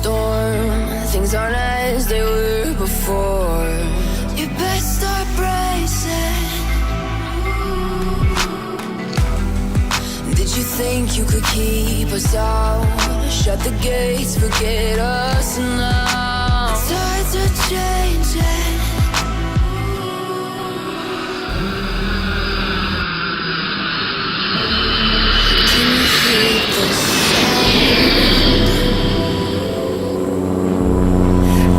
storm. Things aren't as they were before. You best start bracing. Did you think you could keep us out? Shut the gates, forget us now. The tides are changing. Can you hear the sound?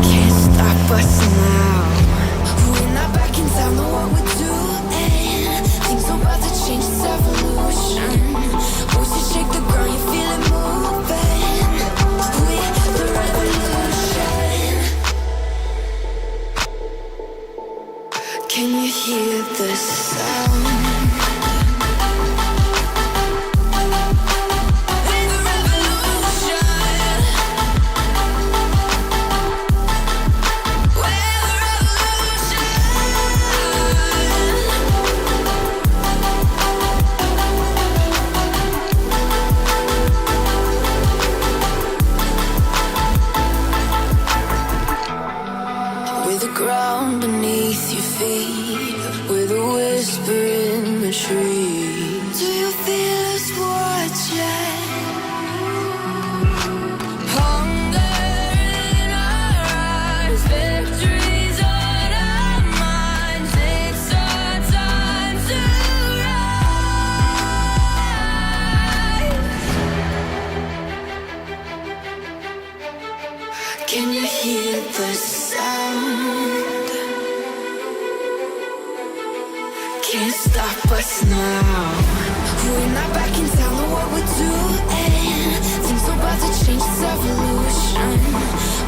Can't stop us now. We're not back in town, know what we're doing. Things are about to change, it's evolution. Voices shake the ground, you feel it moving. We're the revolution. Can you hear the sound? Ground beneath your feet, with a whisper in the trees. Do you feel us watching? Hunger in our eyes, victories on our minds. It's our time to rise. Can you hear the sound? Can't stop us now. We're not back in town, know what we're doing. Things are about to change, it's evolution.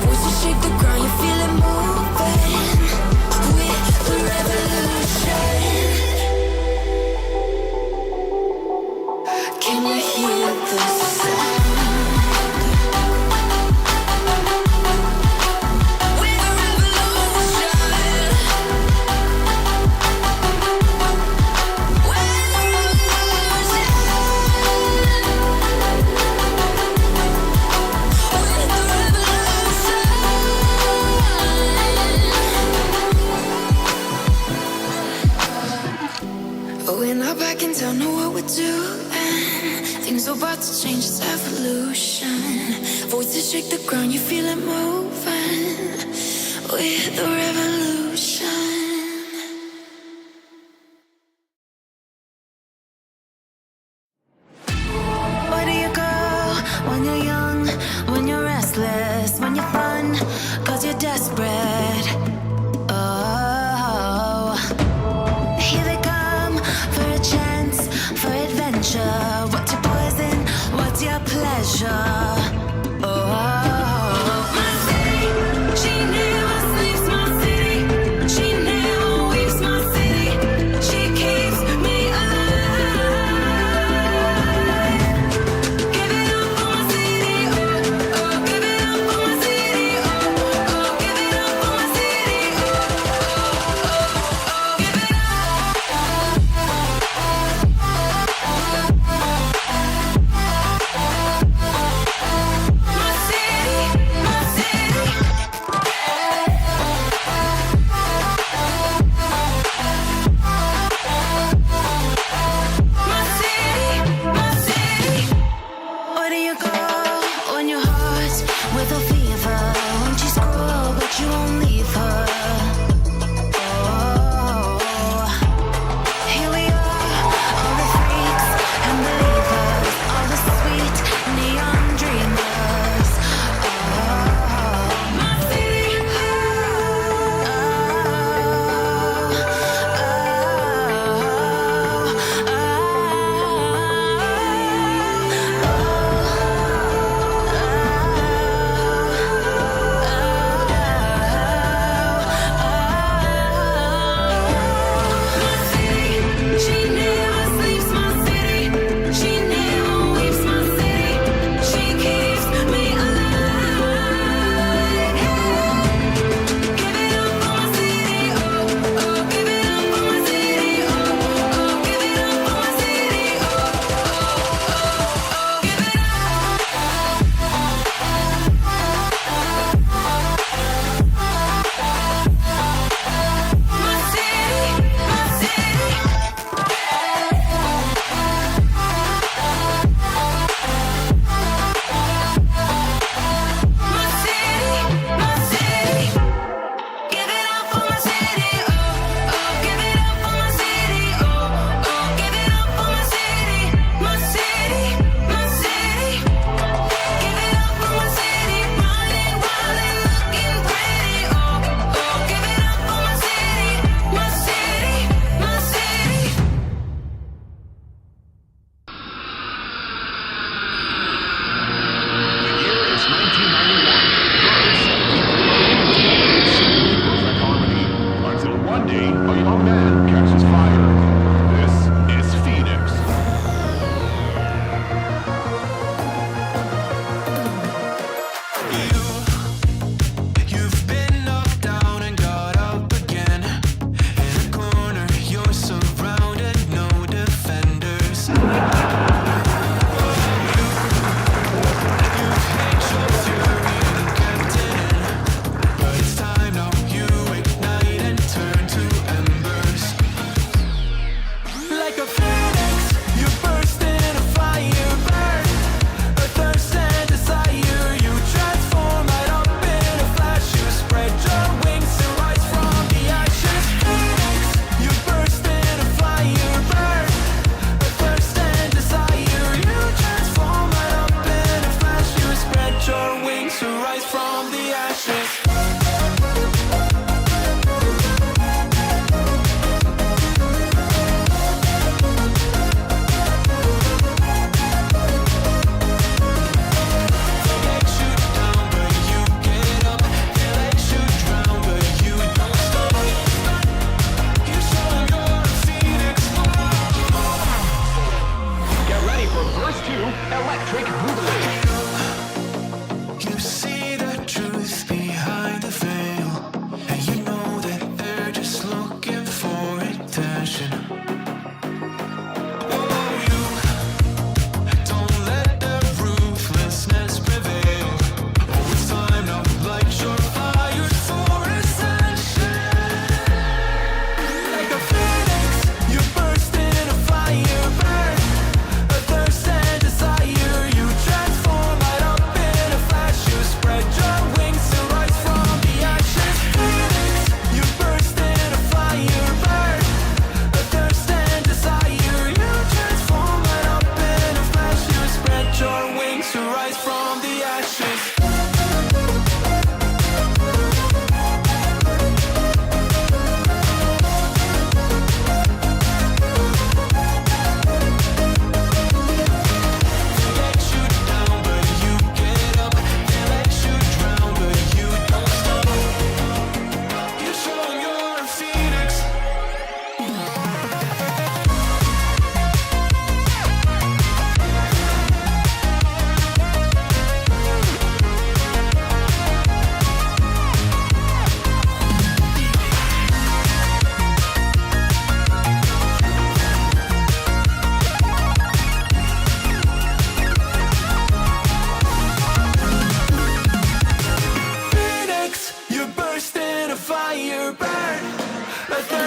Voices shake the ground, you feel it moving. We're the revolution. Can you hear the sound? Don't know what we're doing. Things are about to change, it's evolution. Voices shake the ground, you feel it moving. We're the revolution. Where do you go when you're young, when you're restless, when you're fun, 'cause you're desperate? Oh, here they come for a chance, for adventure. What's your poison? What's your pleasure? Oh, my city, she never sleeps, my city.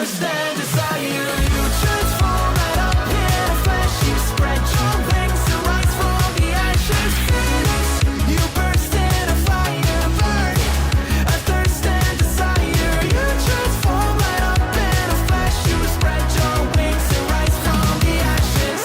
thirst and desire. You transform right up in a flash. You spread your wings to rise from the ashes. Phoenix, you burst in a fire, burn a thirst and desire. You transform right up in a flash. You spread your wings to rise from the ashes.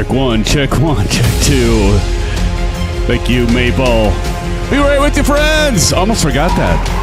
Check one, check two. Thank you, Maple. Be right with you, friends. Almost forgot that.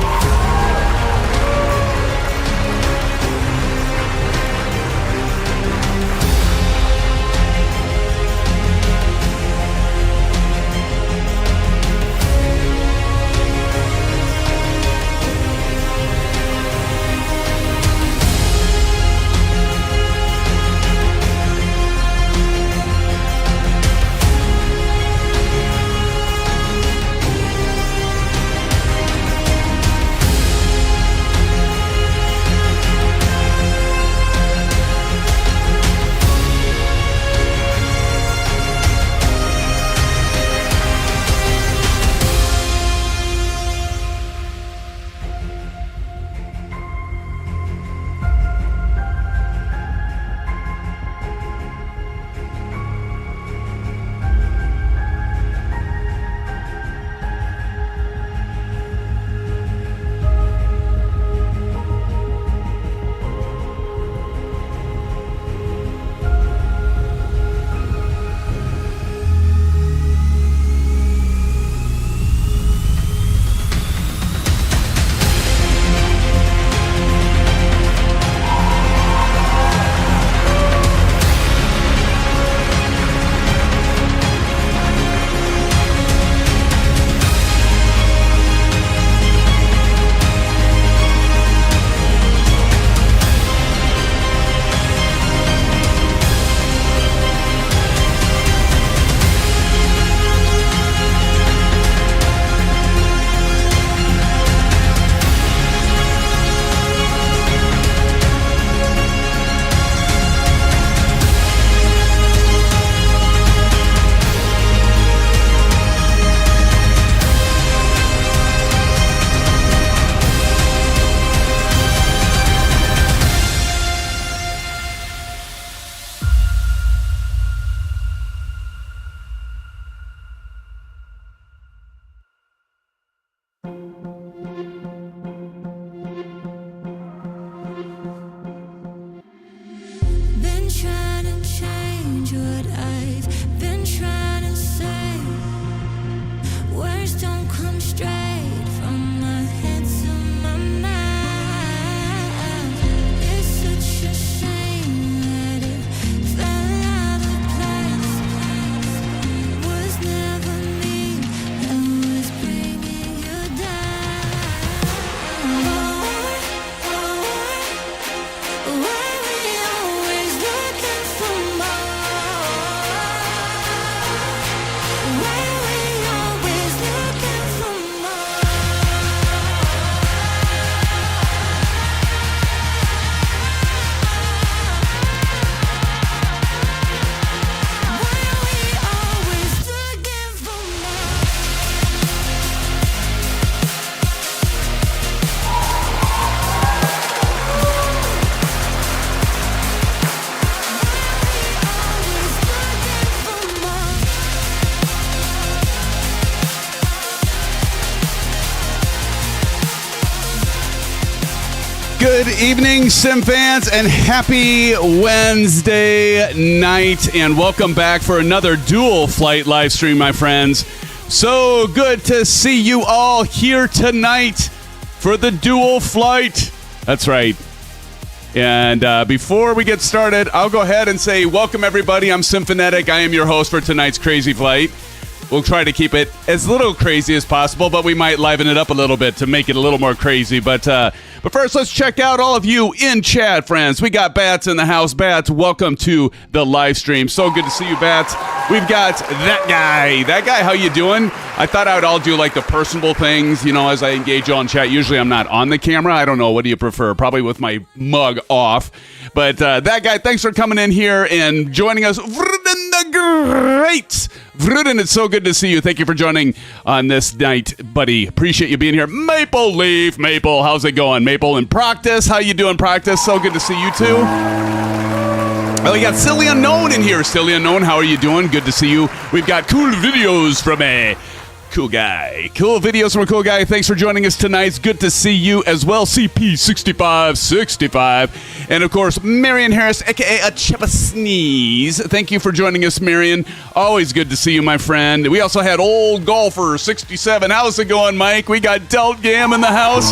Good evening, SimFans, and happy Wednesday night, and welcome back for another dual flight live stream, my friends. So good to see you all here tonight for the dual flight. That's right. And before we get started, I'll go ahead and say welcome, everybody. I'm SimFanatic. I am your host for tonight's crazy flight. We'll try to keep it as little crazy as possible, but we might liven it up a little bit to make it a little more crazy. But first, let's check out all of you in chat, friends. We got Bats in the house. Bats, welcome to the live stream. So good to see you, Bats. We've got that guy. That guy, how you doing? I thought I would all do like the personable things, you know, as I engage you on chat. Usually I'm not on the camera. I don't know. What do you prefer? Probably with my mug off. But that guy, thanks for coming in here and joining us. Great. Vruden, it's so good to see you. Thank you for joining on this night, buddy. Appreciate you being here. Maple Leaf, Maple, how's it going? Maple and Practice, how you doing, Practice? So good to see you too. Well, we got Silly Unknown in here. Silly Unknown, how are you doing? Good to see you. We've got cool videos from Cool guy. Cool videos from a cool guy. Thanks for joining us tonight. It's good to see you as well. CP6565. And of course, Marion Harris, aka a Chippa Sneeze. Thank you for joining us, Marion. Always good to see you, my friend. We also had Old Golfer 67. How's it going, Mike? We got Delt Gam in the house.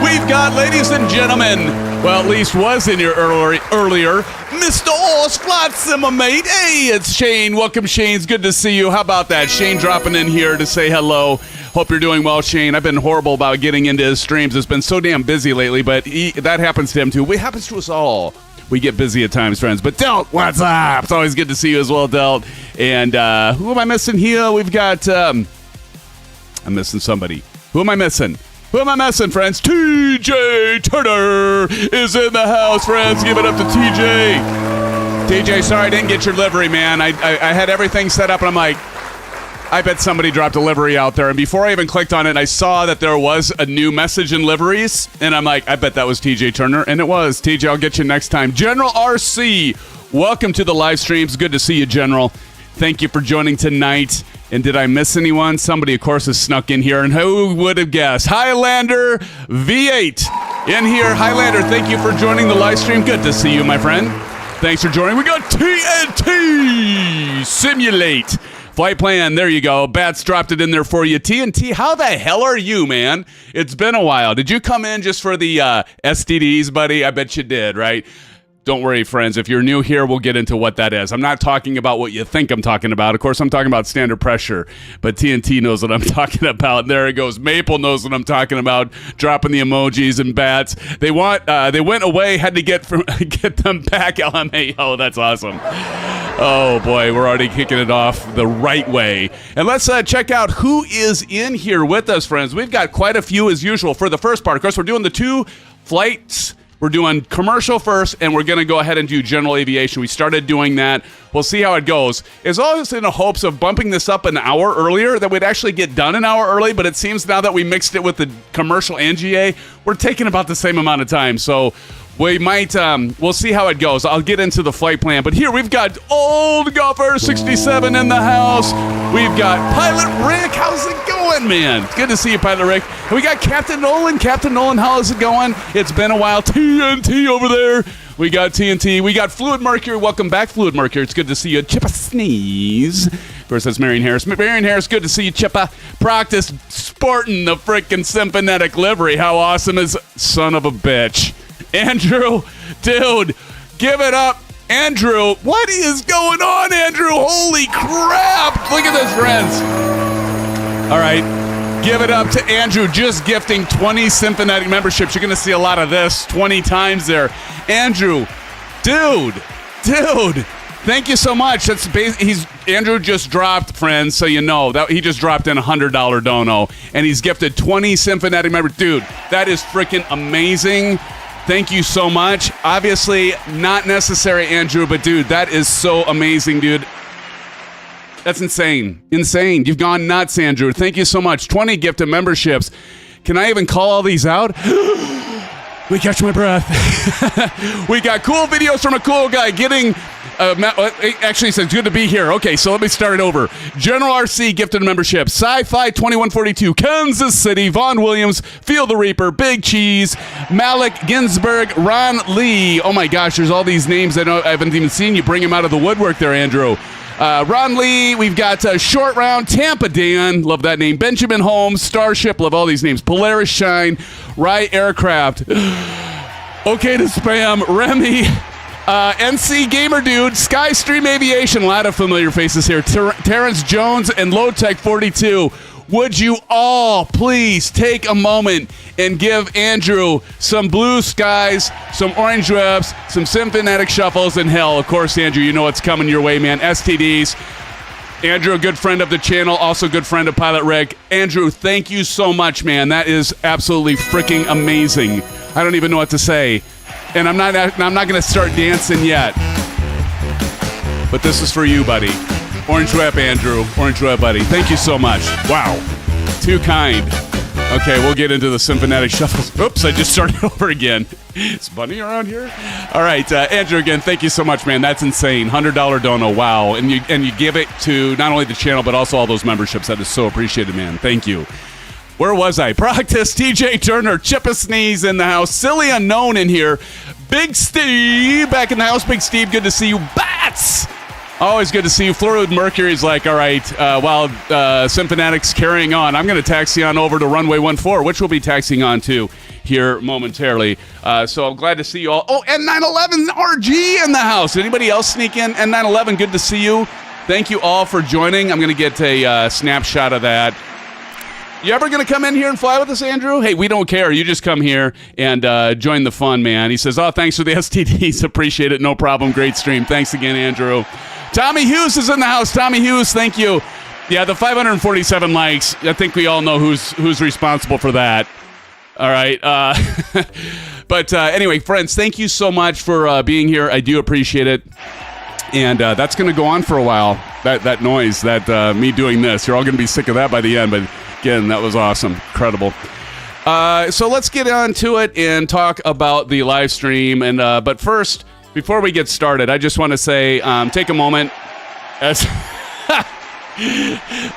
We've got, ladies and gentlemen, well, at least was in here earlier, Mr. Oz Flight Simmer, mate. Hey, it's Shane. Welcome, Shane. It's good to see you. How about that? Shane dropping in here to say hello. Hope you're doing well, Shane. I've been horrible about getting into his streams. It's been so damn busy lately, but that happens to him too. It happens to us all. We get busy at times, friends. But Delt, what's up? It's always good to see you as well, Delt. And who am I missing here? We've got, I'm missing somebody. Who am I missing? Who am I missing, friends? TJ Turner is in the house, friends. Give it up to TJ. TJ, sorry I didn't get your livery, man. I had everything set up, and I'm like, I bet somebody dropped a livery out there. And before I even clicked on it, I saw that there was a new message in liveries, and I'm like, I bet that was TJ Turner. And it was. TJ, I'll get you next time. General RC, welcome to the live streams. Good to see you, General. Thank you for joining tonight. And did I miss anyone? Somebody, of course, has snuck in here. And who would have guessed? Highlander V8 in here. Highlander, thank you for joining the live stream. Good to see you, my friend. Thanks for joining. We got TNT Simulate. Flight plan, there you go. Bats dropped it in there for you. TNT, how the hell are you, man? It's been a while. Did you come in just for the STDs, buddy? I bet you did, right? Don't worry, friends. If you're new here, we'll get into what that is. I'm not talking about what you think I'm talking about. Of course, I'm talking about standard pressure, but TNT knows what I'm talking about. There it goes. Maple knows what I'm talking about. Dropping the emojis and bats. They went away. Had to get them back. LMAO. That's awesome. Oh boy, we're already kicking it off the right way. And let's check out who is in here with us, friends. We've got quite a few as usual for the first part. Of course, we're doing the two flights. We're doing commercial first, and we're going to go ahead and do general aviation. We started doing that. We'll see how it goes. It's always in the hopes of bumping this up an hour earlier, that we'd actually get done an hour early, but it seems now that we mixed it with the commercial and GA, we're taking about the same amount of time. So we might, we'll see how it goes. I'll get into the flight plan. But here we've got Old Golfer 67 in the house. We've got Pilot Rick. How's it going, man? It's good to see you, Pilot Rick. And we got Captain Nolan. Captain Nolan, how's it going? It's been a while. TNT over there. We got TNT. We got Fluid Mercury. Welcome back, Fluid Mercury. It's good to see you. Chippa Sneeze. Of course, that's Marion Harris. Marion Harris, good to see you, Chippa. Practice sporting the frickin' SimFanatic livery. How awesome is son of a bitch. Andrew, dude, give it up. Andrew, what is going on, Andrew? Holy crap. Look at this, friends. All right. Give it up to Andrew, just gifting 20 SimFanatic memberships. You're going to see a lot of this 20 times there. Andrew, dude, thank you so much. Andrew just dropped, friends, so you know, that he just dropped in a $100 dono, and he's gifted 20 SimFanatic members. Dude, that is freaking amazing. Thank you so much. Obviously, not necessary, Andrew, but dude, that is so amazing, dude. That's insane. Insane. You've gone nuts, Andrew. Thank you so much. 20 gifted memberships. Can I even call all these out? We catch my breath. We got cool videos from a cool guy getting... actually, it says good to be here. Okay, so let me start it over. General RC gifted membership. Sci-Fi 2142, Kansas City, Vaughn Williams, Feel the Reaper, Big Cheese, Malik Ginsberg, Ron Lee. Oh my gosh, there's all these names I haven't even seen. You bring them out of the woodwork there, Andrew. Ron Lee, we've got Short Round, Tampa Dan, love that name, Benjamin Holmes, Starship, love all these names, Polaris Shine, Rye Aircraft, okay to spam, Remy, NC Gamer Dude, Skystream Aviation, a lot of familiar faces here, Terrence Jones, and Low Tech 42. Would you all please take a moment and give Andrew some blue skies, some orange webs, some SimFanatic shuffles, and hell, of course, Andrew, you know what's coming your way, man. STDs. Andrew, a good friend of the channel, also a good friend of Pilot Rick. Andrew, thank you so much, man. That is absolutely freaking amazing. I don't even know what to say. And I'm not going to start dancing yet. But this is for you, buddy. Orange Web, Andrew. Orange Web, buddy. Thank you so much. Wow. Too kind. Okay, we'll get into the SimFanatic shuffles. Oops, I just started over again. Is Bunny around here? All right, Andrew, again, thank you so much, man. That's insane. $100 dono, wow. And you give it to not only the channel, but also all those memberships. That is so appreciated, man. Thank you. Where was I? Practice, TJ Turner, Chip a Sneeze in the house. Silly Unknown in here. Big Steve back in the house. Big Steve, good to see you. Bats! Always good to see you. Fluid Mercury's like, all right, while SimFanatic's carrying on, I'm going to taxi on over to runway 14, which we'll be taxiing on to here momentarily. So I'm glad to see you all. Oh, N911 RG in the house. Anybody else sneak in? N911, good to see you. Thank you all for joining. I'm going to get a snapshot of that. You ever going to come in here and fly with us, Andrew? Hey, we don't care. You just come here and join the fun, man. He says, oh, thanks for the STDs. Appreciate it. No problem. Great stream. Thanks again, Andrew. Tommy Hughes is in the house. Tommy Hughes, thank you. Yeah, the 547 likes. I think we all know who's responsible for that. All right. But anyway, friends, thank you so much for being here. I do appreciate it. And that's going to go on for a while, that noise, that me doing this. You're all going to be sick of that by the end. But again, that was awesome. Incredible. So let's get on to it and talk about the live stream. And but first, before we get started, I just want to say, take a moment.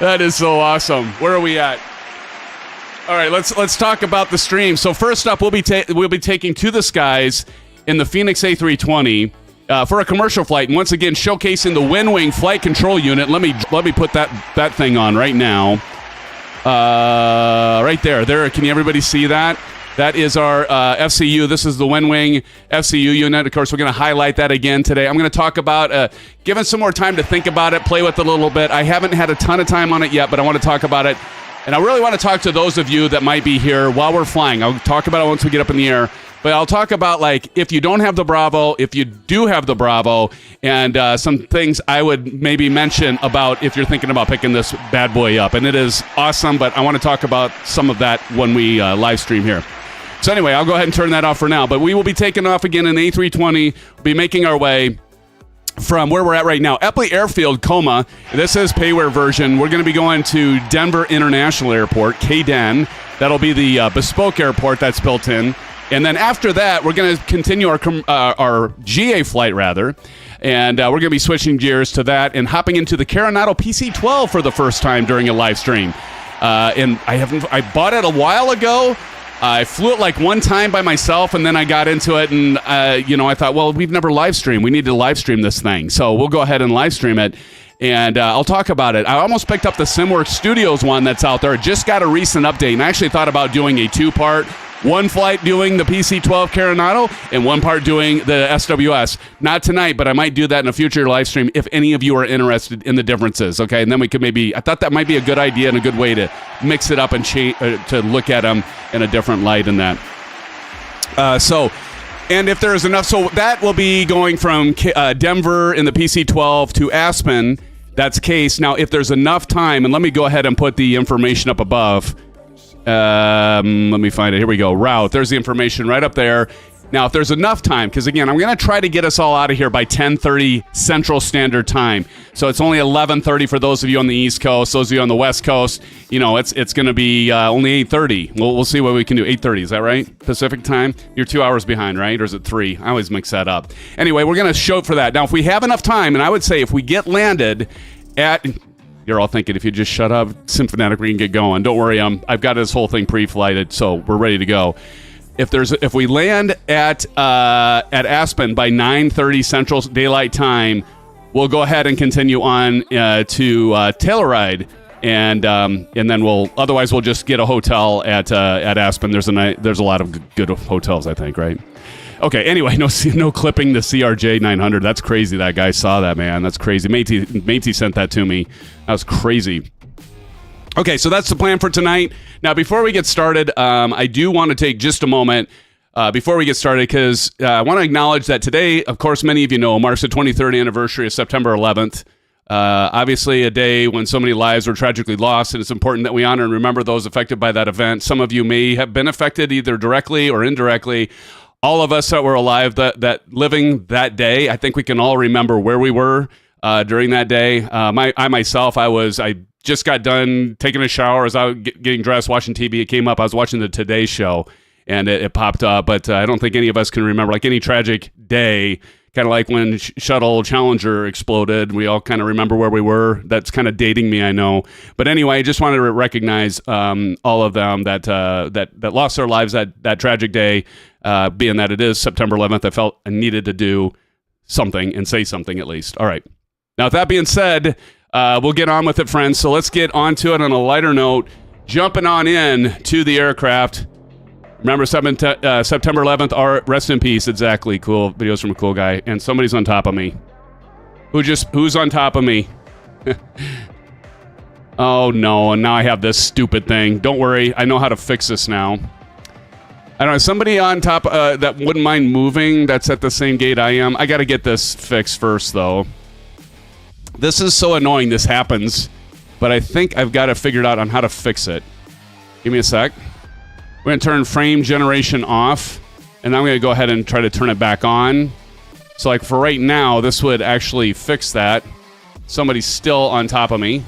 That is so awesome. Where are we at? All right, let's talk about the stream. So first up, we'll be taking to the skies in the Fenix A320 for a commercial flight, and once again showcasing the WINWING Flight Control Unit. Let me put that thing on right now. Right there. Can everybody see that? That is our FCU. This is the WINWING FCU unit. Of course, we're going to highlight that again today. I'm going to talk about giving some more time to think about it, play with it a little bit. I haven't had a ton of time on it yet, but I want to talk about it. And I really want to talk to those of you that might be here while we're flying. I'll talk about it once we get up in the air. But I'll talk about, like, if you don't have the Bravo, if you do have the Bravo, and some things I would maybe mention about if you're thinking about picking this bad boy up. And it is awesome, but I want to talk about some of that when we live stream here. So anyway, I'll go ahead and turn that off for now. But we will be taking off again in the A320. We'll be making our way from where we're at right now, Eppley Airfield, KOMA. This is payware version. We're going to be going to Denver International Airport, KDEN. That'll be the bespoke airport that's built in. And then after that, we're going to continue our GA flight, rather. And we're going to be switching gears to that and hopping into the Carenado PC-12 for the first time during a live stream. And I bought it a while ago. I flew it like one time by myself, and then I got into it, and I thought, well, we've never live streamed. We need to live stream this thing, so we'll go ahead and live stream it, and I'll talk about it. I almost picked up the SimWorks Studios one that's out there. It just got a recent update, and I actually thought about doing a two-part. One flight doing the PC-12 Carenado and one part doing the SWS. Not tonight, but I might do that in a future live stream if any of you are interested in the differences, okay? And then we could I thought that might be a good idea and a good way to mix it up and to look at them in a different light in that. And if there is enough, so that will be going from Denver in the PC-12 to Aspen. That's KASE. Now, if there's enough time, and let me go ahead and put the information up above. Let me find it. Here we go. Route. There's the information right up there. Now, if there's enough time, because again, I'm going to try to get us all out of here by 10:30 Central Standard Time. So it's only 11:30 for those of you on the East Coast. Those of you on the West Coast, it's going to be only 8:30. We'll see what we can do. 8:30, is that right? Pacific Time? You're 2 hours behind, right? Or is it 3? I always mix that up. Anyway, we're going to shoot for that. Now, if we have enough time, and I would say if we get landed at... You're all thinking, if you just shut up, SimFanatic, we can get going. Don't worry, I've got this whole thing pre-flighted, so we're ready to go. If we land at Aspen by 9:30 Central Daylight Time, we'll go ahead and continue on to Telluride, and then we'll just get a hotel at Aspen. There's a lot of good hotels, I think, right? Okay, anyway, no clipping the CRJ 900. That's crazy. That guy saw that, man. That's crazy. Matey sent that to me. That was crazy. Okay, so that's the plan for tonight. Now, before we get started, I do want to take just a moment before we get started, because I want to acknowledge that today, of course, many of you know, marks the 23rd anniversary of September 11th. Obviously, a day when so many lives were tragically lost, and it's important that we honor and remember those affected by that event. Some of you may have been affected either directly or indirectly. All of us that were alive that living that day, I think we can all remember where we were during that day. I just got done taking a shower. As I was getting dressed, watching TV, it came up. I was watching the Today Show, and it popped up. But I don't think any of us can remember, like any tragic day, kind of like when Shuttle Challenger exploded. We all kind of remember where we were. That's kind of dating me, I know. But anyway, I just wanted to recognize all of them that lost their lives that tragic day, being that it is September 11th. I felt I needed to do something and say something at least. All right. Now, with that being said, we'll get on with it, friends. So let's get on to it on a lighter note, jumping on in to the aircraft. Remember, September 11th, rest in peace, exactly. Cool videos from a cool guy. And somebody's on top of me. Who's on top of me? Oh, no, and now I have this stupid thing. Don't worry, I know how to fix this now. I don't know, somebody on top that wouldn't mind moving that's at the same gate I am. I got to get this fixed first, though. This is so annoying this happens, but I think I've got it figured out on how to fix it. Give me a sec. We're going to turn frame generation off, and I'm going to go ahead and try to turn it back on. So like for right now, this would actually fix that. Somebody's still on top of me.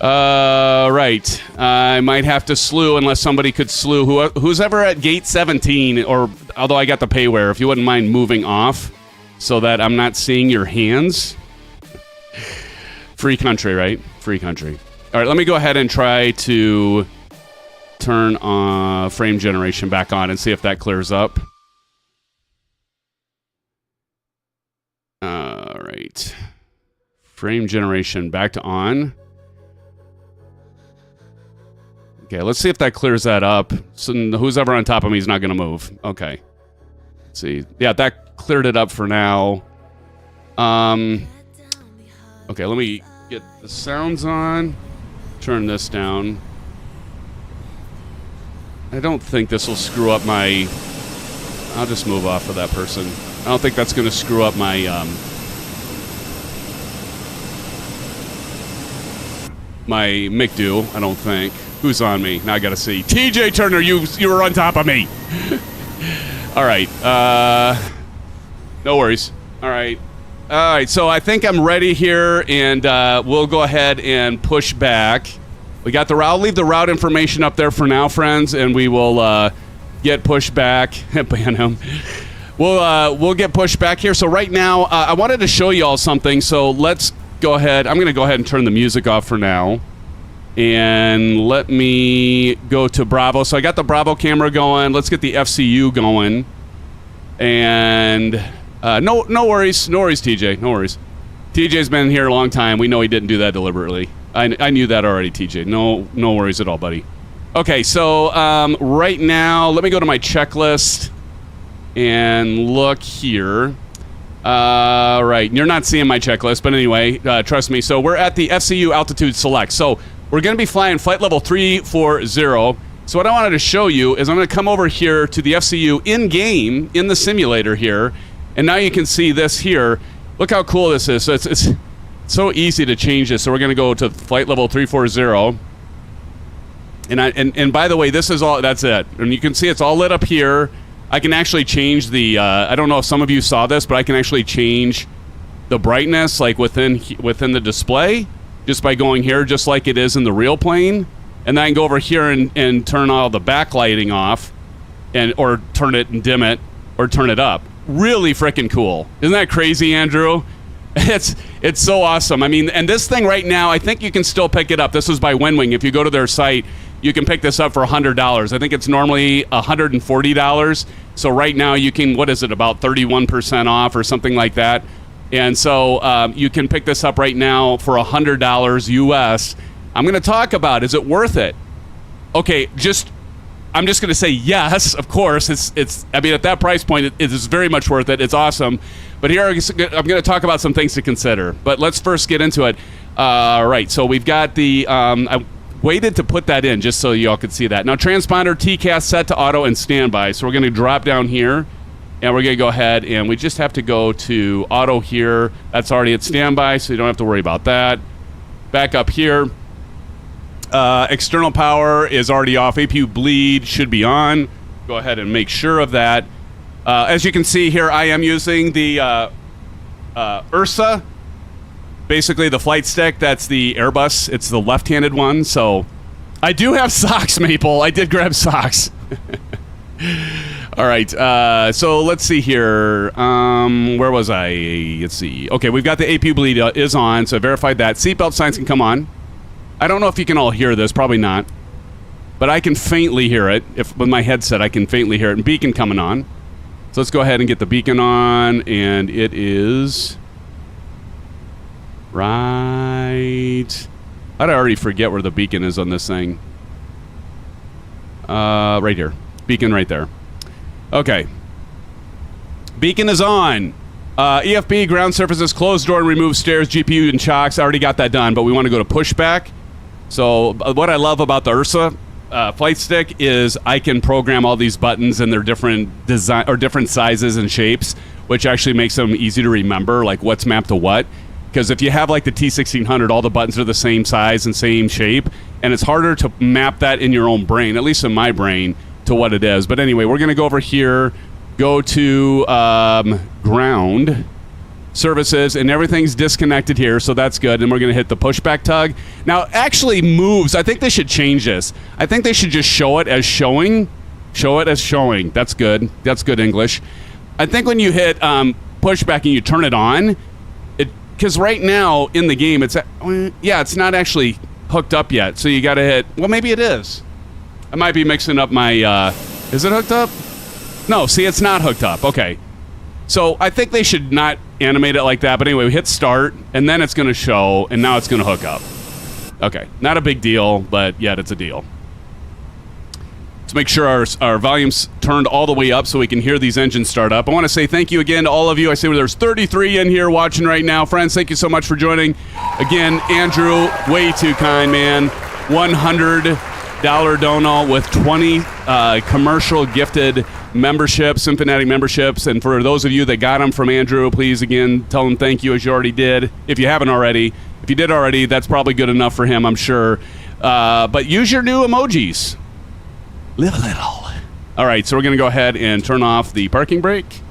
Right. I might have to slew unless somebody could slew who's ever at gate 17, or although I got the payware, if you wouldn't mind moving off so that I'm not seeing your hands. Free country, right? Free country. All right, let me go ahead and try to turn frame generation back on and see if that clears up. All right. Frame generation back to on. Okay, let's see if that clears that up. So who's ever on top of me is not going to move. Okay. Let's see. Yeah, that cleared it up for now. Okay, let me get the sounds on. Turn this down. I don't think this will screw up my... I'll just move off of that person. I don't think that's going to screw up my... my McDo, I don't think. Who's on me? Now I gotta see. TJ Turner, you were on top of me. All right. No worries. All right. All right, so I think I'm ready here, and we'll go ahead and push back. We got the route. I'll leave the route information up there for now, friends, and we will get pushed back. Ban him. We'll get pushed back here. So right now, I wanted to show you all something, so let's go ahead. I'm going to go ahead and turn the music off for now. And let me go to Bravo. So I got the Bravo camera going. Let's get the FCU going. And no worries. No worries, TJ. No worries. TJ's been here a long time. We know he didn't do that deliberately. I knew that already, TJ. No worries at all, buddy. Okay, so right now, let me go to my checklist and look here. Right, you're not seeing my checklist, but anyway, trust me. So we're at the FCU altitude select. So we're going to be flying flight level 340. So what I wanted to show you is I'm going to come over here to the FCU in-game, in the simulator here, and now you can see this here. Look how cool this is. So it's so easy to change this. So we're going to go to flight level 340. And by the way, this is all, that's it. And you can see it's all lit up here. I can actually change the, I don't know if some of you saw this, but I can actually change the brightness like within the display just by going here, just like it is in the real plane. And then I can go over here and turn all the backlighting off or turn it and dim it or turn it up. Really freaking cool. Isn't that crazy, Andrew? It's so awesome. I mean, and this thing right now, I think you can still pick it up. This was by WinWing. If you go to their site, you can pick this up for $100. I think it's normally $140. So right now you can, what is it, about 31% off or something like that. And so you can pick this up right now for $100 US. I'm going to talk about, is it worth it? Okay, I'm just going to say yes, of course. It's. I mean, at that price point, it is very much worth it. It's awesome. But here, I'm going to talk about some things to consider. But let's first get into it. Right, so we've got the... I waited to put that in just so y'all could see that. Now, transponder TCAS set to auto and standby. So we're going to drop down here, and we're going to go ahead, and we just have to go to auto here. That's already at standby, so you don't have to worry about that. Back up here. External power is already off. APU bleed should be on. Go ahead and make sure of that. As you can see here, I am using the URSA basically the flight stick, that's the Airbus. It's the left-handed one, so I do have socks, Maple. I did grab socks. All right, so let's see here. Where was I? Let's see. Okay, we've got the APU bleed is on, so I verified that. Seatbelt signs can come on. I don't know if you can all hear this, probably not. But I can faintly hear it. If with my headset, I can faintly hear it. And beacon coming on. So let's go ahead and get the beacon on, and it is right. I'd already forget where the beacon is on this thing. Right here. Beacon right there. Okay. Beacon is on. EFB, ground surfaces, close door and remove stairs, GPU and chocks. I already got that done, but we want to go to pushback. So what I love about the URSA flight stick is I can program all these buttons and their different design or different sizes and shapes, which actually makes them easy to remember, like what's mapped to what. Because if you have like the T1600, all the buttons are the same size and same shape, and it's harder to map that in your own brain, at least in my brain, to what it is. But anyway, we're going to go over here, go to ground services, and everything's disconnected here, so that's good. And we're going to hit the pushback tug. Now, actually moves, I think they should change this. I think they should just show it as showing. Show it as showing. That's good. That's good English. I think when you hit pushback and you turn it on, because right now in the game, it's not actually hooked up yet. So you got to hit, well, maybe it is. I might be mixing up my, is it hooked up? No, see, it's not hooked up. Okay. So I think they should not animate it like that. But anyway, we hit start, and then it's going to show, and now it's going to hook up. Okay. Not a big deal, but yet it's a deal. Let's make sure our volume's turned all the way up so we can hear these engines start up. I want to say thank you again to all of you. I see there's 33 in here watching right now. Friends, thank you so much for joining. Again, Andrew, way too kind, man. $100 dono with 20 commercial gifted memberships, SimFanatic memberships. And for those of you that got them from Andrew, please, again, tell him thank you as you already did. If you haven't already. If you did already, that's probably good enough for him, I'm sure. But use your new emojis. Live a little. All right, so we're going to go ahead and turn off the parking brake.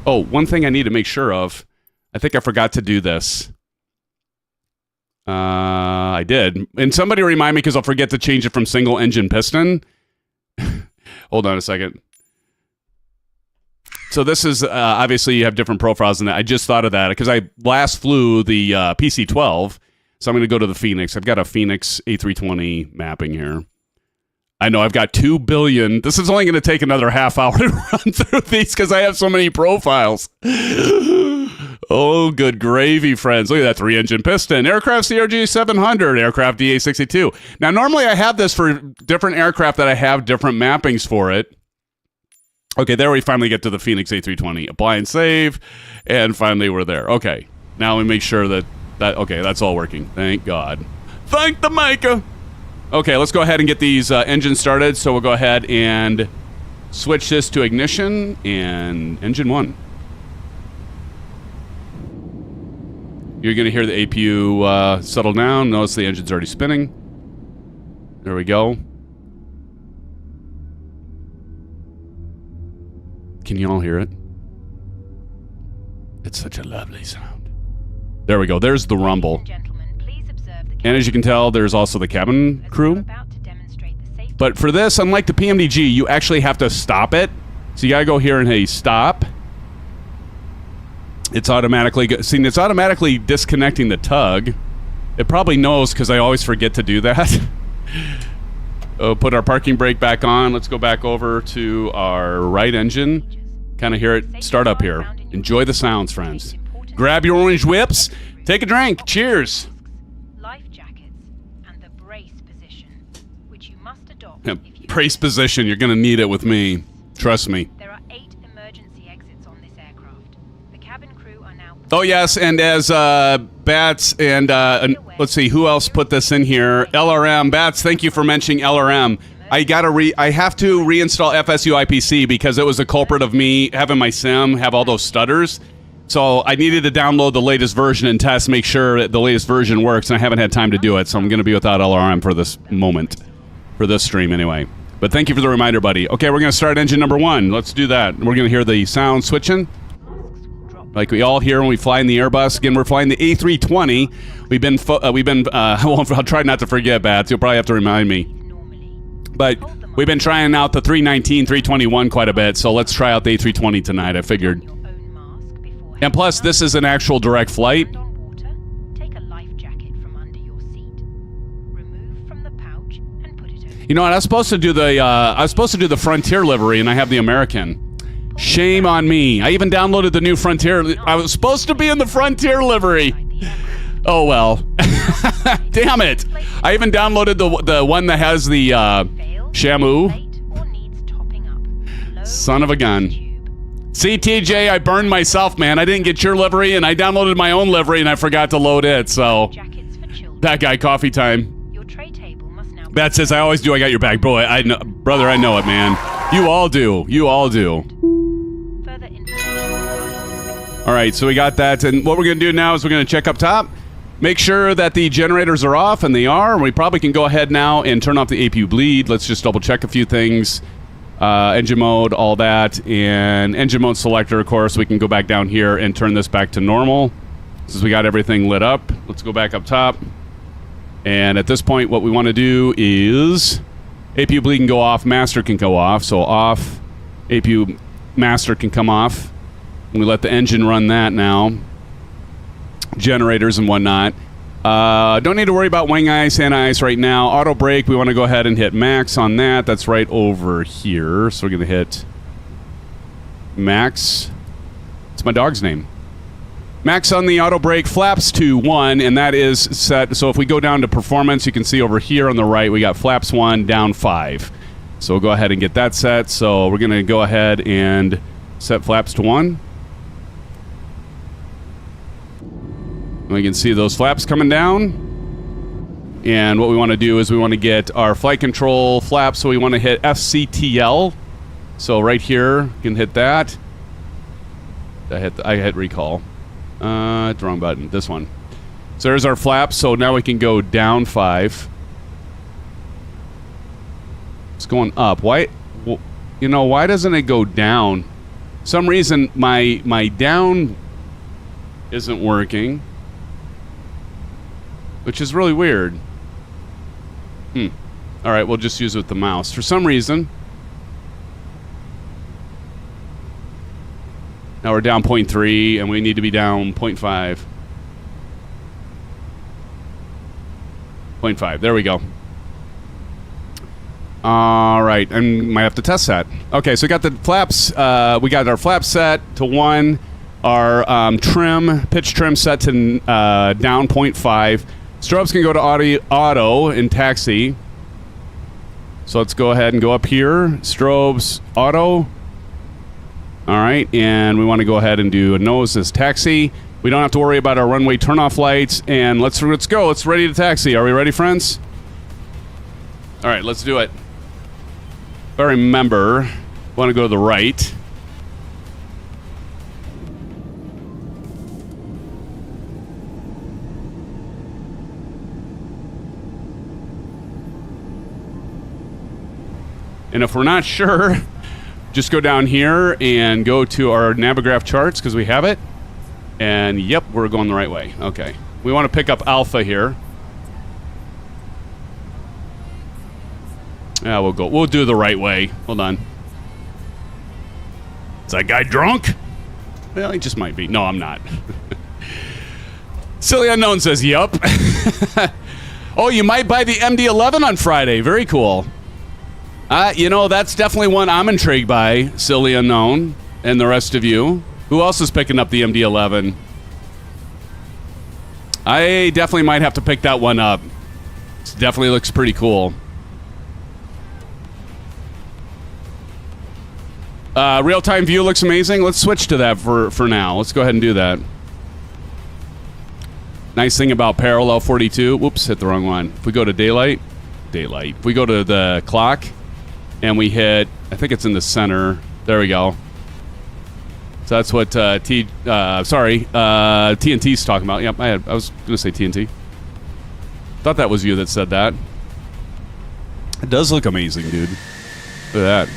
Oh, one thing I need to make sure of. I think I forgot to do this. I did. And somebody remind me, because I'll forget to change it from single engine piston. Hold on a second. So this is, obviously you have different profiles in that. I just thought of that because I last flew the PC-12. So I'm going to go to the Fenix. I've got a Fenix A320 mapping here. I know I've got 2 billion. This is only going to take another half hour to run through these because I have so many profiles. Oh, good gravy, friends. Look at that 3-engine piston. Aircraft CRG 700, aircraft DA62. Now, normally I have this for different aircraft that I have different mappings for it. Okay, there we finally get to the Fenix A320. Apply and save, and finally we're there. Okay, now we make sure that okay, that's all working. Thank God. Thank the maker. Okay, let's go ahead and get these engines started. So we'll go ahead and switch this to ignition and engine 1. You're going to hear the APU settle down. Notice the engine's already spinning. There we go. Can you all hear it? It's such a lovely sound. There we go. There's the rumble. And as you can tell, there's also the cabin crew. But for this, unlike the PMDG, you actually have to stop it. So you got to go here and hey, stop. It's automatically it's automatically disconnecting the tug. It probably knows because I always forget to do that. Put our parking brake back on. Let's go back over to our right engine. Kind of hear it start up here. Enjoy the sounds, friends. Grab your orange whips. Take a drink. Cheers. Life jackets and the brace position, which you must adopt. Yeah, brace position. You're going to need it with me. Trust me. There are 8 emergency exits on this aircraft. The cabin crew are now. Oh yes, and as Bats and let's see who else put this in here. LRM Bats. Thank you for mentioning LRM. I have to reinstall FSU IPC because it was a culprit of me having my sim have all those stutters. So I needed to download the latest version and test, make sure that the latest version works, and I haven't had time to do it, so I'm going to be without LRM for this moment, for this stream anyway. But thank you for the reminder, buddy. Okay, we're going to start engine number 1. Let's do that. We're going to hear the sound switching. like we all hear when we fly in the Airbus. Again, we're flying the A320. I'll try not to forget, Bats. You'll probably have to remind me. But we've been trying out the 319, 321 quite a bit, so let's try out the A320 tonight, I figured. And plus, this is an actual direct flight. You know what? I was supposed to do the Frontier livery, and I have the American. Shame on me. I even downloaded the new Frontier. I was supposed to be in the Frontier livery. Oh well. Damn it! I even downloaded the one that has the Shamu. Son of a gun. See, TJ, I burned myself, man. I didn't get your livery, and I downloaded my own livery, and I forgot to load it. So that guy, coffee time. That says I always do. I got your back, bro. I know, brother. I know it, man. You all do. You all do. All right, so we got that, and what we're gonna do now is we're gonna check up top, make sure that the generators are off, and they are. We probably can go ahead now and turn off the APU bleed. Let's just double check a few things. Engine mode, all that, and engine mode selector. Of course, we can go back down here and turn this back to normal, since we got everything lit up. Let's go back up top. And at this point, what we want to do is APU bleed can go off, master can go off. So off, APU master can come off. And we let the engine run that now. Generators and whatnot. Don't need to worry about wing ice, anti-ice right now. Auto brake, we want to go ahead and hit max on that. That's right over here. So we're going to hit max. It's my dog's name. Max on the auto brake, flaps to 1, and that is set. So if we go down to performance, you can see over here on the right, we got flaps 1, down 5. So we'll go ahead and get that set. So we're going to go ahead and set flaps to 1. We can see those flaps coming down. And what we want to do is we want to get our flight control flaps. So we want to hit FCTL. So right here, you can hit that. I hit recall. The wrong button. This one. So there's our flaps. So now we can go down 5. It's going up. Why? Well, you know, why doesn't it go down? Some reason my down isn't working, which is really weird. All right, we'll just use it with the mouse. For some reason. Now we're down 0.3, and we need to be down 0.5. 0.5. There we go. All right, and might have to test that. Okay, so we got the flaps. We got our flaps set to 1. Our pitch trim set to down 0.5. Strobes can go to auto in taxi. So let's go ahead and go up here. Strobes, auto. All right, and we want to go ahead and do a nose as taxi. We don't have to worry about our runway turnoff lights. And let's go. Let's ready to taxi. Are we ready, friends? All right, let's do it. If I remember, I want to go to the right. And if we're not sure, just go down here and go to our Navigraph charts because we have it. And yep, we're going the right way. Okay. We want to pick up Alpha here. Yeah, we'll do the right way. Hold on. Is that guy drunk? Well, he just might be. No, I'm not. Silly Unknown says, yup. Oh, you might buy the MD-11 on Friday. Very cool. You know, that's definitely one I'm intrigued by, Silly Unknown, and the rest of you. Who else is picking up the MD-11? I definitely might have to pick that one up. It definitely looks pretty cool. Real-time view looks amazing. Let's switch to that for now. Let's go ahead and do that. Nice thing about Parallel 42. Whoops, hit the wrong one. If we go to daylight. If we go to the clock, and we hit, I think it's in the center. There we go. So that's what TNT's talking about. Yep, I was going to say TNT. Thought that was you that said that. It does look amazing, dude. Look at that.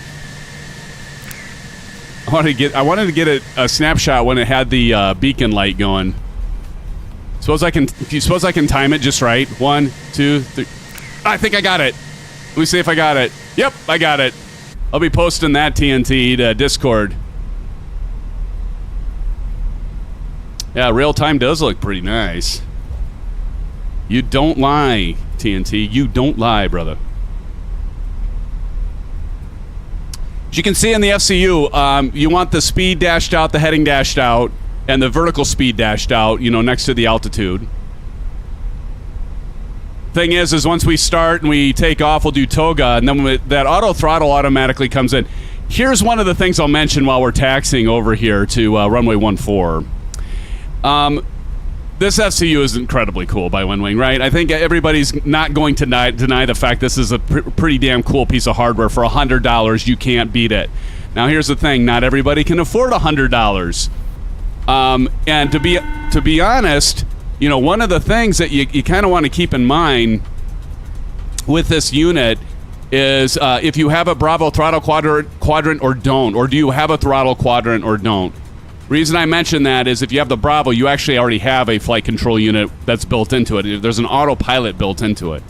I wanted to get a snapshot when it had the beacon light going. Suppose I can time it just right. 1, 2, 3. I think I got it. Let me see if I got it. Yep, I got it. I'll be posting that TNT to Discord. Yeah, real time does look pretty nice. You don't lie, TNT. You don't lie, brother. As you can see in the FCU, you want the speed dashed out, the heading dashed out, and the vertical speed dashed out, you know, next to the altitude. Thing is once we start and we take off, we'll do toga, and then that auto throttle automatically comes in. Here's one of the things I'll mention while we're taxiing over here to runway 14. This FCU is incredibly cool by WinWing, right? I think everybody's not going to deny the fact this is a pretty damn cool piece of hardware. For $100, you can't beat it. Now, here's the thing. Not everybody can afford $100. And to be honest, you know, one of the things that you kind of want to keep in mind with this unit is if you have a Bravo throttle quadrant or don't, or do you have a throttle quadrant or don't. Reason I mention that is if you have the Bravo, you actually already have a flight control unit that's built into it. There's an autopilot built into it.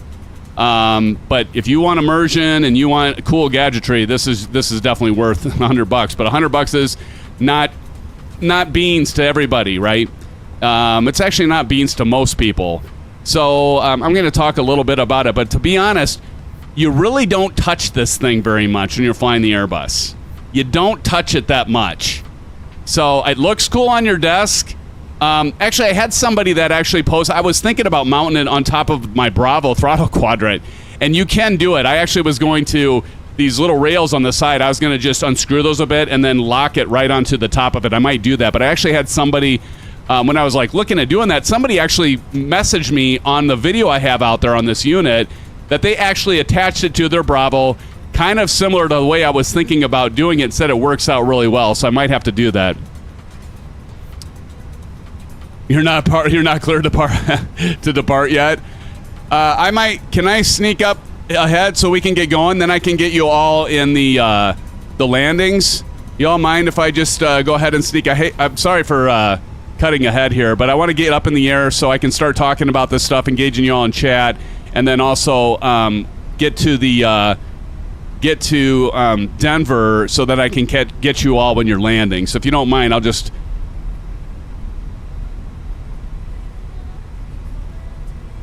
But if you want immersion and you want cool gadgetry, this is definitely worth $100. But $100 is not beans to everybody, right? It's actually not beans to most people. So I'm going to talk a little bit about it. But to be honest, you really don't touch this thing very much when you're flying the Airbus. You don't touch it that much. So it looks cool on your desk. Actually, I had somebody that actually posted. I was thinking about mounting it on top of my Bravo throttle quadrant, and you can do it. I actually was going to, these little rails on the side, I was going to just unscrew those a bit and then lock it right onto the top of it. I might do that, but I actually had somebody, when I was like looking at doing that, somebody actually messaged me on the video I have out there on this unit that they actually attached it to their Bravo, kind of similar to the way I was thinking about doing it. Said it works out really well, so I might have to do that. You're not clear to depart yet. Can I sneak up ahead so we can get going? Then I can get you all in the landings. You all mind if I just go ahead and sneak? I'm sorry for cutting ahead here, but I want to get up in the air so I can start talking about this stuff, engaging you all in chat, and then also get to Denver so that I can get you all when you're landing. So if you don't mind, I'll just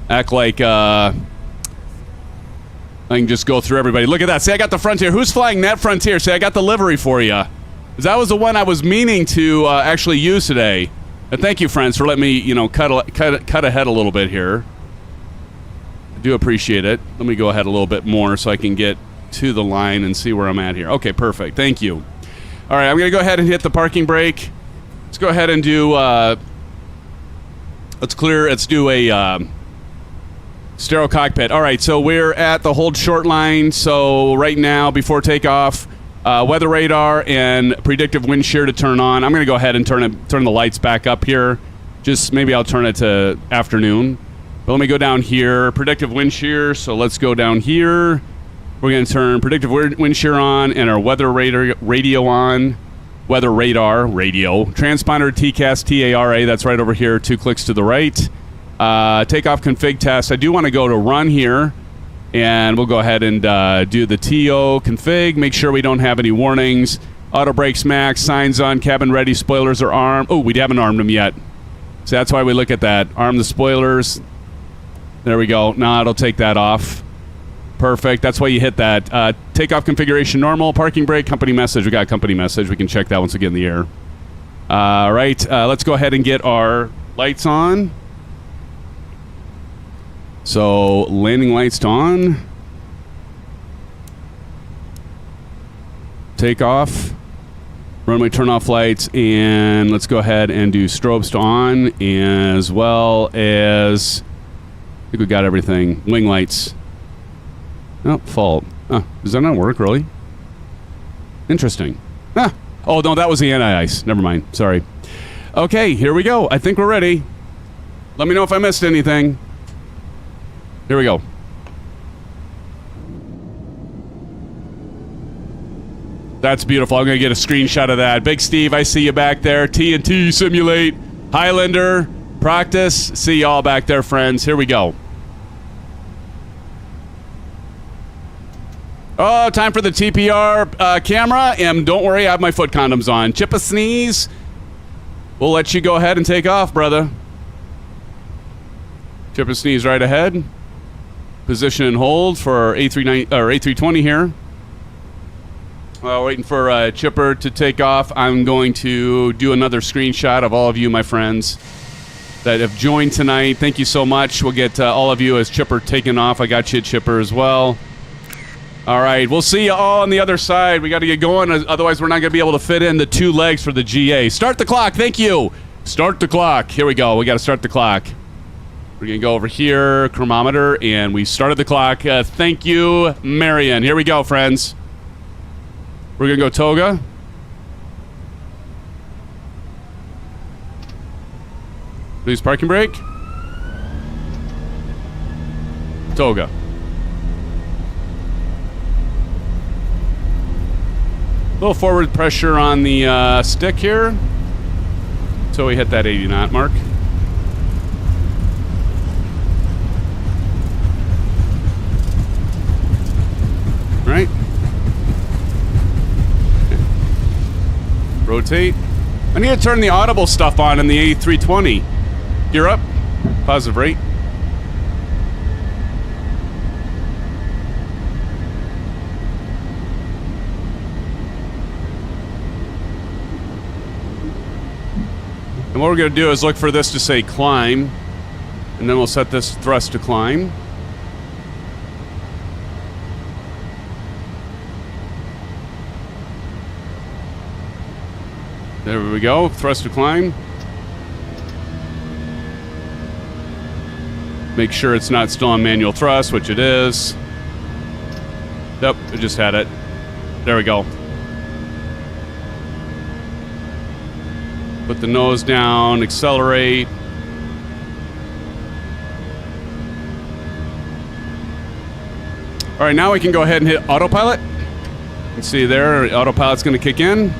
act like I can just go through everybody. Look at that. See, I got the Frontier. Who's flying that Frontier? See, I got the livery for you. That was the one I was meaning to actually use today. And thank you, friends, for letting me, you know, cut ahead a little bit here. I do appreciate it. Let me go ahead a little bit more so I can get to the line and see where I'm at here. Okay, perfect. Thank you. All right, I'm going to go ahead and hit the parking brake. Let's go ahead and do let's do a stereo cockpit. All right, so we're at the hold short line. So right now, before takeoff, weather radar and predictive wind shear to turn on. I'm going to go ahead and turn the lights back up here. Just maybe I'll turn it to afternoon. But let me go down here. Predictive wind shear. So let's go down here. We're going to turn predictive wind shear on and our weather radar radio on. Weather radar radio. Transponder TCAS TARA. That's right over here. 2 clicks to the right. Takeoff config test. I do want to go to run here. And we'll go ahead and do the TO config. Make sure we don't have any warnings. Auto brakes max. Signs on. Cabin ready. Spoilers are armed. Oh, we haven't armed them yet. So that's why we look at that. Arm the spoilers. There we go. Now it'll take that off. Perfect. That's why you hit that. Takeoff configuration normal. Parking brake. Company message. We got a company message. We can check that once we get in the air. All right. Let's go ahead and get our lights on. So landing lights on. Takeoff. Runway turn off lights. And let's go ahead and do strobes to on, as well as, I think we got everything. Wing lights. Oh, fault. Does that not work, really? Interesting. Oh, no, that was the anti-ice. Never mind. Sorry. Okay, here we go. I think we're ready. Let me know if I missed anything. Here we go. That's beautiful. I'm going to get a screenshot of that. Big Steve, I see you back there. TNT Simulate. Highlander. Practice. See y'all back there, friends. Here we go. Oh, time for the TPR camera. And don't worry, I have my foot condoms on. Chip a sneeze. We'll let you go ahead and take off, brother. Chip a sneeze right ahead. Position and hold for A320 here. Waiting for Chipper to take off. I'm going to do another screenshot of all of you, my friends, that have joined tonight. Thank you so much. We'll get all of you as Chipper taking off. I got you, Chipper, as well. All right, we'll see you all on the other side. We got to get going, otherwise we're not going to be able to fit in the 2 legs for the GA. Start the clock. Thank you. Start the clock. Here we go. We got to start the clock. We're going to go over here, chronometer, and we started the clock. Thank you, Marion. Here we go, friends. We're going to go toga. Please parking brake. Toga. A little forward pressure on the stick here. So we hit that 80 knot mark. Right. Rotate. I need to turn the audible stuff on in the A320. Gear up. Positive rate. And what we're going to do is look for this to say climb. And then we'll set this thrust to climb. There we go. Thrust to climb. Make sure it's not still on manual thrust, which it is. Yep, I just had it. There we go. Put the nose down, accelerate. All right, now we can go ahead and hit autopilot. You can see there, autopilot's going to kick in.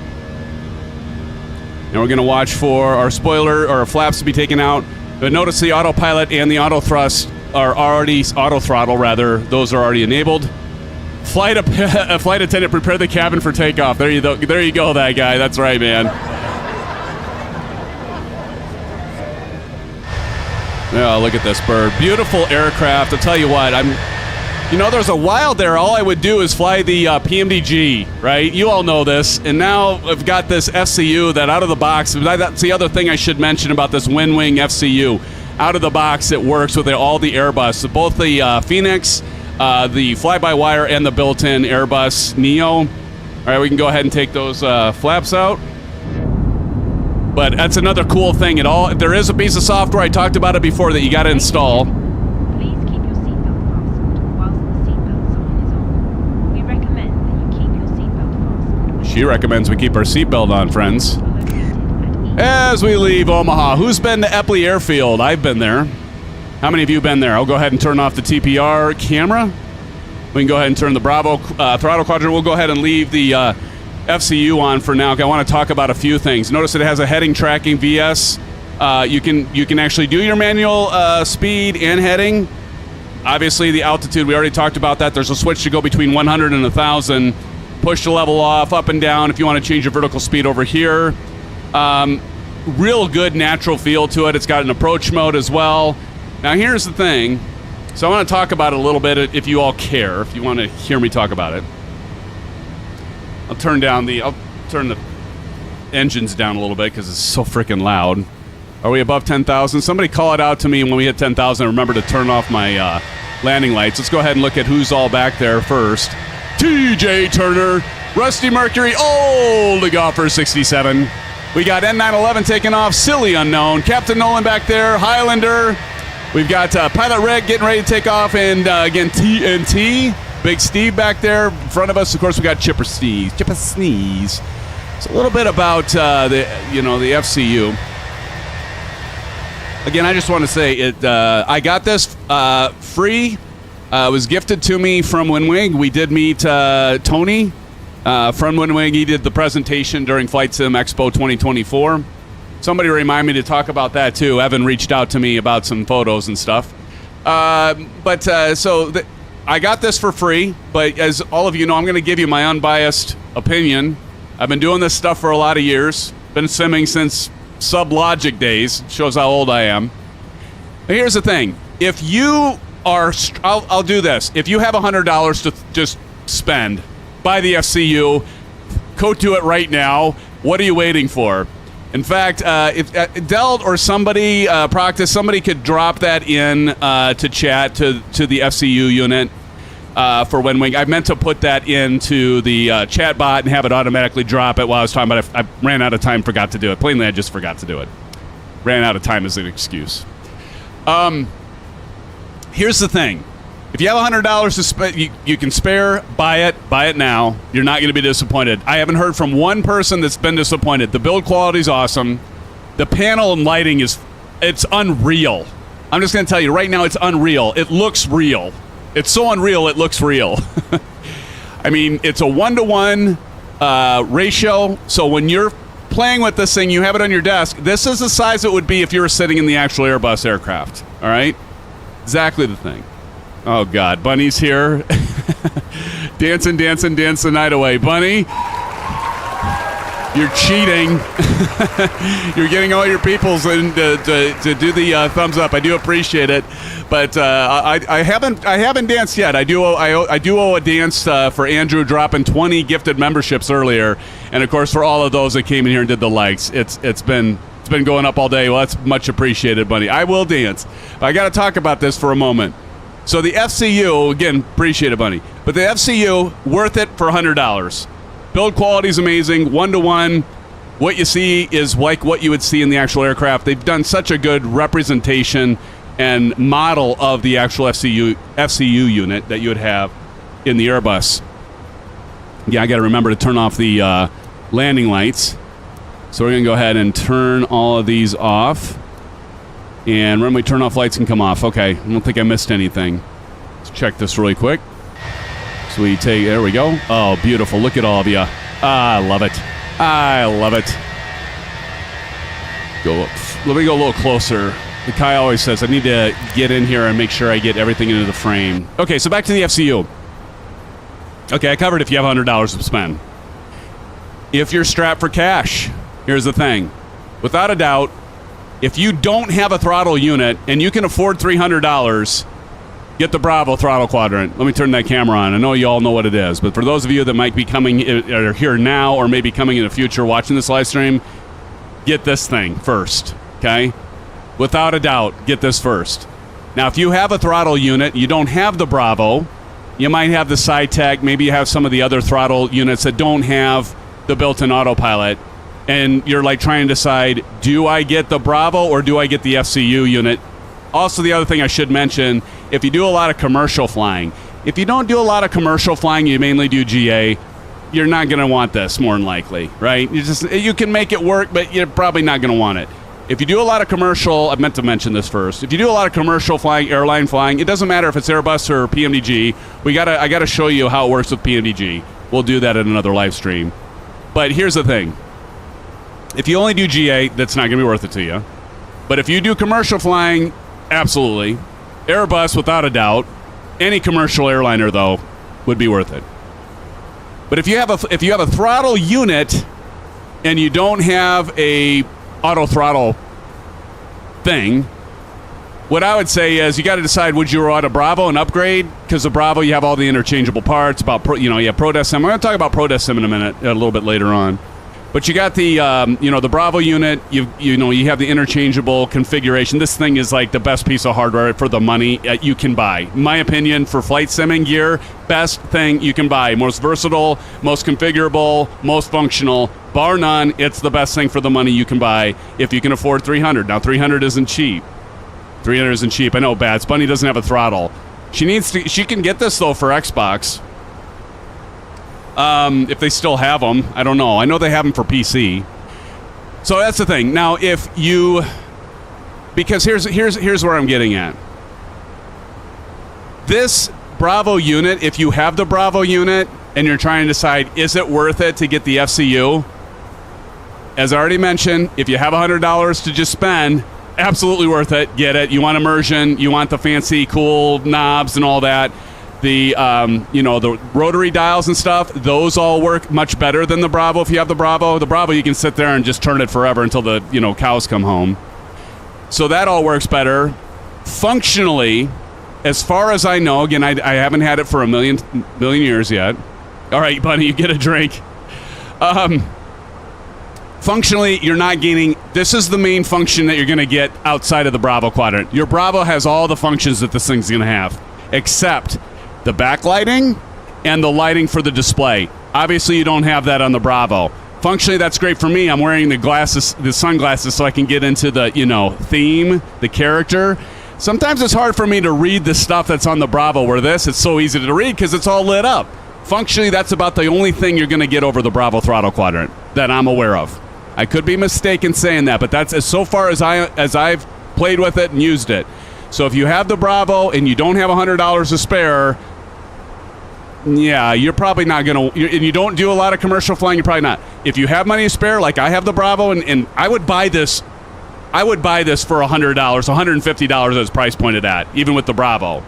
And we're going to watch for our spoiler or our flaps to be taken out. But notice the autopilot and the auto thrust are already, auto throttle rather, those are already enabled. Flight attendant, prepare the cabin for takeoff. There you go, that guy. That's right, man. Oh, look at this bird. Beautiful aircraft. I'll tell you what, there's a while there, all I would do is fly the PMDG, right? You all know this. And now I've got this FCU that out of the box, that's the other thing I should mention about this WINWING FCU. Out of the box, it works with all the Airbus. So both the Phoenix, the fly-by-wire, and the built-in Airbus Neo. All right, we can go ahead and take those flaps out. But that's another cool thing. There is a piece of software, I talked about it before, that you got to install. Please keep your seatbelt fastened whilst the seatbelt sign is on. We recommend that you keep your seatbelt fastened. She recommends we keep our seatbelt on, friends. As we leave Omaha, who's been to Eppley Airfield? I've been there. How many of you been there? I'll go ahead and turn off the TPR camera. We can go ahead and turn the Bravo throttle quadrant. We'll go ahead and leave the FCU on for now. I want to talk about a few things. Notice it has a heading tracking VS. You can actually do your manual speed and heading. Obviously, the altitude, we already talked about that. There's a switch to go between 100 and 1,000. Push to level off, up and down if you want to change your vertical speed over here. Real good natural feel to it. It's got an approach mode as well. Now, here's the thing. So I want to talk about it a little bit if you all care, if you want to hear me talk about it. I'll turn the engines down a little bit because it's so freaking loud. Are we above 10,000? Somebody call it out to me when we hit 10,000. Remember to turn off my landing lights. Let's go ahead and look at who's all back there first. TJ Turner, Rusty Mercury, old golfer 67. We got N911 taking off, Silly Unknown, Captain Nolan back there, Highlander. We've got Pilot Red getting ready to take off, and again TNT. Big Steve back there in front of us. Of course, we got Chipper Sneeze. So a little bit about the FCU. Again, I just want to say it. I got this free. It was gifted to me from WinWing. We did meet Tony From WinWing, he did the presentation during Flight Sim Expo 2024. Somebody remind me to talk about that too. Evan reached out to me about some photos and stuff. I got this for free, but as all of you know, I'm going to give you my unbiased opinion. I've been doing this stuff for a lot of years. Been simming since sub-logic days. Shows how old I am. But here's the thing. If you are... I'll do this. If you have $100 to just spend, buy the FCU, go to it right now. What are you waiting for? In fact, if Dell or somebody, Proctus, somebody could drop that in to chat to the FCU unit for WinWing. I meant to put that into the chat bot and have it automatically drop it while I was talking, but I ran out of time, forgot to do it. Plainly, I just forgot to do it. Ran out of time as an excuse. Here's the thing. If you have $100 to spend, you can spare, buy it now. You're not going to be disappointed. I haven't heard from one person that's been disappointed. The build quality is awesome. The panel and lighting it's unreal. I'm just going to tell you right now, it's unreal. It looks real. It's so unreal, it looks real. I mean, it's a 1-to-1 ratio. So when you're playing with this thing, you have it on your desk. This is the size it would be if you were sitting in the actual Airbus aircraft. All right? Exactly the thing. Oh, God. Bunny's here. Dancing the night away. Bunny, you're cheating. You're getting all your peoples in to do the thumbs up. I do appreciate it. But I haven't danced yet. I do owe a dance for Andrew dropping 20 gifted memberships earlier. And, of course, for all of those that came in here and did the likes. It's been going up all day. Well, that's much appreciated, Bunny. I will dance. But I got to talk about this for a moment. So the FCU, again, appreciate it, Bunny. But the FCU, worth it for $100. Build quality is amazing, 1-to-1. What you see is like what you would see in the actual aircraft. They've done such a good representation and model of the actual FCU unit that you would have in the Airbus. Yeah, I got to remember to turn off the landing lights. So we're going to go ahead and turn all of these off. And runway turn off lights can come off. Okay, I don't think I missed anything. Let's check this really quick. So there we go. Oh, beautiful. Look at all of you. I love it. I love it. Let me go a little closer. The Kai always says I need to get in here and make sure I get everything into the frame. Okay, so back to the FCU. Okay, I covered if you have $100 to spend. If you're strapped for cash, here's the thing. Without a doubt, if you don't have a throttle unit and you can afford $300, get the Bravo throttle quadrant. Let me turn that camera on. I know you all know what it is, but for those of you that might be coming or here now or maybe coming in the future watching this live stream, get this thing first, okay? Without a doubt, get this first. Now, if you have a throttle unit, you don't have the Bravo, you might have the SciTech, maybe you have some of the other throttle units that don't have the built-in autopilot, and you're like trying to decide, do I get the Bravo or do I get the FCU unit? Also, the other thing I should mention, if you do a lot of commercial flying, if you don't do a lot of commercial flying, you mainly do GA, you're not going to want this more than likely, right? You can make it work, but you're probably not going to want it. If you do a lot of commercial, I meant to mention this first. If you do a lot of commercial flying, airline flying, it doesn't matter if it's Airbus or PMDG. I got to show you how it works with PMDG. We'll do that in another live stream. But here's the thing. If you only do GA, that's not going to be worth it to you. But if you do commercial flying, absolutely. Airbus, without a doubt. Any commercial airliner, though, would be worth it. But if you have a throttle unit and you don't have a auto throttle thing, what I would say is you got to decide, would you run a Bravo and upgrade? Because the Bravo, you have all the interchangeable parts. You have ProDesk Sim. We're going to talk about ProDesk Sim in a little bit later on. But you got the the Bravo unit. You have the interchangeable configuration. This thing is like the best piece of hardware for the money you can buy. In my opinion, for flight simming gear, best thing you can buy. Most versatile, most configurable, most functional, bar none. It's the best thing for the money you can buy if you can afford $300. Now, $300 isn't cheap. $300 isn't cheap. I know, Bats. Bunny doesn't have a throttle. She can get this though for Xbox. If they still have them, I don't know. I know they have them for PC. So that's the thing. Now, because here's where I'm getting at. This Bravo unit, if you have the Bravo unit, and you're trying to decide, is it worth it to get the FCU? As I already mentioned, if you have $100 to just spend, absolutely worth it. Get it. You want immersion. You want the fancy, cool knobs and all that. The the rotary dials and stuff, those all work much better than the Bravo if you have the Bravo. The Bravo, you can sit there and just turn it forever until the, cows come home. So that all works better. Functionally, as far as I know, again, I haven't had it for a million years yet. All right, buddy, you get a drink. Functionally, you're not gaining. This is the main function that you're going to get outside of the Bravo quadrant. Your Bravo has all the functions that this thing's going to have, except the backlighting and the lighting for the display. Obviously, you don't have that on the Bravo. Functionally, that's great for me. I'm wearing the sunglasses, so I can get into the, theme, the character. Sometimes it's hard for me to read the stuff that's on the Bravo, where it's so easy to read because it's all lit up. Functionally, that's about the only thing you're going to get over the Bravo throttle quadrant that I'm aware of. I could be mistaken saying that, but that's as so far as I've played with it and used it. So if you have the Bravo and you don't have $100 to spare, yeah, you're probably not going to, and you don't do a lot of commercial flying, you're probably not. If you have money to spare, like I have the Bravo, and I would buy this for $100, $150 as price pointed at, even with the Bravo.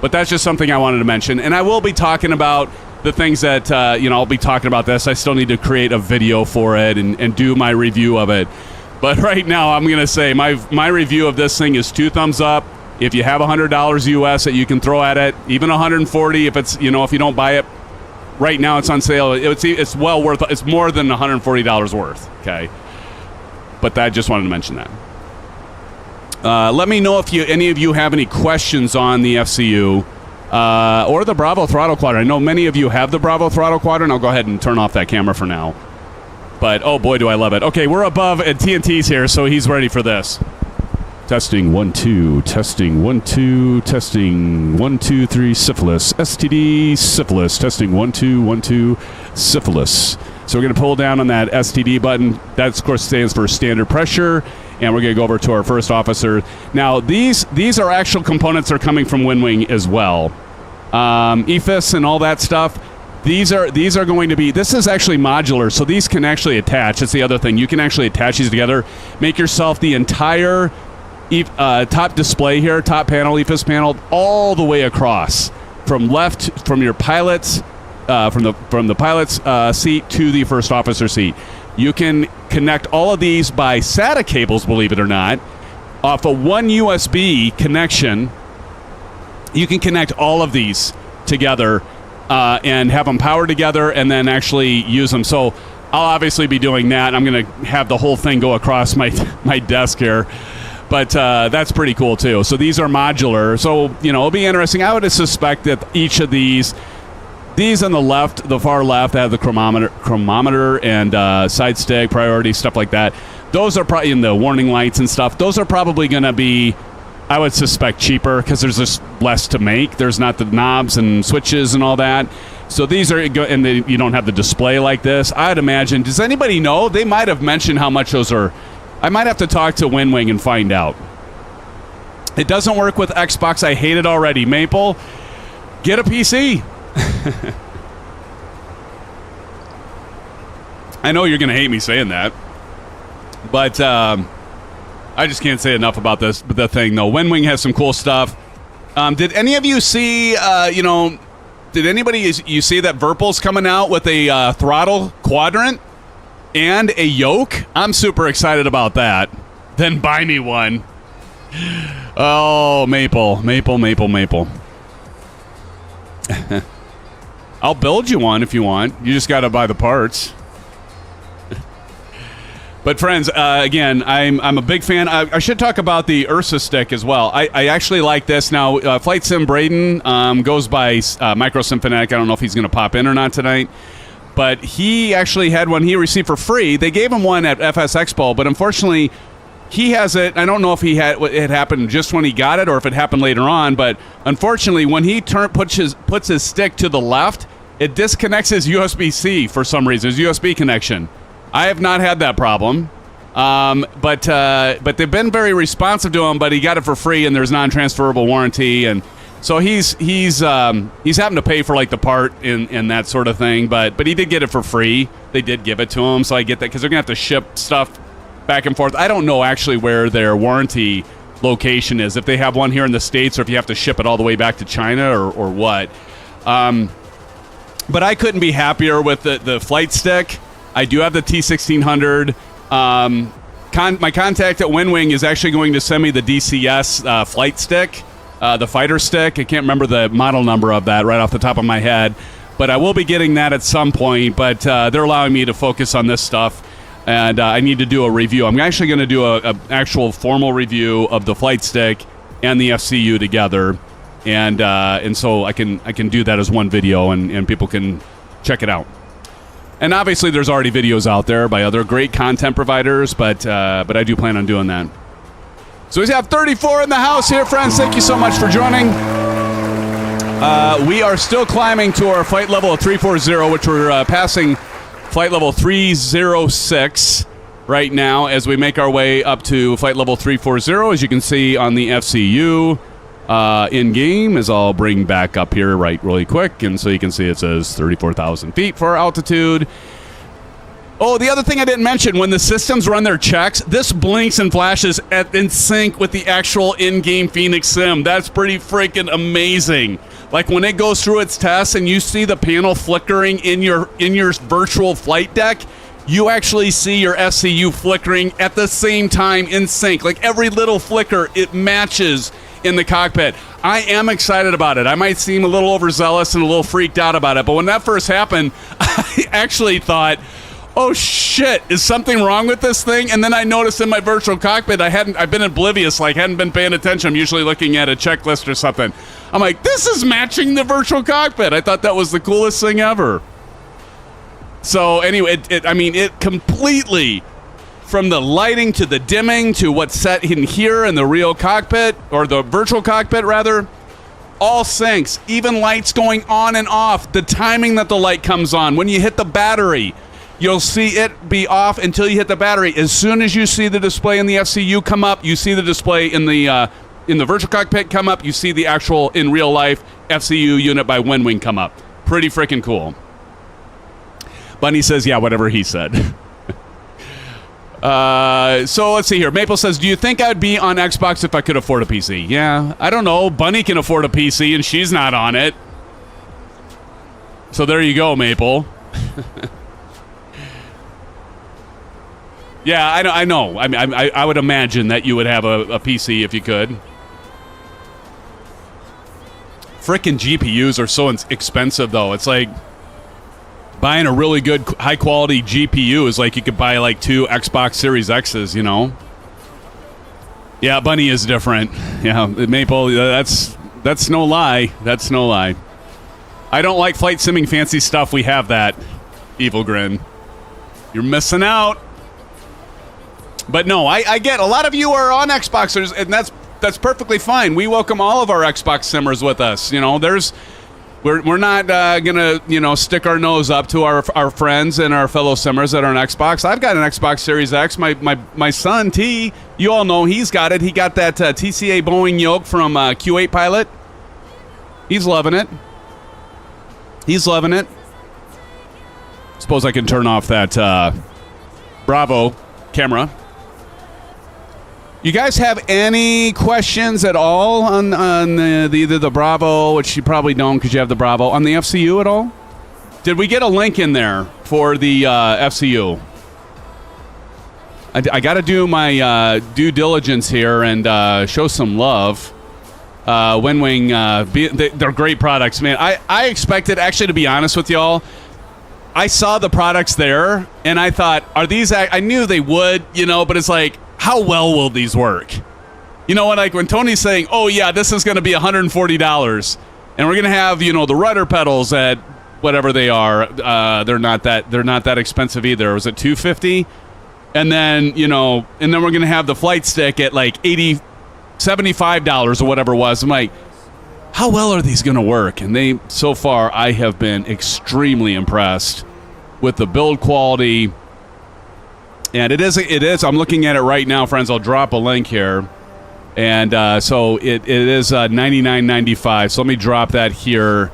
But that's just something I wanted to mention. And I will be talking about the things that, I'll be talking about this. I still need to create a video for it and do my review of it. But right now, I'm going to say my review of this thing is 2 thumbs up. If you have $100 US that you can throw at it, even $140 if it's, if you don't buy it, right now it's on sale. It's well worth it. It's more than $140 worth, okay? But I just wanted to mention that. Let me know if any of you have any questions on the FCU or the Bravo throttle quadrant. I know many of you have the Bravo throttle quadrant. I'll go ahead and turn off that camera for now. But, oh boy, do I love it. Okay, we're above, and TNT's here, so he's ready for this. Testing 1 2, testing 1 2, testing 1 2 3, syphilis, STD, syphilis, testing 1 2 1 2, syphilis. So we're going to pull down on that STD button. That, of course, stands for standard pressure. And we're going to go over to our first officer. Now, these are actual components that are coming from WinWing as well. EFIS and all that stuff. These are going to be, this is actually modular, so these can actually attach. That's the other thing. You can actually attach these together. Make yourself the entire top display here, top panel, EFIS panel, all the way across. From your pilot's, from the pilot's seat to the first officer seat. You can connect all of these by SATA cables, believe it or not, off of one USB connection. You can connect all of these together and have them power together and then actually use them. So I'll obviously be doing that. I'm going to have the whole thing go across my desk here. But that's pretty cool, too. So these are modular. So, it'll be interesting. I would suspect that each of these on the left, the far left, have the chronometer and side stick, priority, stuff like that. Those are probably in the warning lights and stuff. Those are probably going to be, I would suspect, cheaper because there's just less to make. There's not the knobs and switches and all that. So these are, and you don't have the display like this. I'd imagine, does anybody know? They might have mentioned how much those are. I might have to talk to WinWing and find out. It doesn't work with Xbox. I hate it already. Maple, get a PC. I know you're going to hate me saying that, but I just can't say enough about the thing, though. WinWing has some cool stuff. Did any of you see, did anybody you see that Virpil's coming out with a throttle quadrant and a yoke? I'm super excited about that. Then buy me one. Oh, Maple. I'll build you one if you want. You just got to buy the parts. But friends, again, I'm a big fan. I should talk about the URSA stick as well. I actually like this. Now, Flight Sim Braden goes by Micro SimFanatic. I don't know if he's going to pop in or not tonight. But he actually had one he received for free. They gave him one at FS Expo, but unfortunately, he has it. I don't know if it happened just when he got it or if it happened later on. But unfortunately, when he puts his stick to the left, it disconnects his USB-C for some reason. His USB connection. I have not had that problem, but they've been very responsive to him. But he got it for free, and there's non-transferable warranty, and So he's having to pay for like the part and that sort of thing, but he did get it for free. They did give it to him, so I get that because they're gonna have to ship stuff back and forth. I don't know actually where their warranty location is, if they have one here in the States or if you have to ship it all the way back to China or what. But I couldn't be happier with the flight stick. I do have the T1600. My contact at WinWing is actually going to send me the DCS flight stick, the fighter stick. I can't remember the model number of that right off the top of my head, but I will be getting that at some point. But they're allowing me to focus on this stuff, and I need to do a review. I'm actually going to do a actual formal review of the flight stick and the FCU together, and so I can do that as one video, and people can check it out. And obviously, there's already videos out there by other great content providers, but I do plan on doing that. So we have 34 in the house here, friends. Thank you so much for joining. We are still climbing to our flight level of 340, which we're passing flight level 306 right now as we make our way up to flight level 340, as you can see on the FCU in-game, as I'll bring back up here really quick, and so you can see it says 34,000 feet for our altitude. Oh, the other thing I didn't mention, when the systems run their checks, this blinks and flashes in sync with the actual in-game Fenix sim. That's pretty freaking amazing. Like when it goes through its tests and you see the panel flickering in your virtual flight deck, you actually see your FCU flickering at the same time in sync. Like every little flicker, it matches in the cockpit. I am excited about it. I might seem a little overzealous and a little freaked out about it, but when that first happened, I actually thought, oh shit, is something wrong with this thing? And then I noticed in my virtual cockpit, I've been oblivious, like hadn't been paying attention. I'm usually looking at a checklist or something. I'm like, this is matching the virtual cockpit. I thought that was the coolest thing ever. So anyway, it completely, from the lighting to the dimming to what's set in here in the real cockpit, or the virtual cockpit rather, all syncs. Even lights going on and off. The timing that the light comes on. When you hit the battery, you'll see it be off until you hit the battery. As soon as you see the display in the FCU come up, you see the display in the virtual cockpit come up, you see the actual, in real life, FCU unit by WinWing come up. Pretty freaking cool. Bunny says, yeah, whatever he said. So let's see here. Maple says, do you think I'd be on Xbox if I could afford a PC? Yeah, I don't know. Bunny can afford a PC and she's not on it. So there you go, Maple. Yeah, I know. I would imagine that you would have a PC if you could. Frickin' GPUs are so expensive, though. It's like buying a really good, high-quality GPU is like you could buy like 2 Xbox Series X's, you know? Yeah, Bunny is different. Yeah, Maple, that's no lie. That's no lie. I don't like flight simming fancy stuff. We have that, Evil Grin. You're missing out. But no, I get a lot of you are on Xboxers, and that's perfectly fine. We welcome all of our Xbox simmers with us. You know, we're not gonna stick our nose up to our friends and our fellow simmers that are on Xbox. I've got an Xbox Series X. My son T, you all know he's got it. He got that TCA Boeing yoke from Q8 Pilot. He's loving it. He's loving it. Suppose I can turn off that Bravo camera. You guys have any questions at all on either the Bravo, which you probably don't because you have the Bravo, on the FCU at all? Did we get a link in there for the FCU? I got to do my due diligence here and show some love. WinWing, they're great products, man. I expected, actually, to be honest with y'all, I saw the products there, and I thought, are these... I knew they would, but it's like, how well will these work? You know what? Like when Tony's saying, "Oh yeah, this is going to be $140, and we're going to have the rudder pedals at whatever they are. They're not that expensive either. Was it $250? And then we're going to have the flight stick at like $75 or whatever it was. I'm like, how well are these going to work? And so far, I have been extremely impressed with the build quality. And it is. I'm looking at it right now, friends. I'll drop a link here. And so it is $99.95. So let me drop that here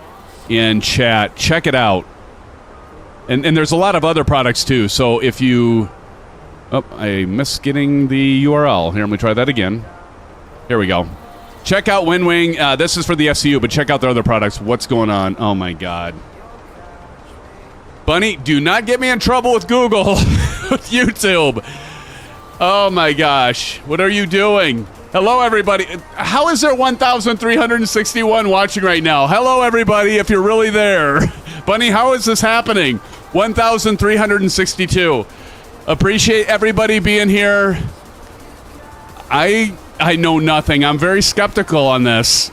in chat. Check it out. And there's a lot of other products too. So if you... Oh, I missed getting the URL. Here, let me try that again. Here we go. Check out WINWING. This is for the FCU, but check out their other products. What's going on? Oh, my God. Bunny, do not get me in trouble with Google, with YouTube. Oh, my gosh. What are you doing? Hello, everybody. How is there 1,361 watching right now? Hello, everybody, if you're really there. Bunny, how is this happening? 1,362. Appreciate everybody being here. I know nothing. I'm very skeptical on this.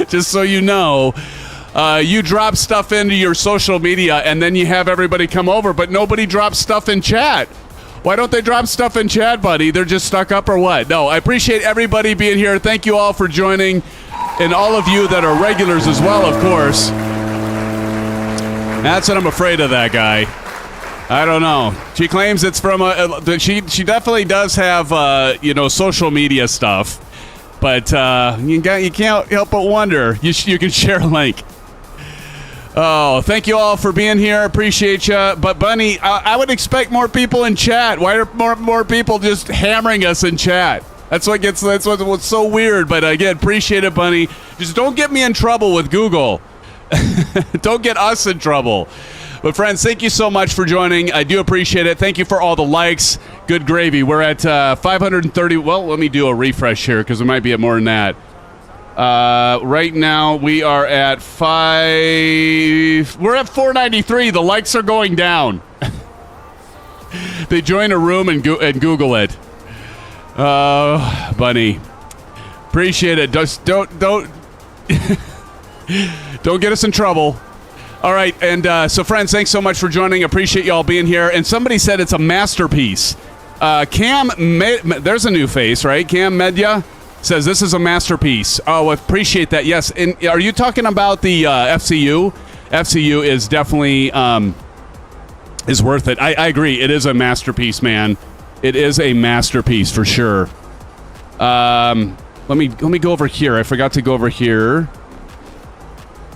Just so you know. You drop stuff into your social media and then you have everybody come over, but nobody drops stuff in chat. Why don't they drop stuff in chat, buddy? They're just stuck up or what? No, I appreciate everybody being here. Thank you all for joining. And all of you that are regulars as well, of course. That's what I'm afraid of, that guy. I don't know. She claims it's from she definitely does have social media stuff, but you can't help but wonder. You can share a link. Oh, thank you all for being here. Appreciate you. But Bunny, I would expect more people in chat. Why are more people just hammering us in chat? That's what's so weird. But again, appreciate it, Bunny. Just don't get me in trouble with Google. Don't get us in trouble. But friends, thank you so much for joining. I do appreciate it. Thank you for all the likes. Good gravy. We're at 530. Well, let me do a refresh here because we might be at more than that. Right now we are at 5. We're at 493. The likes are going down. They join a room and Google it. Bunny. Appreciate it. Just don't don't get us in trouble. All right, and so friends, thanks so much for joining. Appreciate you all being here. And somebody said it's a masterpiece. There's a new face, right? Cam Medya says this is a masterpiece. Oh, appreciate that. Yes, and are you talking about the FCU? FCU is definitely is worth it. I agree. It is a masterpiece, man. It is a masterpiece for sure. Let me go over here. I forgot to go over here.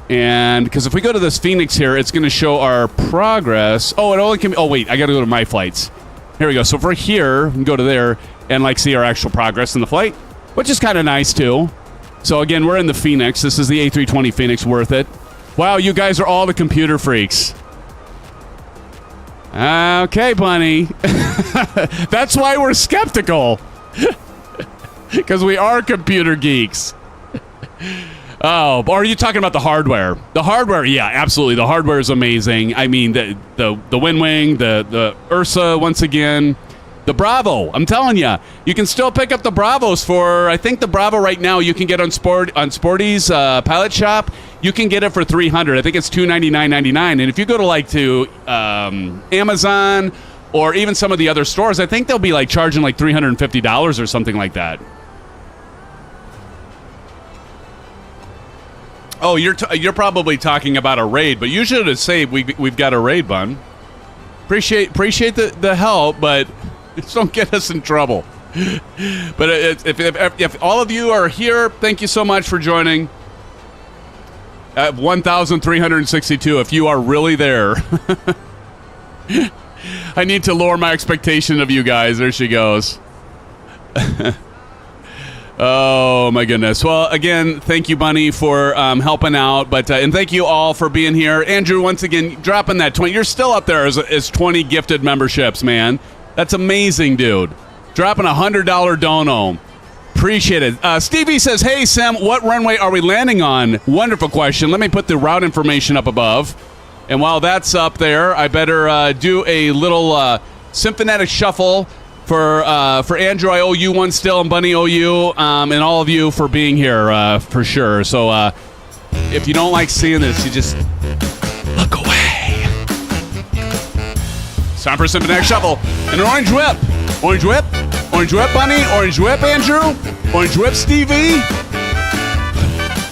And because if we go to this Phoenix here, it's going to show our progress. Oh, it only can be... Oh, wait. I got to go to my flights. Here we go. So if we're here, we can go to there and, see our actual progress in the flight, which is kind of nice, too. So, again, we're in the Phoenix. This is the A320 Phoenix. Worth it. Wow, you guys are all the computer freaks. Okay, Bunny. That's why we're skeptical. Because we are computer geeks. Oh, are you talking about the hardware? The hardware, yeah, absolutely. The hardware is amazing. I mean, the WINWING, the URSA, once again. The Bravo, I'm telling you. You can still pick up the Bravos for, I think the Bravo right now you can get on Sporty's Pilot Shop. You can get it for $300. I think it's $299.99. And if you go to Amazon or even some of the other stores, I think they'll be charging $350 or something like that. Oh, you're probably talking about a raid, but you should have said we've got a raid, Bun. Appreciate the help, but just don't get us in trouble. But if all of you are here, thank you so much for joining. At 1,362, if you are really there. I need to lower my expectation of you guys. There she goes. Oh, my goodness. Well, again, thank you, Bunny, for helping out. But and thank you all for being here. Andrew, once again, dropping that 20. You're still up there as 20 gifted memberships, man. That's amazing, dude. Dropping $100 dono. Appreciate it. Stevie says, hey, Sim, what runway are we landing on? Wonderful question. Let me put the route information up above. And while that's up there, I better do a little SimFanatic shuffle. For Andrew, I owe you one still, and Bunny owe you, and all of you for being here, for sure. So if you don't like seeing this, you just look away. It's time for a SimFanatic shuffle. An orange whip. Orange whip. Orange whip, Bunny. Orange whip, Andrew. Orange whip, Stevie.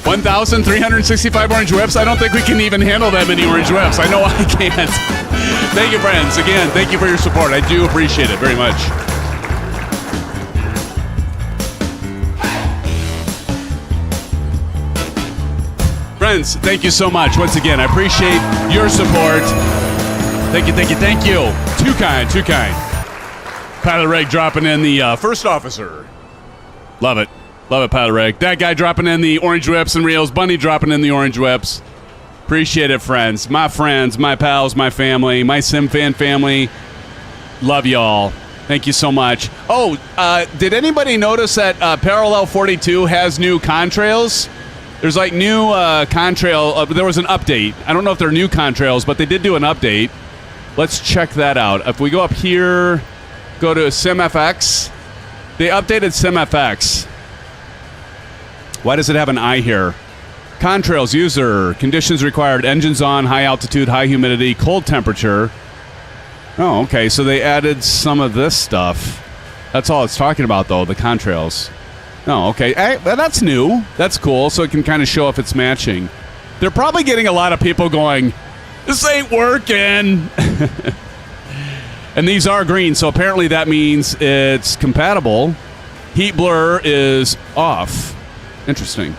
1,365 orange whips. I don't think we can even handle that many orange whips. I know I can't. Thank you, friends. Again, thank you for your support. I do appreciate it very much. Friends, thank you so much. Once again, I appreciate your support. Thank you, thank you, thank you. Too kind, too kind. Pilot Reg dropping in the first officer. Love it. Love it, Pilot Reg. That guy dropping in the orange whips and reels. Bunny dropping in the orange whips. Appreciate it, friends, my pals, my family, my SimFan family. Love y'all. Thank you so much. Oh, did anybody notice that Parallel 42 has new contrails? There's like new contrail. There was an update. I don't know if they're new contrails, but they did do an update. Let's check that out. If we go up here, go to SimFX. They updated SimFX. Why does it have an I here? Contrails user. Conditions required. Engines on. High altitude. High humidity. Cold temperature. Oh, okay. So they added some of this stuff. That's all it's talking about, though, the contrails. Oh, okay. That's new. That's cool. So it can kind of show if it's matching. They're probably getting a lot of people going, this ain't working. And these are green, so apparently that means it's compatible. Heat blur is off. Interesting.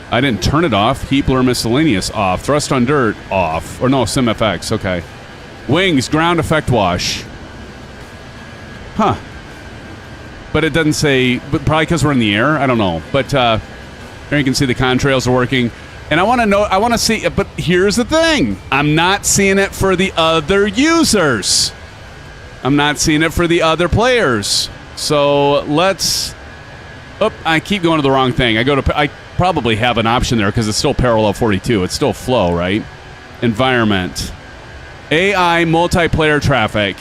I didn't turn it off. Heat blur miscellaneous off. Thrust on dirt off. Or no, SimFX. Okay. Wings, ground effect wash. Huh. But it doesn't say, but probably because we're in the air. I don't know. But here you can see the contrails are working. And I want to know, I want to see, but here's the thing. I'm not seeing it for the other users. I'm not seeing it for the other players. So let's, I keep going to the wrong thing. I probably have an option there because it's still Parallel 42. It's still flow, right? Environment. AI multiplayer traffic.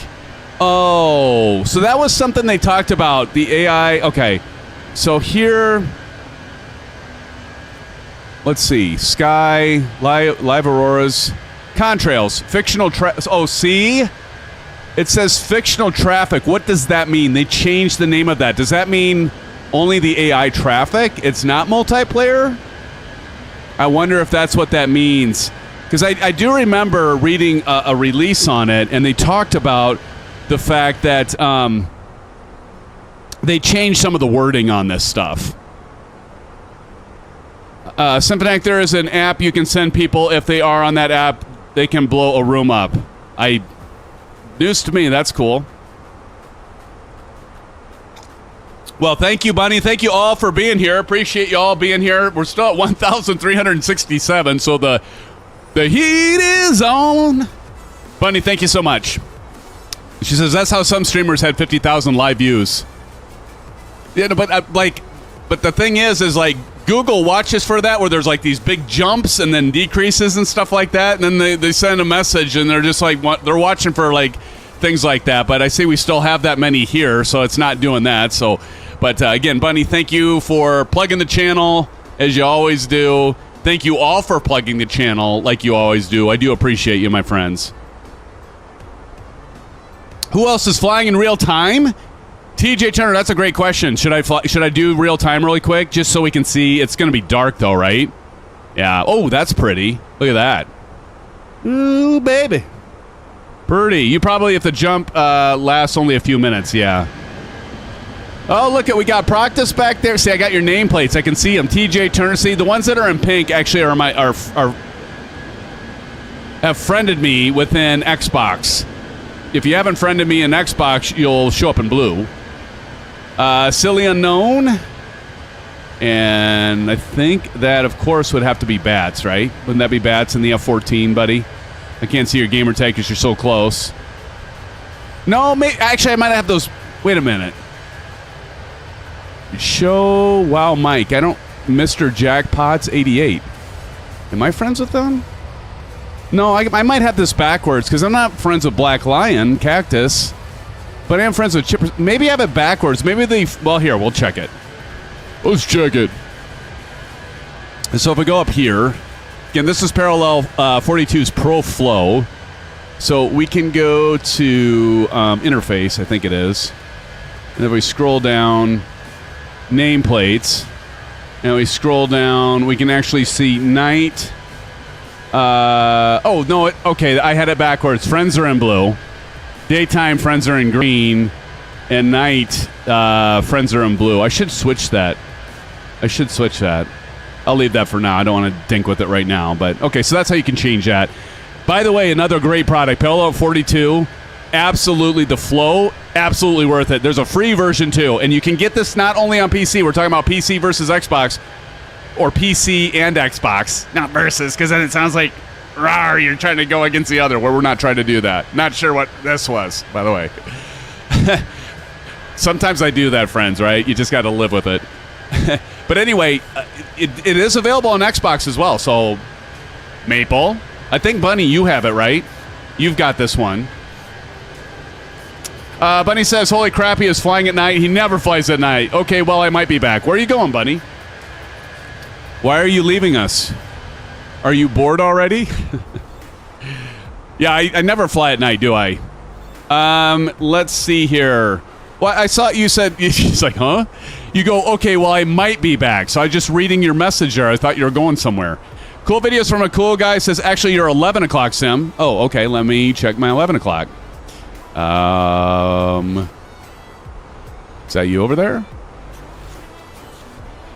Oh, so that was something they talked about. The AI. Okay. So here, let's see. Sky, live auroras, contrails, fictional oh, see? It says fictional traffic. What does that mean? They changed the name of that. Does that mean only the AI traffic? It's not multiplayer? I wonder if that's what that means. Because I do remember reading a release on it, and they talked about the fact that they changed some of the wording on this stuff. SimFanatic, there is an app you can send people. If they are on that app, they can blow a room up. News to me. That's cool. Well, thank you, Bunny. Thank you all for being here. Appreciate you all being here. We're still at 1,367, so the heat is on. Bunny, thank you so much. She says that's how some streamers had 50,000 live views. Yeah, but but the thing is like Google watches for that, where there's like these big jumps and then decreases and stuff like that, and then they send a message and they're just like they're watching for like things like that. But I see we still have that many here, so it's not doing that. So, but again, Bunny, thank you for plugging the channel as you always do. Thank you all for plugging the channel like you always do. I do appreciate you, my friends. Who else is flying in real time? TJ Turner, that's a great question. Should I do real time really quick just so we can see? It's going to be dark though, right? Yeah. Oh, that's pretty. Look at that. Ooh, baby. Pretty. You probably, if the jump lasts only a few minutes, yeah. Oh, look at, we got Proctus back there. See, I got your nameplates. I can see them. TJ Turner. See, the ones that are in pink actually have friended me within Xbox. If you haven't friended me in Xbox, you'll show up in blue. Silly Unknown. And I think that, of course, would have to be Bats, right? Wouldn't that be Bats in the F-14, buddy? I can't see your gamer tag because you're so close. No, actually, I might have those. Wait a minute. Show Wow Mike. I don't. Mr. Jackpots 88. Am I friends with them? No, I might have this backwards because I'm not friends with Black Lion, Cactus, but I am friends with Chipper. Maybe I have it backwards. Maybe well, here, we'll check it. Let's check it. So if we go up here, again, this is Parallel 42's Pro Flow. So we can go to interface, I think it is. And if we scroll down, nameplates, and we scroll down, we can actually see night. Oh, no, okay, I had it backwards. Friends are in blue. Daytime, friends are in green. And night, friends are in blue. I should switch that. I'll leave that for now. I don't want to dink with it right now. But, okay, so that's how you can change that. By the way, another great product, Parallel 42. Absolutely, the flow, absolutely worth it. There's a free version, too. And you can get this not only on PC. We're talking about PC versus Xbox. Or PC and Xbox. Not versus, because then it sounds like, rawr, you're trying to go against the other, where we're not trying to do that. Not sure what this was, by the way. Sometimes I do that, friends, right? You just got to live with it. But anyway, it is available on Xbox as well. So, Maple, I think, Bunny, you have it, right? You've got this one. Bunny says, holy crap, he is flying at night. He never flies at night. Okay, well, I might be back. Where are you going, Bunny? Why are you leaving us? Are you bored already? Yeah, I never fly at night, do I? Let's see here. Well, I saw you said, she's like, huh? You go, okay, well, I might be back. So I was just reading your message there. I thought you were going somewhere. Cool videos from a cool guy. Says, actually, you're 11 o'clock, Sim. Oh, okay, let me check my 11 o'clock. Is that you over there?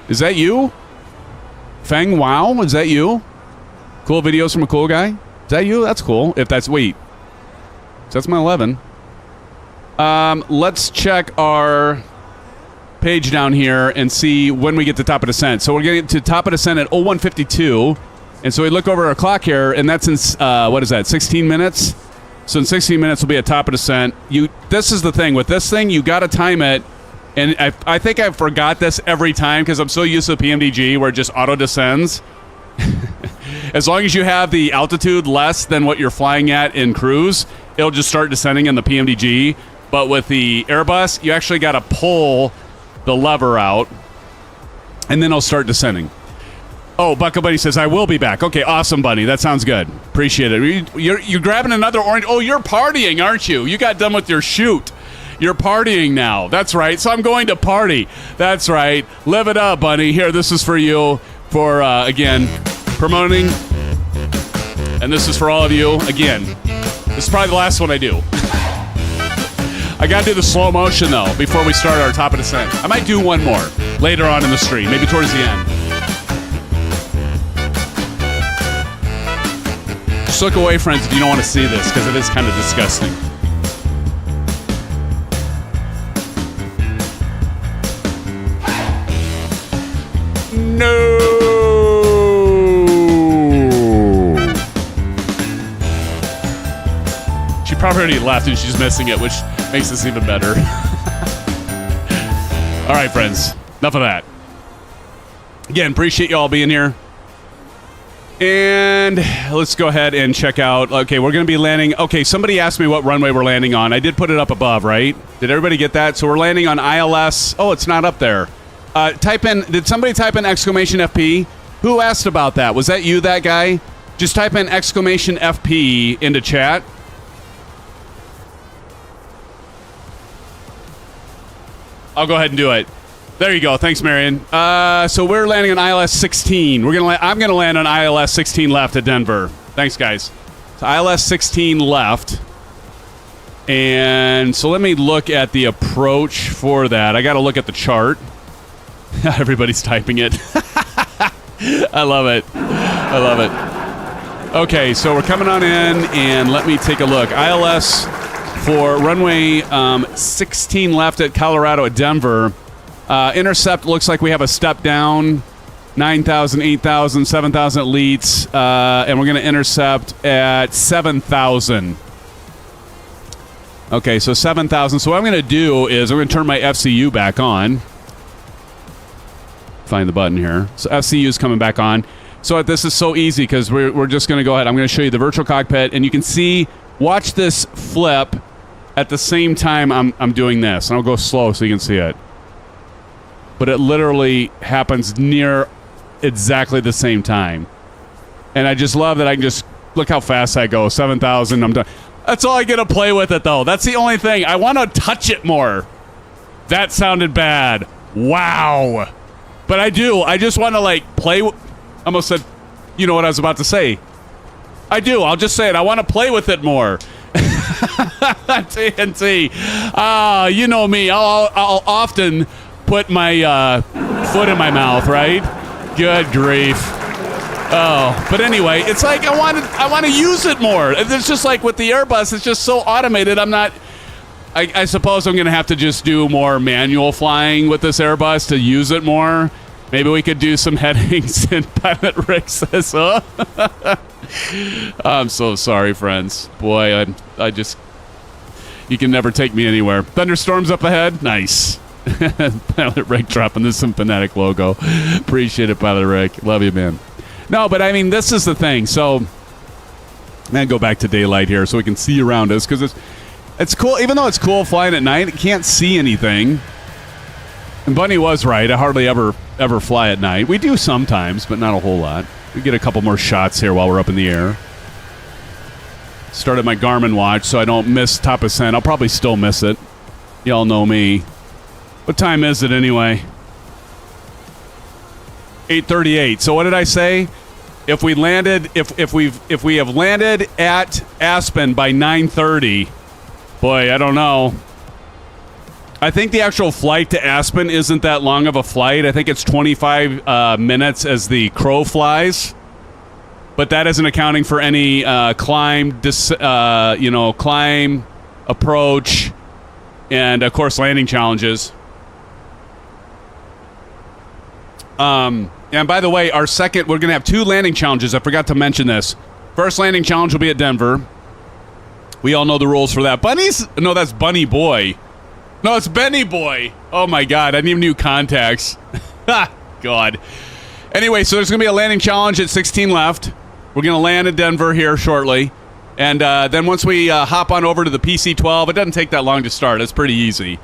Is that you? Feng Wow, is that you? Cool videos from a cool guy? Is that you? That's cool. If that's, wait. So that's my 11. Let's check our page down here and see when we get to top of descent. So we're getting to top of descent at 01:52. And so we look over our clock here, and that's in, what is that, 16 minutes? So in 16 minutes, we'll be at top of descent. This is the thing. With this thing, you got to time it. And I think I forgot this every time because I'm so used to PMDG where it just auto-descends. As long as you have the altitude less than what you're flying at in cruise, it'll just start descending in the PMDG. But with the Airbus, you actually got to pull the lever out, and then it'll start descending. Oh, Bucka Bunny says, I will be back. Okay, awesome, Bunny. That sounds good. Appreciate it. You're grabbing another orange. Oh, you're partying, aren't you? You got done with your shoot. You're partying now. That's right. So I'm going to party. That's right. Live it up, Bunny. Here, this is for you for, again, promoting. And this is for all of you. Again, this is probably the last one I do. I got to do the slow motion, though, before we start our top of descent. I might do one more later on in the stream, maybe towards the end. Just look away, friends, if you don't want to see this, because it is kind of disgusting. No! She probably already left and she's missing it, which makes this even better. All right, friends. Enough of that. Again, appreciate you all being here. And let's go ahead and check out. Okay, we're going to be landing. Okay, somebody asked me what runway we're landing on. I did put it up above, right? Did everybody get that? So we're landing on ILS. Oh, it's not up there. Did somebody type in exclamation FP? Who asked about that? Was that you, that guy? Just type in exclamation FP into chat. I'll go ahead and do it. There you go. Thanks, Marion. So we're landing on ILS 16. I'm gonna land on ILS 16 left at Denver. Thanks, guys. So ILS 16 left. And so let me look at the approach for that. I got to look at the chart. Everybody's typing it. I love it. I love it. Okay, so we're coming on in, and let me take a look. ILS for runway 16 left at Colorado at Denver. Intercept looks like we have a step down, 9,000, 8,000, 7,000 elites, and we're going to intercept at 7,000. Okay, so 7,000. So what I'm going to do is I'm going to turn my FCU back on. Find the button here. So FCU is coming back on. So this is so easy because we're just going to go ahead. I'm going to show you the virtual cockpit, and you can see, watch this flip at the same time I'm doing this. And I'll go slow so you can see it. But it literally happens near exactly the same time. And I just love that I can just, look how fast I go. 7,000, I'm done. That's all I get to play with it, though. That's the only thing. I want to touch it more. That sounded bad. Wow. But I do. I just want to, like, play. Almost said, you know what I was about to say. I do. I'll just say it. I want to play with it more. TNT. You know me. I'll often put my foot in my mouth, right? Good grief. Oh, but anyway, it's like I want to use it more. It's just like with the Airbus, it's just so automated. I suppose I'm going to have to just do more manual flying with this Airbus to use it more. Maybe we could do some headings and Pilot Rick says, oh. I'm so sorry, friends. Boy, I just, you can never take me anywhere. Thunderstorms up ahead? Nice. Pilot Rick dropping the SimFanatic logo. Appreciate it, Pilot Rick. Love you, man. No, but I mean, this is the thing. So, man, go back to daylight here so we can see around us because it's cool. Even though it's cool flying at night, it can't see anything. And Bunny was right. I hardly ever fly at night. We do sometimes, but not a whole lot. We get a couple more shots here while we're up in the air. Started my Garmin watch so I don't miss top ascent. I'll probably still miss it. Y'all know me. What time is it anyway? 8:38. So what did I say? If we landed, if we have landed at Aspen by 9:30, boy, I don't know. I think the actual flight to Aspen isn't that long of a flight. I think it's 25 minutes as the crow flies, but that isn't accounting for any climb, approach, and of course landing challenges. And by the way, we're going to have 2 landing challenges. I forgot to mention this. First landing challenge will be at Denver. We all know the rules for that. No, that's Bunny Boy. No, it's Benny Boy. Oh my God, I need new contacts. God. Anyway, so there's going to be a landing challenge at 16 left. We're going to land in Denver here shortly. And then once we hop on over to the PC-12, it doesn't take that long to start. It's pretty easy.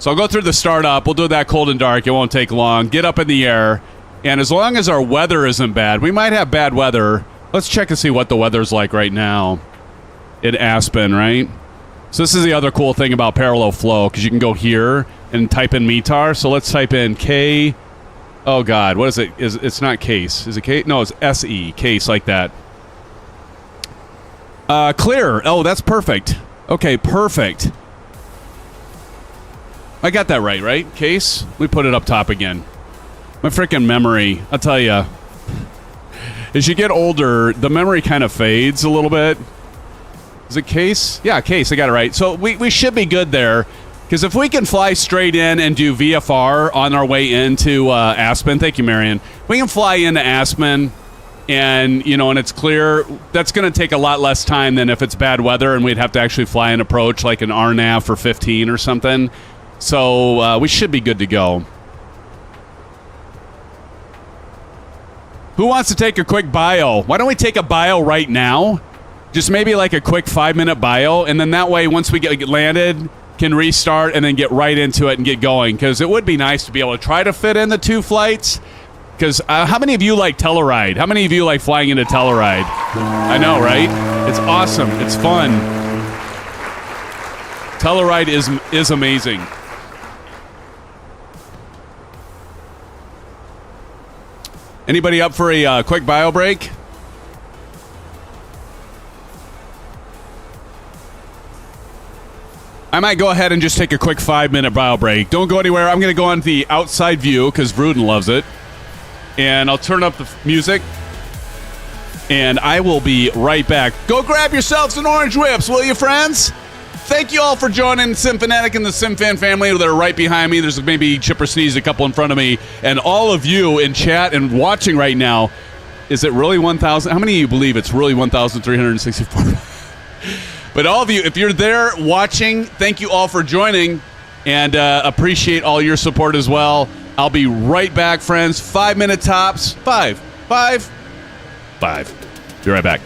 So I'll go through the startup. We'll do that cold and dark. It won't take long. Get up in the air. And as long as our weather isn't bad, we might have bad weather. Let's check and see what the weather's like right now in Aspen, right? So this is the other cool thing about parallel flow, because you can go here and type in METAR. So let's type in K. Oh, God. What is it? It's not KASE. Is it K? No, it's SE. KASE, like that. Clear. Oh, that's perfect. Okay, perfect. I got that right? KASE? We put it up top again. My freaking memory, I'll tell you. As you get older, the memory kind of fades a little bit. Is it KASE? Yeah, KASE. I got it right. So we should be good there. Because if we can fly straight in and do VFR on our way into Aspen, thank you, Marion. We can fly into Aspen and, and it's clear, that's going to take a lot less time than if it's bad weather and we'd have to actually fly an approach like an RNAV for 15 or something. So we should be good to go. Who wants to take a quick bio? Why don't we take a bio right now? Just maybe like a quick 5-minute bio, and then that way once we get landed, can restart and then get right into it and get going. Because it would be nice to be able to try to fit in the 2 flights. Because how many of you like Telluride? How many of you like flying into Telluride? I know, right? It's awesome. It's fun. Telluride is amazing. Anybody up for a quick bio break? I might go ahead and just take a quick 5-minute bio break. Don't go anywhere. I'm going to go on the outside view because Vruden loves it. And I'll turn up the music. And I will be right back. Go grab yourselves some orange whips, will you, friends? Thank you all for joining SimFanatic and the SimFan family that are right behind me. There's maybe Chipper Sneeze, a couple in front of me. And all of you in chat and watching right now, is it really 1,000? How many of you believe it's really 1,364? But all of you, if you're there watching, thank you all for joining. And appreciate all your support as well. I'll be right back, friends. 5-minute tops. 5. Be right back.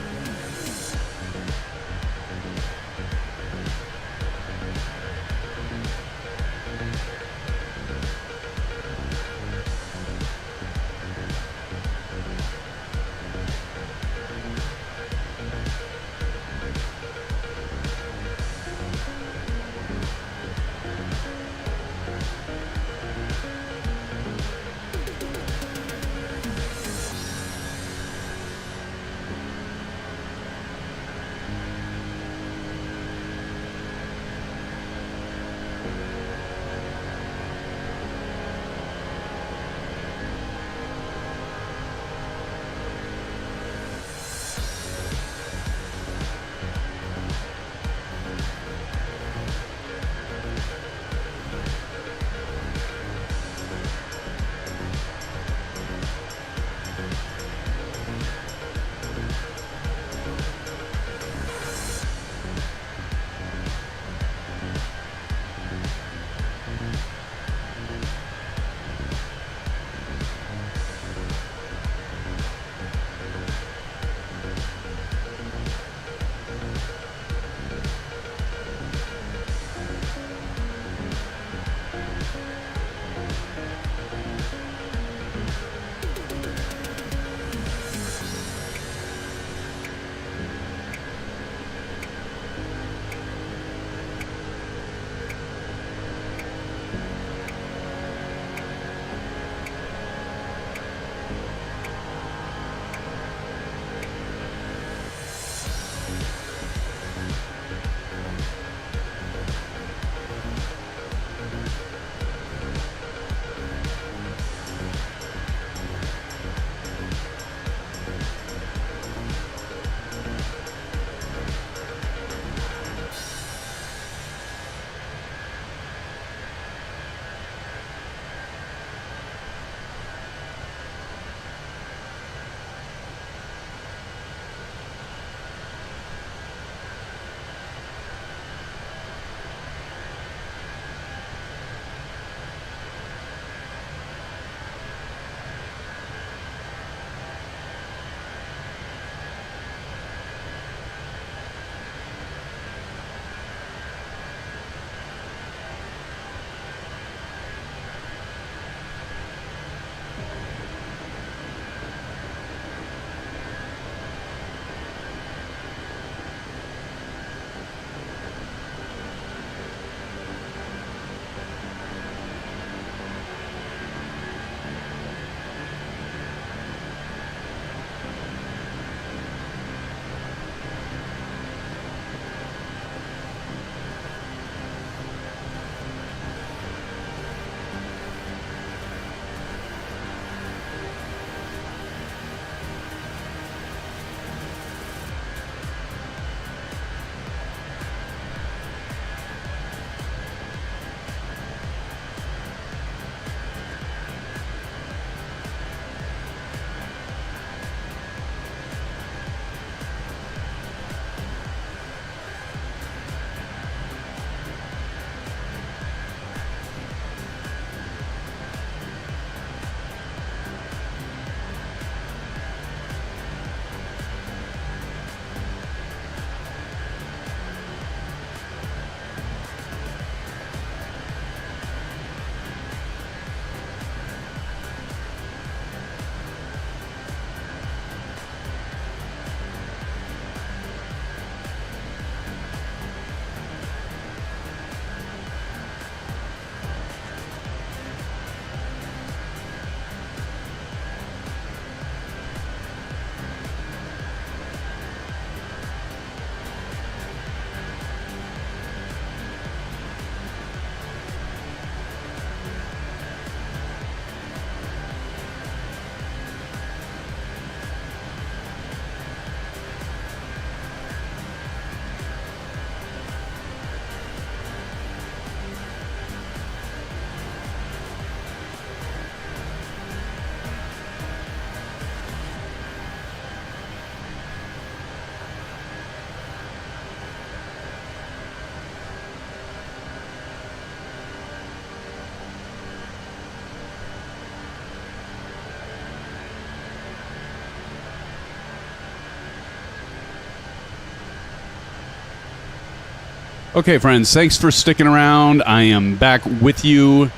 Okay, friends, thanks for sticking around. I am back with you.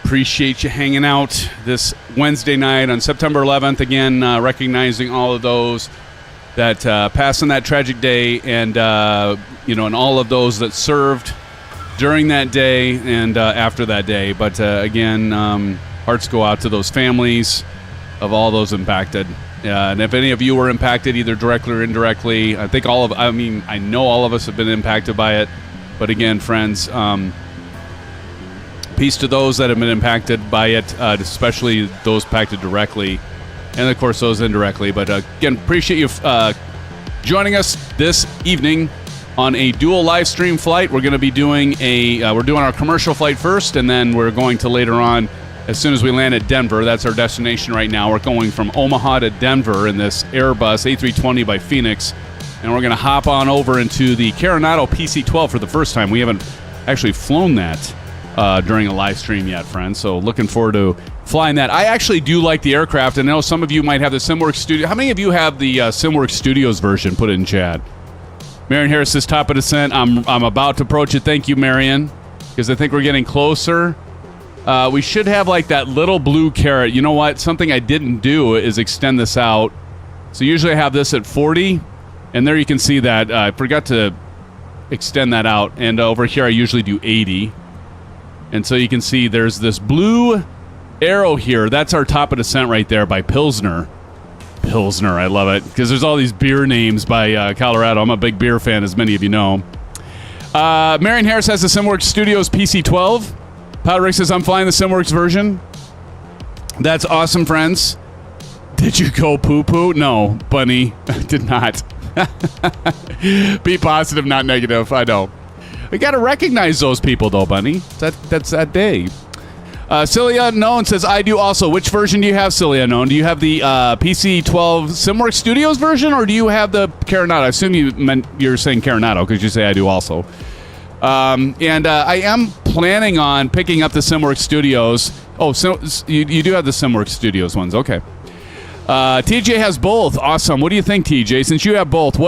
Appreciate you hanging out this Wednesday night on September 11th. Again, recognizing all of those that passed on that tragic day, and and all of those that served during that day and after that day. But again, hearts go out to those families of all those impacted. And if any of you were impacted, either directly or indirectly, I know all of us have been impacted by it. But again, friends, peace to those that have been impacted by it, especially those impacted directly, and of course those indirectly. But again, appreciate you joining us this evening on a dual live stream flight. We're going to be doing we're doing our commercial flight first, and then we're going to later on, as soon as we land at Denver. That's our destination right now. We're going from Omaha to Denver in this Airbus A320 by Fenix, and we're going to hop on over into the Carenado PC-12 for the first time. We haven't actually flown that during a live stream yet, friends, so looking forward to flying that. I actually do like the aircraft, and I know some of you might have the SimWorks Studio. How many of you have the SimWorks Studios version? Put it in chat. Marion Harris says top of descent. I'm about to approach it. Thank you, Marion, because I think we're getting closer. We should have like that little blue caret. You know what? Something I didn't do is extend this out. So usually I have this at 40, and there you can see that. I forgot to extend that out, and over here I usually do 80. And so you can see there's this blue arrow here. That's our top of descent right there by Pilsner. Pilsner, I love it, because there's all these beer names by Colorado. I'm a big beer fan, as many of you know. Marion Harris has the SimWorks Studios PC-12. Powder Rick says, I'm flying the SimWorks version. That's awesome, friends. Did you go poo-poo? No, Bunny, I did not. Be positive, not negative. I know. We got to recognize those people, though, Bunny. That's that day. Cilia Unknown says, I do also. Which version do you have, Cilia Unknown? Do you have the PC-12 SimWorks Studios version, or do you have the Carenado? I assume you're saying Carenado, because you say I do also. And I am planning on picking up the SimWorks Studios. Oh, so you do have the SimWorks Studios ones. Okay. TJ has both. Awesome. What do you think, TJ? Since you have both,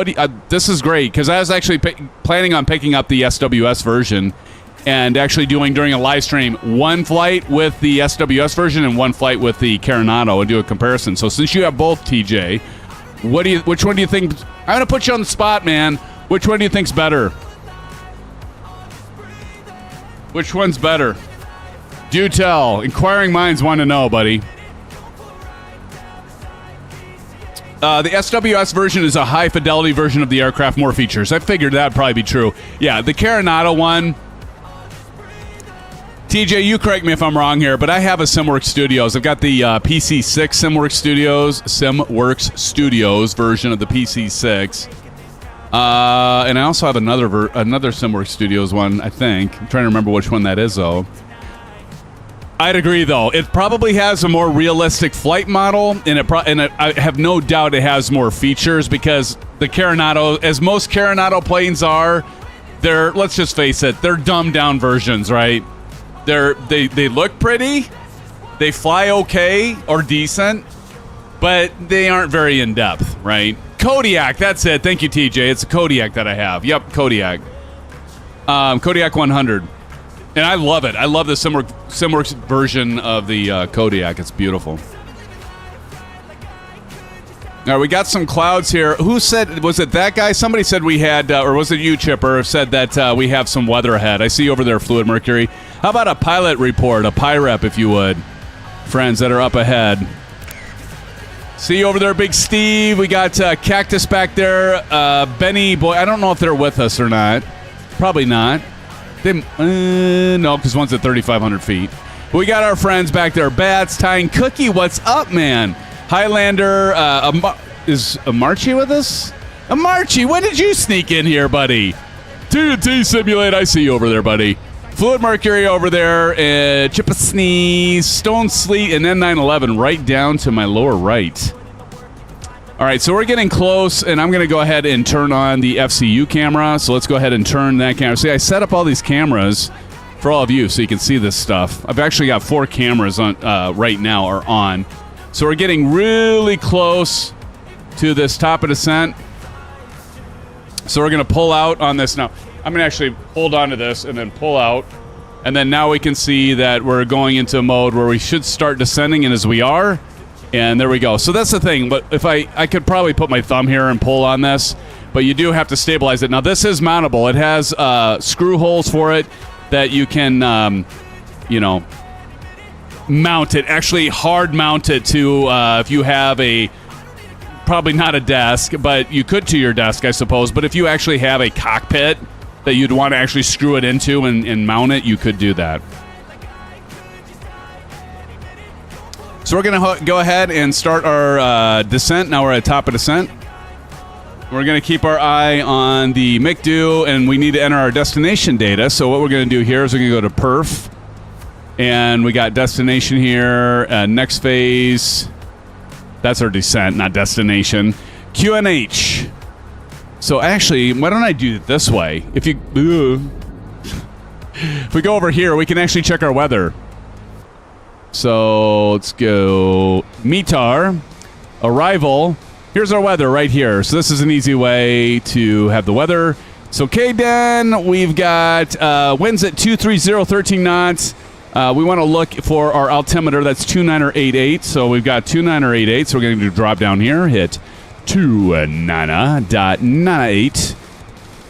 this is great, because I was actually planning on picking up the SWS version and actually doing, during a live stream, one flight with the SWS version and one flight with the Carenado and do a comparison. So since you have both, TJ, which one do you think? I'm going to put you on the spot, man. Which one do you think's better? Which one's better? Do tell. Inquiring minds want to know, buddy. The SWS version is a high-fidelity version of the aircraft, more features. I figured that'd probably be true. Yeah, the Carenado one... TJ, you correct me if I'm wrong here, but I have a SimWorks Studios. I've got the PC-6 SimWorks Studios version of the PC-6. And I also have another SimWorks Studios one, I think. I'm trying to remember which one that is, though. I'd agree, though. It probably has a more realistic flight model, and I have no doubt it has more features, because the Carenado, as most Carenado planes are, let's just face it, they're dumbed-down versions, right? They look pretty, they fly okay or decent, but they aren't very in-depth, right? Kodiak, that's it. Thank you, TJ. It's a Kodiak that I have. Yep, Kodiak. Kodiak 100. And I love it. I love the SimWorks version of the Kodiak. It's beautiful. All right, we got some clouds here. Who said, was it that guy? Somebody said we had, or was it you, Chipper, said that we have some weather ahead. I see over there, Fluid Mercury. How about a pilot report, a PIREP, if you would, friends that are up ahead. See over there, Big Steve. We got Cactus back there. Benny, boy, I don't know if they're with us or not. Probably not. No, because one's at 3,500 feet. We got our friends back there. Bats, Ty, and Cookie. What's up, man? Highlander, is Amarchi with us? Amarchi, when did you sneak in here, buddy? TNT Simulate, I see you over there, buddy. Fluid Mercury over there, Chip a Sneeze, Stone Sleet, and then 911 right down to my lower right. All right, so we're getting close, and I'm going to go ahead and turn on the FCU camera. So let's go ahead and turn that camera. See, I set up all these cameras for all of you so you can see this stuff. I've actually got 4 cameras on right now are on. So we're getting really close to this top of descent. So we're going to pull out on this now. I'm going to actually hold on to this and then pull out. And then now we can see that we're going into a mode where we should start descending, and as we are. And there we go. So that's the thing. But if I could probably put my thumb here and pull on this, but you do have to stabilize it. Now, this is mountable. It has screw holes for it that you can, you know, mount it. Actually, hard mount it to if you have probably not a desk, but you could to your desk, I suppose. But if you actually have a cockpit that you'd want to actually screw it into and mount it, you could do that. So we're going to go ahead and start our descent. Now we're at top of descent. We're going to keep our eye on the MCDO, and we need to enter our destination data. So what we're going to do here is we're going to go to perf, and we got destination here, next phase. That's our descent, not destination. QNH. So actually, why don't I do it this way? If we go over here, we can actually check our weather. So let's go METAR, arrival. Here's our weather right here. So this is an easy way to have the weather. So KDEN, we've got winds at 230, 13 knots. We want to look for our altimeter. That's 29.88. So we've got 29.88. So we're going to drop down here, hit 29.98.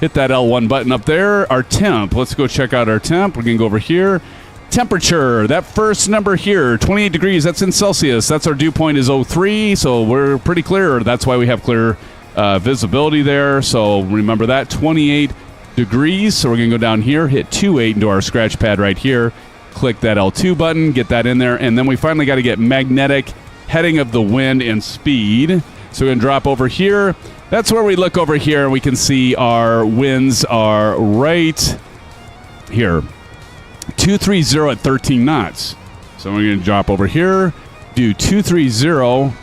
Hit that L1 button up there. Our temp. Let's go check out our temp. We're going to go over here. Temperature. That first number here, 28 degrees. That's in Celsius. That's our dew point is 03. So we're pretty clear. That's why we have clear visibility there. So remember that. 28 degrees. So we're going to go down here, hit 28 into our scratch pad right here. Click that L2 button, get that in there, and then we finally got to get magnetic heading of the wind and speed. So we're going to drop over here. That's where we look over here, and we can see our winds are right here. 230 at 13 knots. So we're going to drop over here, do 230,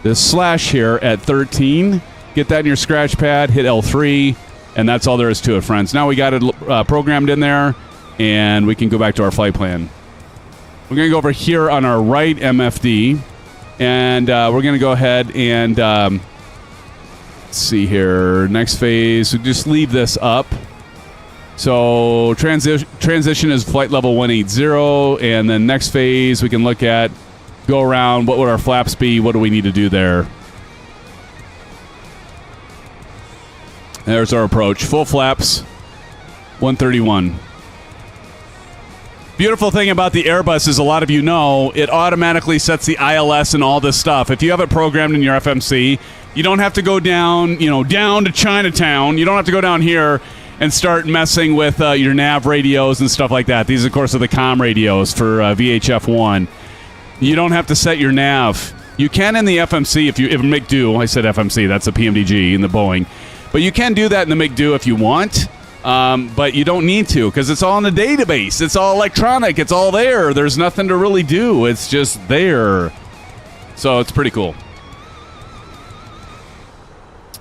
this slash here at 13. Get that in your scratch pad, hit L3, and that's all there is to it, friends. Now we got it programmed in there, and we can go back to our flight plan. We're going to go over here on our right MFD, and we're going to go ahead and let's see here. Next phase, we just leave this up. So transition is flight level 180, and then next phase we can look at, go around, what would our flaps be, what do we need to do there. There's our approach. Full flaps, 131. Beautiful thing about the Airbus is, a lot of you know, it automatically sets the ILS and all this stuff. If you have it programmed in your FMC, you don't have to go down, down to Chinatown. You don't have to go down here and start messing with your nav radios and stuff like that. These, of course, are the COM radios for VHF-1. You don't have to set your nav. You can in the FMC if MCDO. I said FMC. That's the PMDG in the Boeing. But you can do that in the MCDO if you want. But you don't need to, because it's all in the database. It's all electronic. It's all there. There's nothing to really do. It's just there. So it's pretty cool.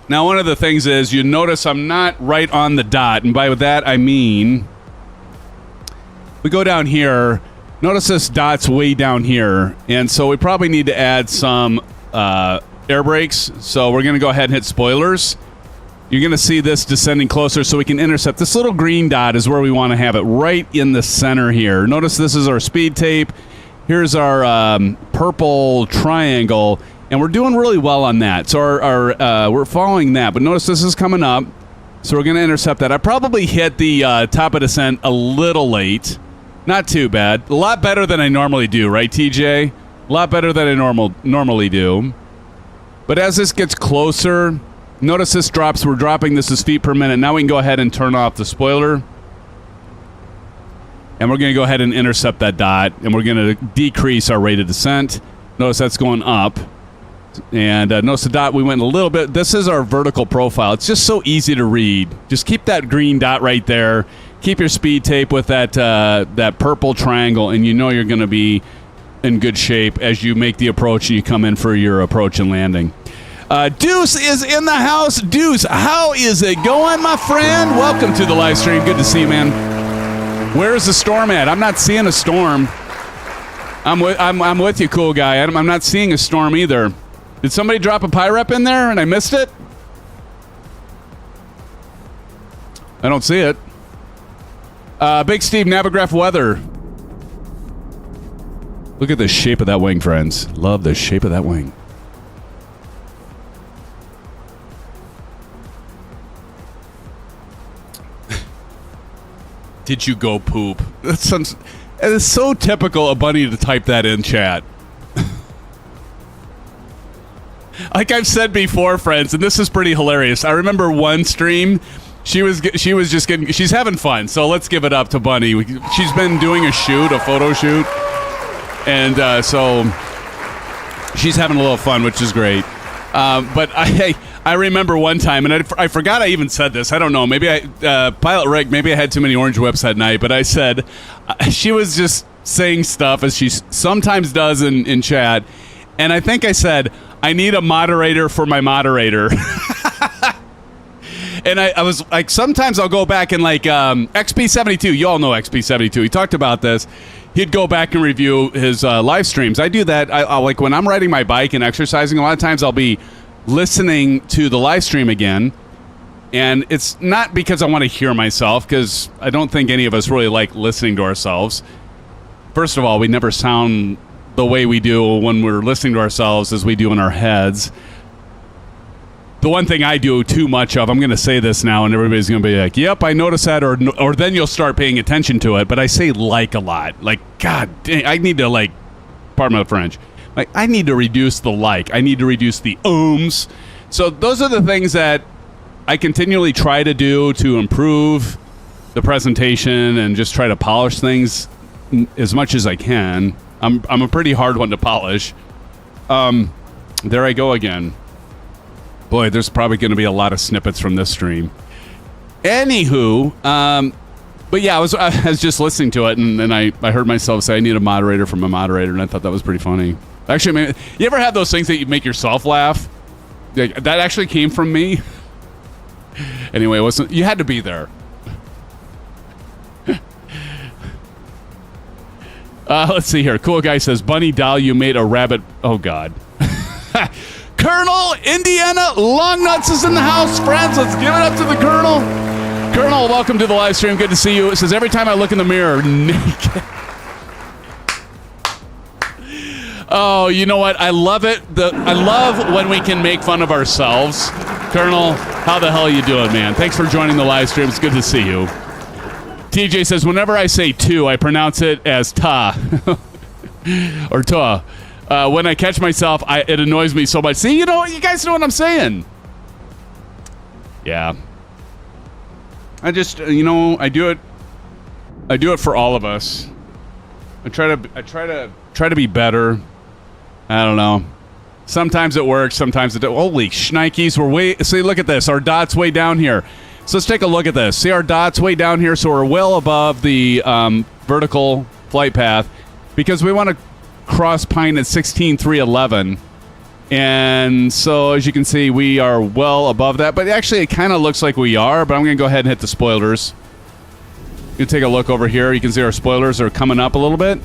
Now, one of the things is, you notice I'm not right on the dot. And by that, I mean, we go down here. Notice this dot's way down here. And so we probably need to add some air brakes. So we're going to go ahead and hit spoilers. You're going to see this descending closer so we can intercept. This little green dot is where we want to have it, right in the center here. Notice this is our speed tape. Here's our purple triangle, and we're doing really well on that. So we're following that, but notice this is coming up, so we're going to intercept that. I probably hit the top of descent a little late. Not too bad. A lot better than I normally do, right, TJ? A lot better than I normally do. But as this gets closer, notice this drops. We're dropping this as feet per minute. Now we can go ahead and turn off the spoiler. And we're going to go ahead and intercept that dot. And we're going to decrease our rate of descent. Notice that's going up. And notice the dot, we went a little bit. This is our vertical profile. It's just so easy to read. Just keep that green dot right there. Keep your speed tape with that purple triangle. And you know you're going to be in good shape as you make the approach and you come in for your approach and landing. Deuce is in the house. Deuce, how is it going, my friend? Welcome to the live stream. Good to see you, man. Where's the storm at? I'm not seeing a storm. I'm with you, cool guy. I'm not seeing a storm either. Did somebody drop a PIREP in there and I missed it? I don't see it. Big Steve, Navigraph weather. Look at the shape of that wing, friends. Love the shape of that wing. Did you go poop? It is so typical of Bunny to type that in chat. Like I've said before, friends, and this is pretty hilarious. I remember one stream, she was just getting, she's having fun. So let's give it up to Bunny. She's been doing a photo shoot, and so she's having a little fun, which is great. But I remember one time, and I forgot I even said this. I don't know. Maybe Pilot Rick, maybe I had too many orange whips that night, but I said, she was just saying stuff as she sometimes does in chat. And I think I said, I need a moderator for my moderator. And I was like, sometimes I'll go back and like XP72. You all know XP72. He talked about this. He'd go back and review his live streams. I do that. I like when I'm riding my bike and exercising, a lot of times I'll be listening to the live stream again. And it's not because I want to hear myself, because I don't think any of us really like listening to ourselves. First of all, we never sound the way we do when we're listening to ourselves as we do in our heads. The one thing I do too much of, I'm going to say this now, and everybody's going to be like, yep, I noticed that, or then you'll start paying attention to it, but I say like a lot. Like, God dang, I need to, like, pardon my French, like, I need to reduce the like. I need to reduce the ohms. So those are the things that I continually try to do to improve the presentation and just try to polish things as much as I can. I'm a pretty hard one to polish. There I go again. Boy, there's probably going to be a lot of snippets from this stream. Anywho, but yeah, I was just listening to it, and I heard myself say I need a moderator from a moderator, and I thought that was pretty funny. Actually, you ever have those things that you make yourself laugh? That actually came from me. Anyway, it wasn't. You had to be there. Let's see here. Cool guy says, Bunny Doll, you made a rabbit. Oh, God. Colonel Indiana Longnuts is in the house, friends. Let's give it up to the Colonel. Colonel, welcome to the live stream. Good to see you. It says, every time I look in the mirror, naked. Oh, you know what? I love it. I love when we can make fun of ourselves. Colonel, how the hell are you doing, man? Thanks for joining the live stream. It's good to see you. TJ says, whenever I say two, I pronounce it as ta. Or ta. When I catch myself, it annoys me so much. See, you guys know what I'm saying. Yeah. I just, I do it for all of us. I try to be better. I don't know. Sometimes it works, sometimes it doesn't. Holy shnikes, see, look at this. Our dot's way down here. So let's take a look at this. See, our dot's way down here, so we're well above the vertical flight path because we want to cross Pine at 16,311. And so, as you can see, we are well above that. But actually, it kind of looks like we are, but I'm going to go ahead and hit the spoilers. You can take a look over here. You can see our spoilers are coming up a little bit.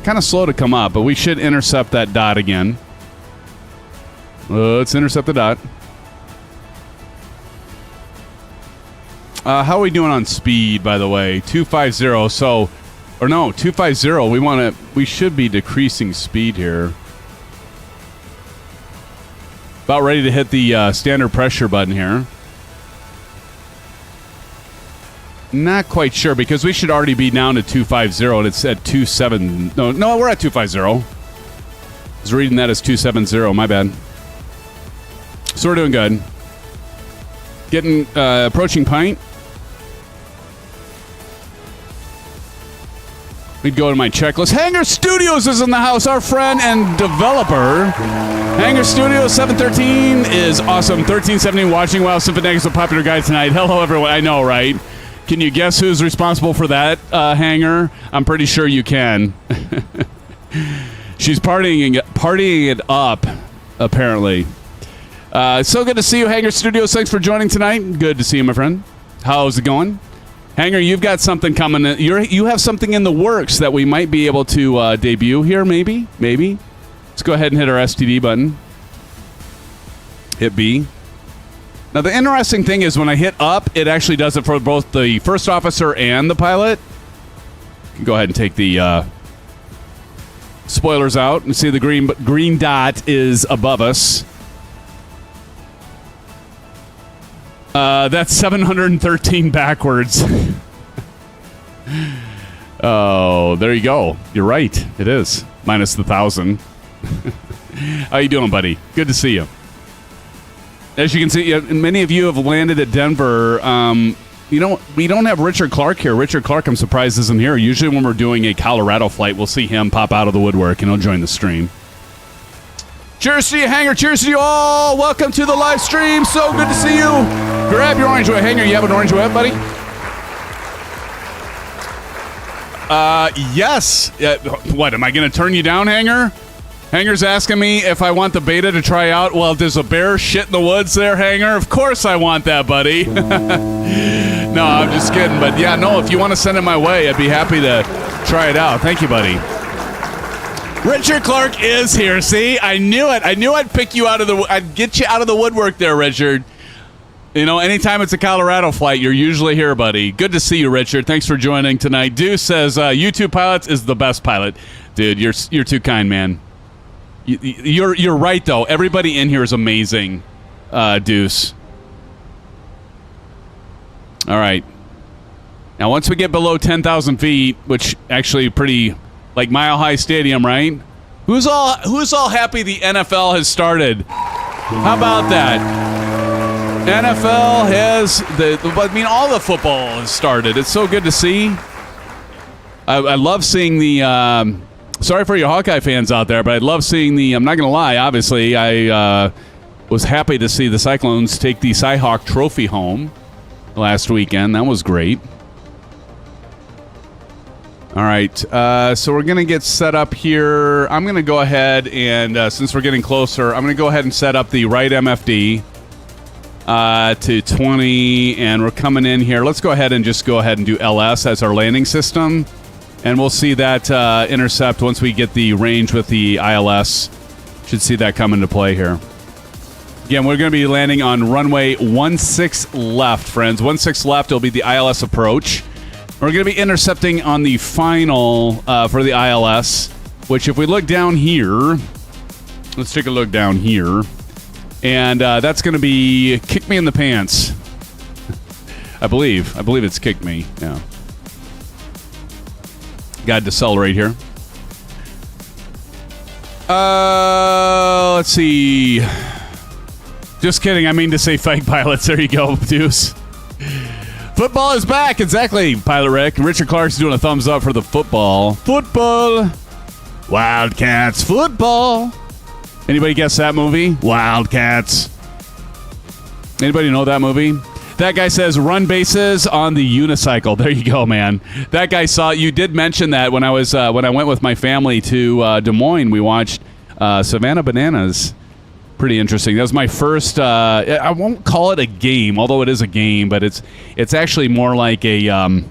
Kind of slow to come up, but we should intercept that dot again. Let's intercept the dot. How are we doing on speed, by the way? 250. So, or no, 250. We should be decreasing speed here. About ready to hit the standard pressure button here. Not quite sure because we should already be down to 250 and it's at 27. No, we're at 250. I was reading that as 270. My bad. So we're doing good. Getting approaching Pint. We'd go to my checklist. Hangar Studios is in the house. Our friend and developer. Hangar Studios 713 is awesome. 1370 watching while SimFanatic is a popular guy tonight. Hello, everyone. I know, right? Can you guess who's responsible for that hangar? I'm pretty sure you can. She's partying it up, apparently. So good to see you, Hangar Studios. Thanks for joining tonight. Good to see you, my friend. How's it going? Hangar, you've got something coming. You have something in the works that we might be able to debut here, maybe? Maybe. Let's go ahead and hit our STD button. Hit B. Now, the interesting thing is when I hit up, it actually does it for both the first officer and the pilot. You can go ahead and take the spoilers out and see the green dot is above us. That's 713 backwards. Oh, there you go. You're right. It is. Minus the 1,000. How you doing, buddy? Good to see you. As you can see, many of you have landed at Denver. We don't have Richard Clark here. Richard Clark, I'm surprised, isn't here. Usually when we're doing a Colorado flight, we'll see him pop out of the woodwork, and he'll join the stream. Cheers to you, Hanger. Cheers to you all. Welcome to the live stream. So good to see you. Grab your orange web. Hanger, you have an orange web, buddy? Yes. What, am I going to turn you down, Hanger? Hanger's asking me if I want the beta to try out. Well, there's a bear shit in the woods there, Hanger. Of course I want that, buddy. No, I'm just kidding. But yeah, no, if you want to send it my way, I'd be happy to try it out. Thank you, buddy. Richard Clark is here. See, I knew it. I knew I'd pick you out of the. I'd get you out of the woodwork there, Richard. You know, anytime it's a Colorado flight, you're usually here, buddy. Good to see you, Richard. Thanks for joining tonight. Deuce says YouTube pilots is the best pilot, dude. You're too kind, man. You're right though. Everybody in here is amazing, Deuce. All right. Now, once we get below 10,000 feet, which actually pretty like Mile High Stadium, right? Who's all happy the NFL has started? How about that? NFL has all the football has started. It's so good to see. I love seeing the. Sorry for your Hawkeye fans out there, but I love seeing the. I'm not going to lie. Obviously, I was happy to see the Cyclones take the Cyhawk Trophy home last weekend. That was great. All right, so we're going to get set up here. I'm going to go ahead and, since we're getting closer, I'm going to go ahead and set up the right MFD to 20, and we're coming in here. Let's go ahead and do LS as our landing system, and we'll see that intercept once we get the range with the ILS. Should see that come into play here. Again, we're going to be landing on runway 16 left, friends. 16 left will be the ILS approach. We're going to be intercepting on the final for the ILS, which if we look down here, let's take a look down here, and that's going to be Kick Me in the Pants. I believe it's Kick Me, yeah. Got to decelerate here. Let's see. Just kidding, I mean to say fake pilots. There you go, Deuce. Football is back. Exactly, Pilot Rick. Richard Clark's doing a thumbs up for the football. Football. Wildcats. Football. Anybody guess that movie? Wildcats. Anybody know that movie? That guy says run bases on the unicycle. There you go, man. That guy saw. You did mention that when I was when I went with my family to Des Moines. We watched Savannah Bananas. Pretty interesting. That was my first. I won't call it a game, although it is a game, but it's actually more like a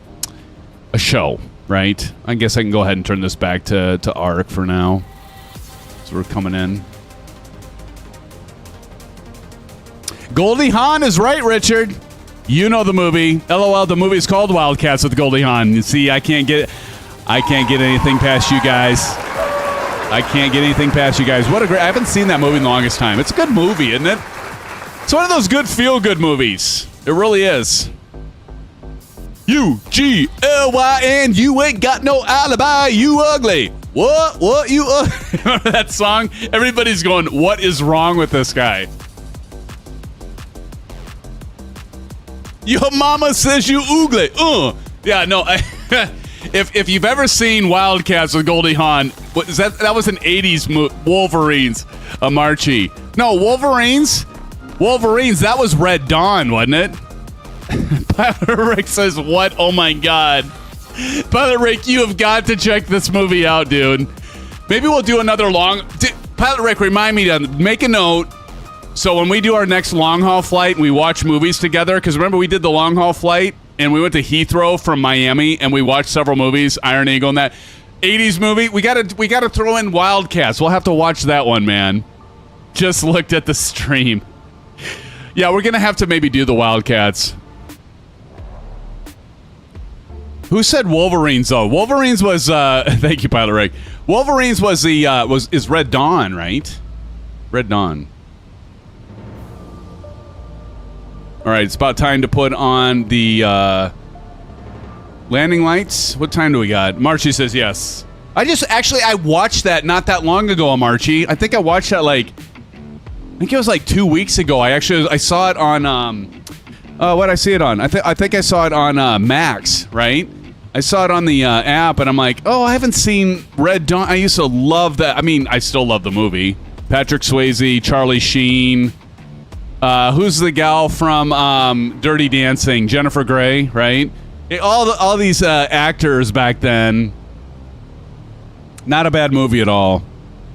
show, right? I guess I can go ahead and turn this back to ARC for now. So we're coming in. Goldie Hawn is right, Richard. You know the movie. LOL. The movie is called Wildcats with Goldie Hawn. You see, I can't get anything past you guys. I can't get anything past you guys. What a great... I haven't seen that movie in the longest time. It's a good movie, isn't it? It's one of those good feel-good movies. It really is. U-G-L-Y-N, you ain't got no alibi, you ugly. What, you ugly? Remember that song? Everybody's going, what is wrong with this guy? Your mama says you ugly. Yeah, no, If you've ever seen Wildcats with Goldie Hawn, what is that? That was an 80s Wolverines, Marchie. No, Wolverines. That was Red Dawn, wasn't it? Pilot Rick says, what? Oh my God. Pilot Rick, you have got to check this movie out, dude. Maybe we'll do another long... Pilot Rick, remind me to make a note. So when we do our next long-haul flight and we watch movies together, because remember we did the long-haul flight and we went to Heathrow from Miami and we watched several movies, Iron Eagle and that 80s movie. We gotta throw in Wildcats. We'll have to watch that one, man. Just looked at the stream. Yeah, we're going to have to maybe do the Wildcats. Who said Wolverines, though? Wolverines was, thank you, Pilot Rick. Wolverines was is Red Dawn, right? Red Dawn. All right, it's about time to put on the landing lights. What time do we got? Marchie says yes. I watched that not that long ago, Marchie. I think I watched that I think it was 2 weeks ago. I saw it on, what did I see it on? I think I saw it on Max, right? I saw it on the app, and I'm like, oh, I haven't seen Red Dawn. I used to love that. I mean, I still love the movie. Patrick Swayze, Charlie Sheen. Who's the gal from Dirty Dancing? Jennifer Grey, right? All these actors back then. Not a bad movie at all.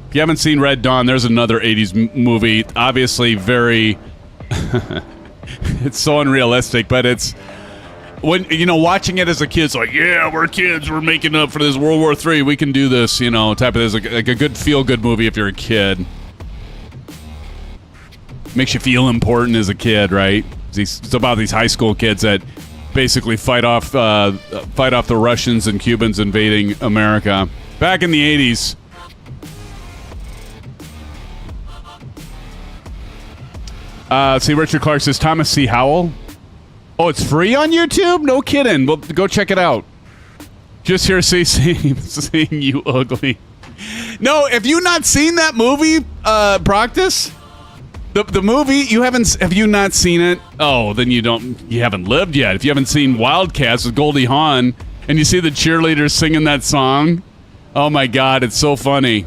If you haven't seen Red Dawn, there's another 80s movie. Obviously very... it's so unrealistic, but it's... When watching it as a kid, it's like, yeah, we're kids. We're making up for this World War III. We can do this, type of... It's like a good feel-good movie if you're a kid. Makes you feel important as a kid, right? It's about these high school kids that basically fight off the Russians and Cubans invading America back in the 80s. See, Richard Clark says Thomas C. Howell. Oh, it's free on YouTube? No kidding. Well, go check it out. Just here saying you ugly. No, have you not seen that movie, Proctus? The movie, have you not seen it? Oh, then you haven't lived yet. If you haven't seen Wildcats with Goldie Hawn and you see the cheerleaders singing that song, oh my God, it's so funny.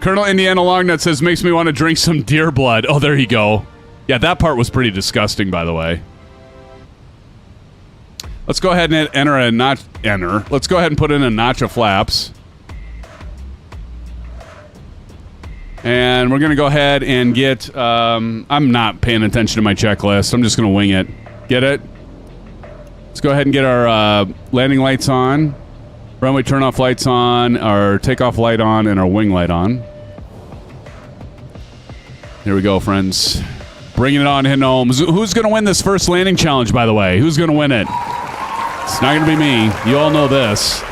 Colonel Indiana Longnut says, makes me want to drink some deer blood. Oh, there you go. Yeah, that part was pretty disgusting, by the way. Let's go ahead and Let's go ahead and put in a notch of flaps. And we're going to go ahead and get... I'm not paying attention to my checklist. I'm just going to wing it. Get it? Let's go ahead and get our landing lights on. Runway turn-off lights on. Our takeoff light on. And our wing light on. Here we go, friends. Bringing it on, hitting home. Who's going to win this first landing challenge, by the way? Who's going to win it? It's not going to be me. You all know this.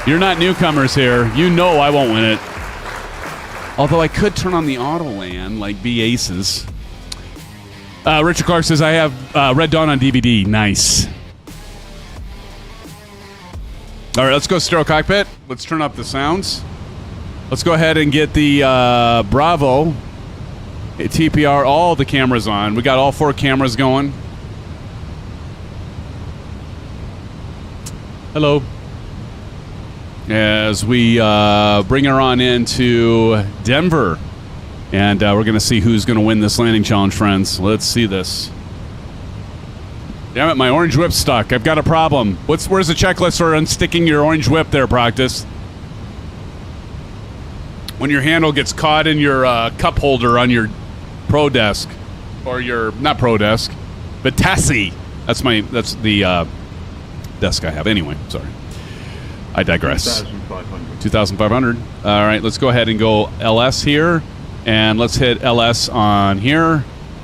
You're not newcomers here. You know I won't win it. Although I could turn on the auto land, be aces. Richard Clark says, I have Red Dawn on DVD. Nice. All right, let's go stereo cockpit. Let's turn up the sounds. Let's go ahead and get the Bravo TPR, all the cameras on. We got all 4 cameras going. Hello. As we bring her on into Denver. And we're going to see who's going to win this landing challenge, friends. Let's see this. Damn it, my orange whip's stuck. I've got a problem. Where's the checklist for unsticking your orange whip there, Proctus? When your handle gets caught in your cup holder on your Pro Desk. Or your, not Pro Desk, but Tassie. That's the desk I have. Anyway, sorry. I digress. 2,500. All right, let's go ahead and go LS here. And let's hit LS on here.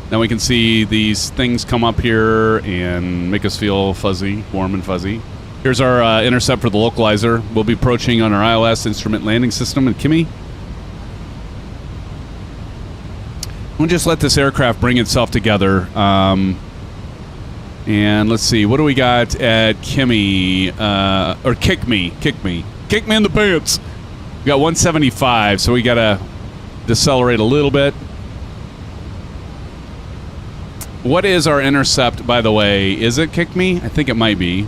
Then we can see these things come up here and make us feel fuzzy, warm and fuzzy. Here's our intercept for the localizer. We'll be approaching on our ILS instrument landing system in Kimmy. We'll just let this aircraft bring itself together. And let's see, what do we got at Kimmy? Or Kick Me. Kick Me in the pants. We got 175, so we got to decelerate a little bit. What is our intercept, by the way? Is it Kick Me? I think it might be.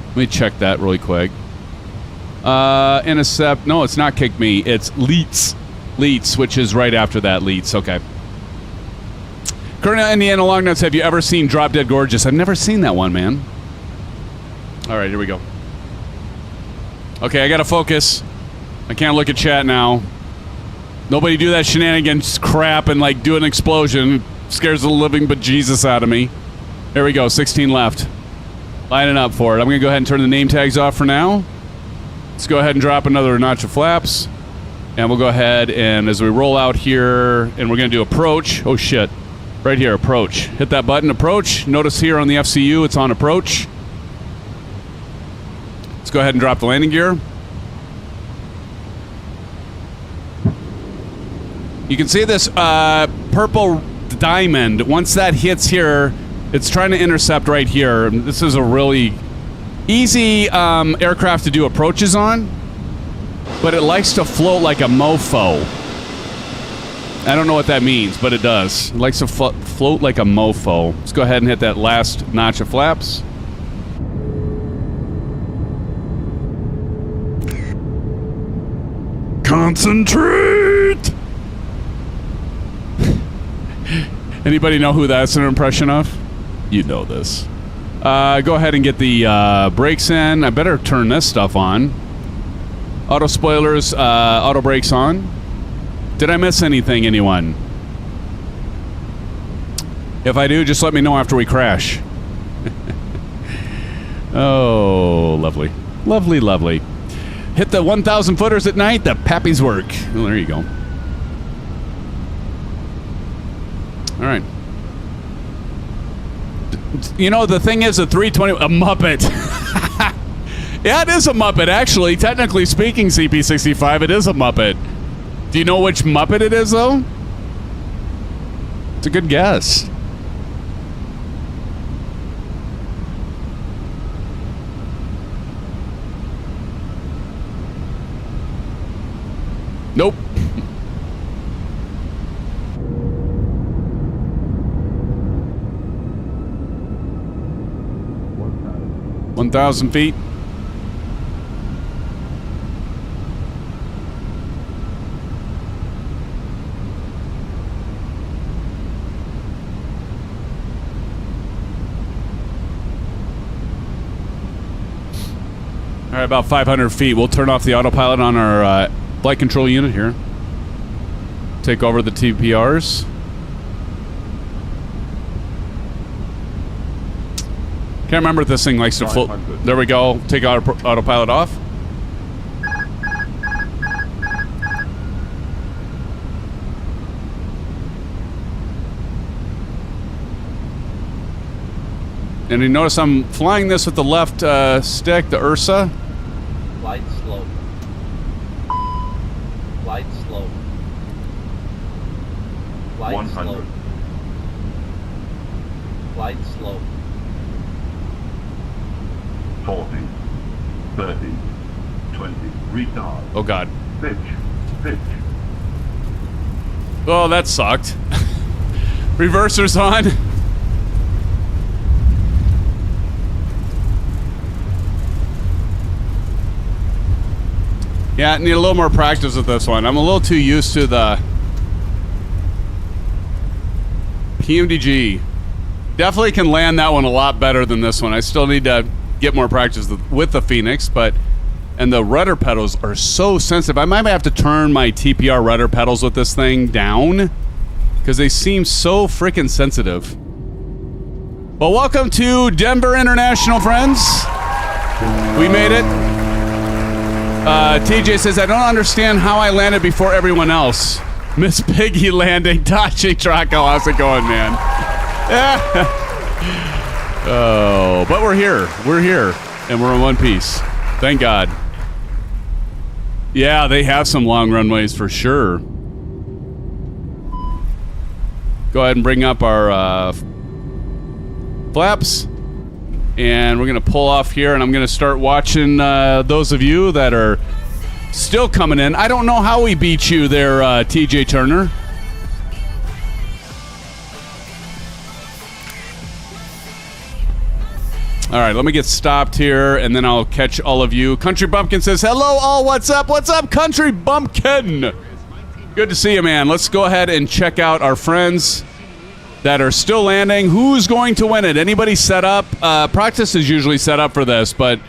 Let me check that really quick. Intercept. No, it's not Kick Me. It's Leets. Leets, which is right after that. Leets. Okay. Colonel Indiana Longnuts, have you ever seen Drop Dead Gorgeous? I've never seen that one, man. All right, here we go. Okay, I got to focus. I can't look at chat now. Nobody do that shenanigans crap and do an explosion. It scares the living bejesus out of me. There we go, 16 left. Lining up for it. I'm going to go ahead and turn the name tags off for now. Let's go ahead and drop another notch of flaps. And we'll go ahead and as we roll out here, and we're going to do approach. Oh, shit. Right here, approach. Hit that button, approach. Notice here on the FCU, it's on approach. Let's go ahead and drop the landing gear. You can see this purple diamond. Once that hits here, it's trying to intercept right here. This is a really easy aircraft to do approaches on, but it likes to float like a mofo. I don't know what that means, but it does. It likes to float like a mofo. Let's go ahead and hit that last notch of flaps. Concentrate! Anybody know who that's an impression of? You know this. Go ahead and get the brakes in. I better turn this stuff on. Auto spoilers, auto brakes on. Did I miss anything, anyone? If I do, just let me know after we crash. Oh, lovely. Lovely, lovely. Hit the 1,000 footers at night, the pappies work. Well, there you go. All right. You know, the thing is, a 320, a Muppet. Yeah, it is a Muppet, actually. Technically speaking, CP65, it is a Muppet. Do you know which Muppet it is, though? It's a good guess. Nope. 1,000 feet. All right, about 500 feet. We'll turn off the autopilot on our flight control unit here. Take over the TPRs. Can't remember if this thing likes to float. There we go. Take autopilot off. And you notice I'm flying this with the left stick, the URSA. Flight slow. Flight slow. Flight 100. slow. Flight slow. 40, 30, 20, retard. Oh, God. Pitch, pitch. Oh, that sucked. Reversers on. Yeah, I need a little more practice with this one. I'm a little too used to the PMDG. Definitely can land that one a lot better than this one. I still need to get more practice with the Phoenix, and the rudder pedals are so sensitive. I might have to turn my TPR rudder pedals with this thing down because they seem so freaking sensitive. Well, welcome to Denver International, friends. We made it. TJ says, I don't understand how I landed before everyone else. Miss Piggy landing. Tachi Traco, how's it going, man? Oh, but we're here. We're here. And we're in one piece. Thank God. Yeah, they have some long runways for sure. Go ahead and bring up our flaps. And we're going to pull off here, and I'm going to start watching those of you that are still coming in. I don't know how we beat you there, TJ Turner. All right, let me get stopped here, and then I'll catch all of you. Country Bumpkin says, hello, all. What's up? What's up, Country Bumpkin? Good to see you, man. Let's go ahead and check out our friends that are still landing. Who's going to win it? Anybody set up? Practice is usually set up for this, but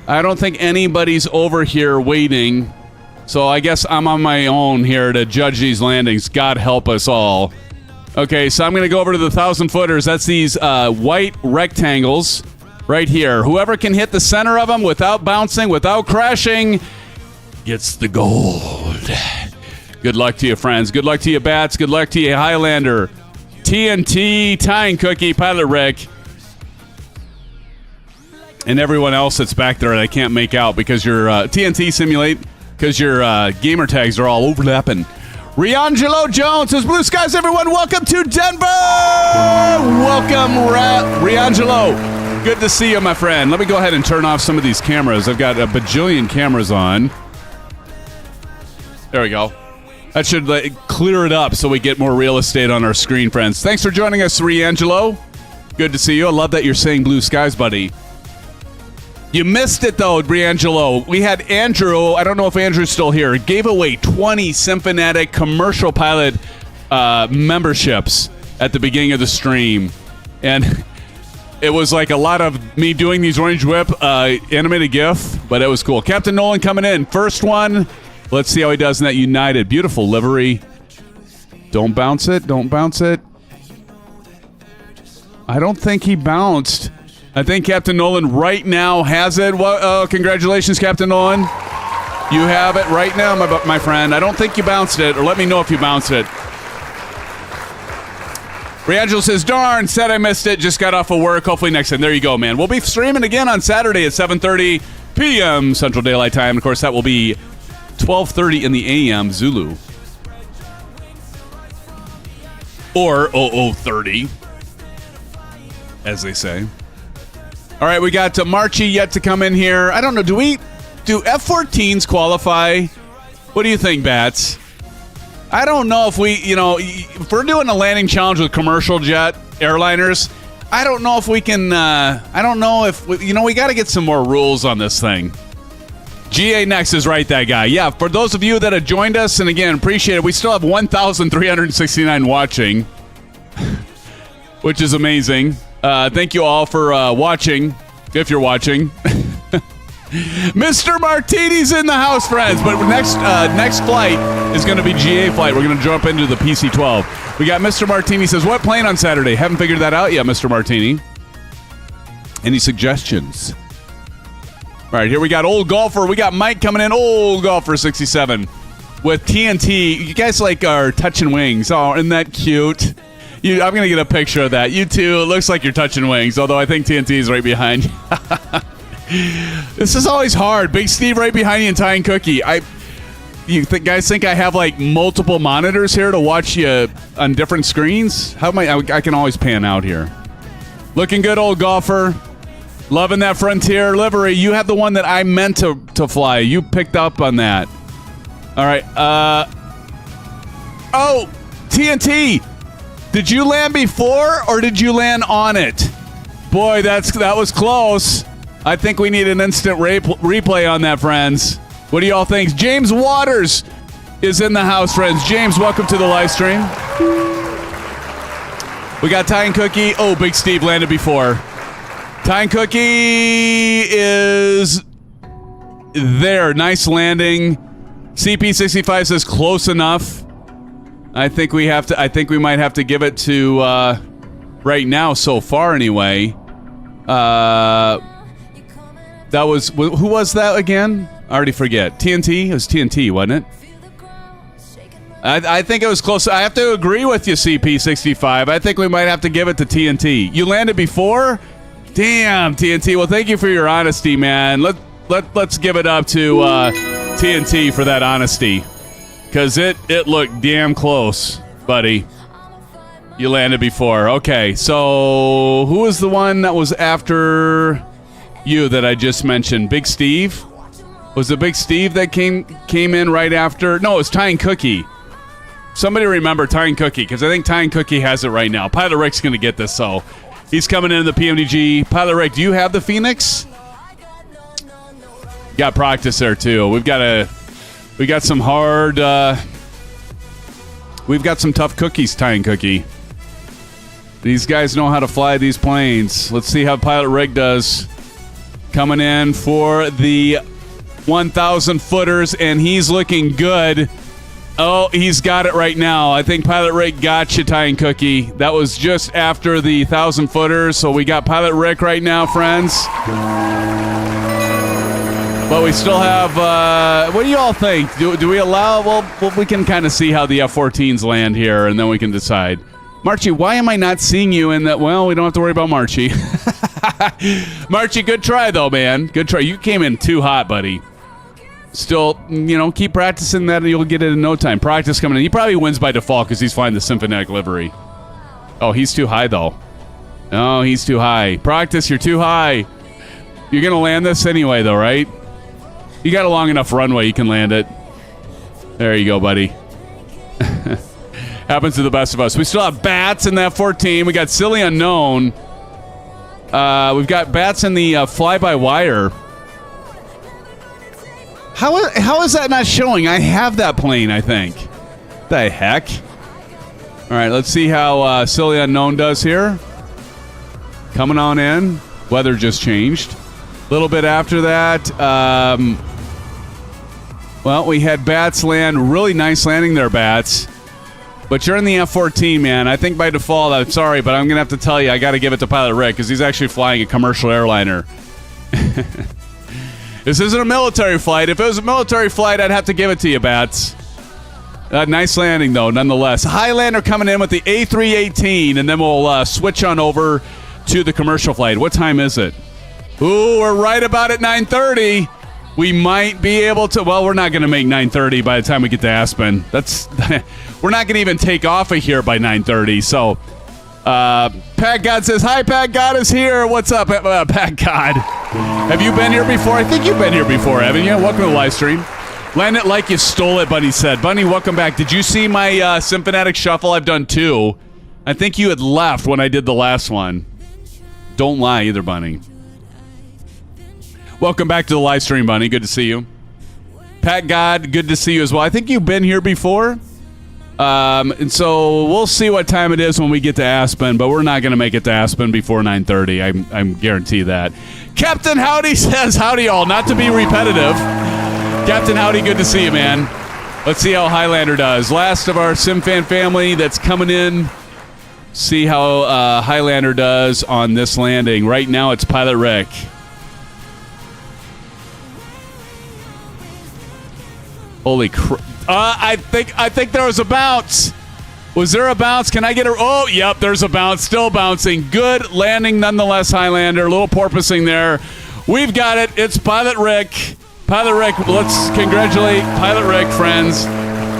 I don't think anybody's over here waiting. So I guess I'm on my own here to judge these landings. God help us all. Okay, so I'm going to go over to the 1,000 footers. That's these white rectangles right here. Whoever can hit the center of them without bouncing, without crashing, gets the gold. Good luck to you, friends. Good luck to you, Bats. Good luck to you, Highlander. TNT, Ty and Cookie, Pilot Rick, and everyone else that's back there that I can't make out because your TNT Simulate, because your gamer tags are all overlapping. Riangelo Jones says, Blue Skies, everyone. Welcome to Denver. Welcome, Riangelo. Good to see you, my friend. Let me go ahead and turn off some of these cameras. I've got a bajillion cameras on. There we go. That should clear it up so we get more real estate on our screen, friends. Thanks for joining us, Riangelo. Good to see you. I love that you're saying Blue Skies, buddy. You missed it, though, Briangelo. We had Andrew, I don't know if Andrew's still here, gave away 20 SimFanatic commercial pilot memberships at the beginning of the stream. And it was like a lot of me doing these Orange Whip animated GIF, but it was cool. Captain Nolan coming in. First one. Let's see how he does in that United. Beautiful livery. Don't bounce it. Don't bounce it. I don't think he bounced. I think Captain Nolan right now has it. Well, congratulations, Captain Nolan. You have it right now, my friend. I don't think you bounced it, or let me know if you bounced it. Riangelo says, darn, said I missed it. Just got off of work. Hopefully next time. There you go, man. We'll be streaming again on Saturday at 7:30 p.m. Central Daylight Time. Of course, that will be 12:30 in the a.m. Zulu. Or 00:30, as they say. All right, we got Marchi yet to come in here. I don't know, do F-14s qualify? What do you think, Bats? I don't know if if we're doing a landing challenge with commercial jet airliners, I don't know if we can, we got to get some more rules on this thing. GA Next is right, that guy. Yeah, for those of you that have joined us, and again, appreciate it, we still have 1,369 watching, which is amazing. Thank you all for watching, if you're watching. Mr. Martini's in the house, friends, but next flight is going to be GA flight. We're going to jump into the PC-12. We got Mr. Martini says, what plane on Saturday? Haven't figured that out yet, Mr. Martini. Any suggestions? All right, here we got Old Golfer. We got Mike coming in. Old Golfer 67 with TNT. You guys are touching wings. Oh, isn't that cute? I'm going to get a picture of that. You two, it looks like you're touching wings, although I think TNT is right behind you. This is always hard. Big Steve right behind you and Ty and Cookie. Guys think I have multiple monitors here to watch you on different screens? How am I can always pan out here. Looking good, Old Golfer. Loving that Frontier livery. You have the one that I meant to fly. You picked up on that. All right. Oh, TNT. Did you land before or did you land on it? Boy, that was close. I think we need an instant replay on that, friends. What do y'all think? James Waters is in the house, friends. James, welcome to the live stream. We got Ty and Cookie. Oh, Big Steve landed before. Ty and Cookie is there. Nice landing. CP65 says close enough. I think we might have to give it to right now so far anyway. That was who was that again? I already forget. TNT? It was TNT, wasn't it? I think it was close. I have to agree with you, CP65. I think we might have to give it to TNT. You landed before? Damn, TNT. Well, thank you for your honesty, man. Let's give it up to TNT for that honesty. Because it looked damn close, buddy. You landed before. Okay, so who was the one that was after you that I just mentioned? Big Steve? Was it Big Steve that came in right after? No, it was Ty and Cookie. Somebody remember Ty and Cookie, because I think Ty and Cookie has it right now. Pilot Rick's going to get this, so he's coming in the PMDG. Pilot Rick, do you have the Phoenix? Got practice there, too. We got some hard, we've got some tough cookies, Ty and Cookie. These guys know how to fly these planes. Let's see how Pilot Rick does. Coming in for the 1,000 footers, and he's looking good. Oh, he's got it right now. I think Pilot Rick got you, Ty and Cookie. That was just after the 1,000 footers, so we got Pilot Rick right now, friends. But we still have, what do you all think? Do we allow, well, we can kind of see how the F-14s land here, and then we can decide. Marchie, why am I not seeing you in that? Well, we don't have to worry about Marchie. Marchie, good try, though, man. Good try. You came in too hot, buddy. Still, keep practicing that and you'll get it in no time. Practice coming in. He probably wins by default because he's flying the SimFanatic livery. Oh, he's too high, though. No, he's too high. Practice, you're too high. You're going to land this anyway, though, right? You got a long enough runway, you can land it. There you go, buddy. Happens to the best of us. We still have bats in that 14. We got Silly Unknown. We've got bats in the fly-by-wire. How is that not showing? I have that plane, I think. The heck? All right, let's see how Silly Unknown does here. Coming on in. Weather just changed. A little bit after that, well, we had bats land. Really nice landing there, bats. But you're in the F-14, man. I think by default, I'm sorry, but I'm going to have to tell you, I got to give it to Pilot Rick because he's actually flying a commercial airliner. This isn't a military flight. If it was a military flight, I'd have to give it to you, bats. Nice landing, though, nonetheless. Highlander coming in with the A318, and then we'll switch on over to the commercial flight. What time is it? Ooh, we're right about at 9:30. We might be able to... Well, we're not going to make 9:30 by the time we get to Aspen. We're not going to even take off of here by 9:30. So, Pat God says, hi, Pat God is here. What's up, Pat God? Have you been here before? I think you've been here before, haven't you? Welcome to the live stream. Land it like you stole it, Bunny said. Bunny, welcome back. Did you see my SimFanatic shuffle? I've done 2. I think you had left when I did the last one. Don't lie either, Bunny. Welcome back to the live stream, Bunny. Good to see you. Pat God, good to see you as well. I think you've been here before. And so we'll see what time it is when we get to Aspen, but we're not going to make it to Aspen before 9:30. I'm guarantee that. Captain Howdy says, howdy all. Not to be repetitive. Captain Howdy, good to see you, man. Let's see how Highlander does. Last of our SimFan family that's coming in. See how Highlander does on this landing. Right now, it's Pilot Rick. Holy crap. I think there was a bounce. Was there a bounce? Can I get a... Oh, yep, there's a bounce. Still bouncing. Good landing nonetheless, Highlander. A little porpoising there. We've got it. It's Pilot Rick. Pilot Rick, let's congratulate Pilot Rick, friends.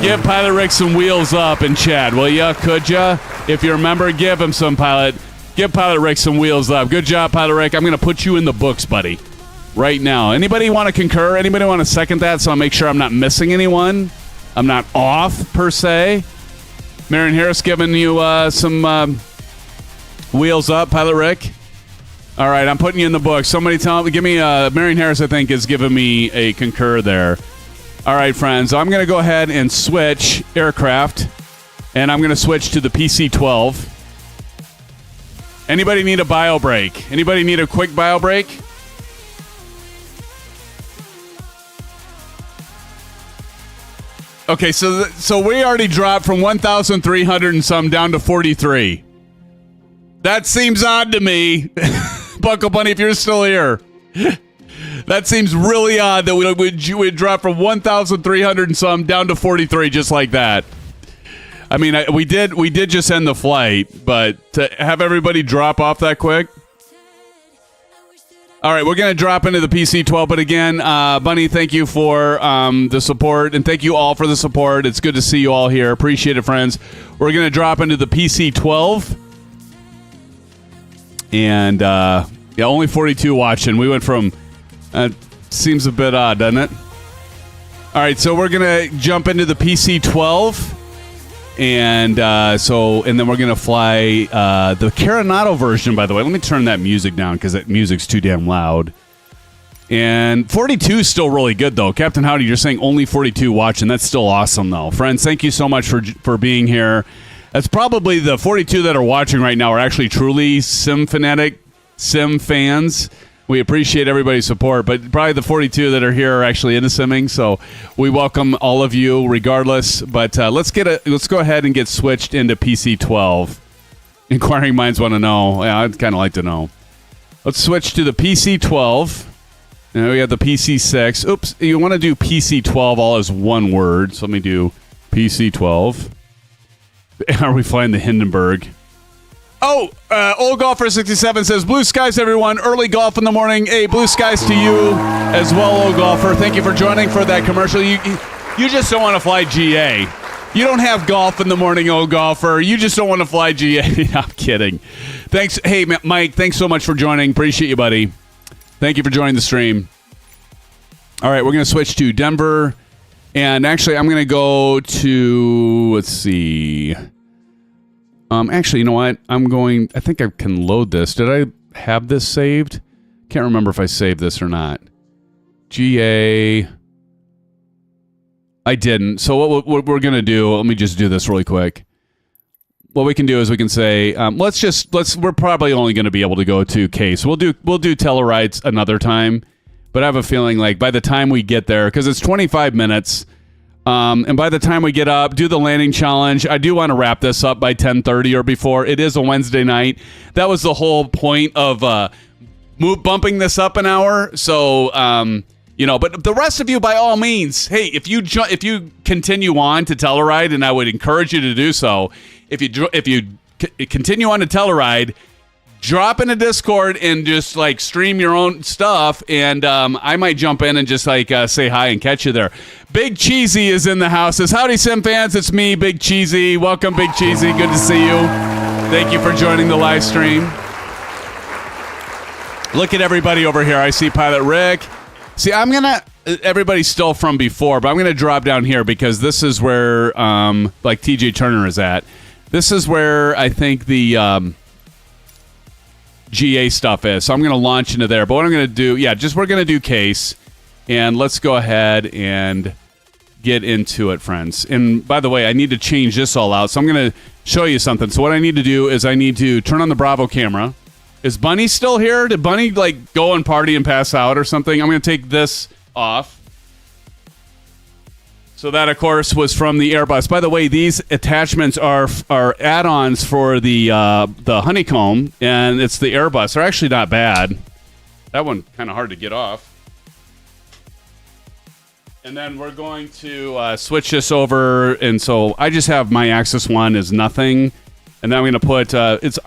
Give Pilot Rick some wheels up in chat, will ya? Could ya? If you remember, give him some, Pilot. Give Pilot Rick some wheels up. Good job, Pilot Rick. I'm going to put you in the books, buddy. Right now. Anybody want to concur? Anybody want to second that so I'll make sure I'm not missing anyone? I'm not off, per se. Marion Harris giving you some wheels up, Pilot Rick. All right, I'm putting you in the book. Somebody give me, Marion Harris, I think, is giving me a concur there. All right, friends, I'm going to go ahead and switch aircraft, and I'm going to switch to the PC-12. Anybody need a bio break? Anybody need a quick bio break? Okay, so we already dropped from 1,300 and some down to 43. That seems odd to me. Buckle Bunny, if you're still here. That seems really odd that we'd drop from 1,300 and some down to 43 just like that. I mean, we did just end the flight, but to have everybody drop off that quick. All right, we're going to drop into the PC-12, but again, Bunny, thank you for the support, and thank you all for the support. It's good to see you all here. Appreciate it, friends. We're going to drop into the PC-12, and yeah, only 42 watching. We went from, seems a bit odd, doesn't it? All right, so we're going to jump into the PC-12. And then we're going to fly the Carenado version, by the way. Let me turn that music down because that music's too damn loud. And 42 is still really good, though. Captain Howdy, you're saying only 42 watching. That's still awesome, though. Friends, thank you so much for being here. That's probably the 42 that are watching right now are actually truly SimFanatic, SimFans. We appreciate everybody's support, but probably the 42 that are here are actually into simming, so we welcome all of you regardless. But let's go ahead and get switched into PC-12. Inquiring minds want to know. Yeah, I'd kind of like to know. Let's switch to the PC-12. Now we have the PC-6. Oops, you want to do PC-12 all as one word, so let me do PC-12. Are we flying the Hindenburg? Old Golfer 67 says, blue skies, everyone. Early golf in the morning. Hey, blue skies to you as well, Old Golfer. Thank you for joining for that commercial. You just don't want to fly GA. You don't have golf in the morning, Old Golfer. You just don't want to fly GA. I'm kidding. Thanks. Hey, Mike, thanks so much for joining. Appreciate you, buddy. Thank you for joining the stream. All right, we're going to switch to Denver. And actually, I'm going to go to, let's see. Actually, you know what? I think I can load this. Did I have this saved? Can't remember if I saved this or not. GA. I didn't. So what we're going to do, let me just do this really quick. What we can do is we can say, we're probably only going to be able to go to KASE. We'll do Tellurides another time, but I have a feeling like by the time we get there, because it's 25 minutes, and by the time we get up, do the landing challenge, I do want to wrap this up by 10:30 or before. It is a Wednesday night. That was the whole point of bumping this up an hour. So, but the rest of you, by all means, hey, if you continue on to Telluride, and I would encourage you to do so, if you continue on to Telluride, drop in a Discord and just like stream your own stuff, and I might jump in and just like say hi and catch you there. Big Cheesy is in the house. Says, howdy, Sim fans. It's me, Big Cheesy. Welcome, Big Cheesy. Good to see you. Thank you for joining the live stream. Look at everybody over here. I see Pilot Rick. See, everybody's still from before, but I'm gonna drop down here because this is where like TJ Turner is at. This is where I think the GA stuff is. So I'm going to launch into there. But what I'm going to do, we're going to do KASE. And let's go ahead and get into it, friends. And by the way, I need to change this all out. So I'm going to show you something. So what I need to do is I need to turn on the Bravo camera. Is Bunny still here? Did Bunny like go and party and pass out or something? I'm going to take this off. So that, of course, was from the Airbus. By the way, these attachments are add-ons for the Honeycomb, and it's the Airbus. They're actually not bad. That one kind of hard to get off. And then we're going to switch this over, and so I just have my Axis 1 is nothing, and then I'm going to put it's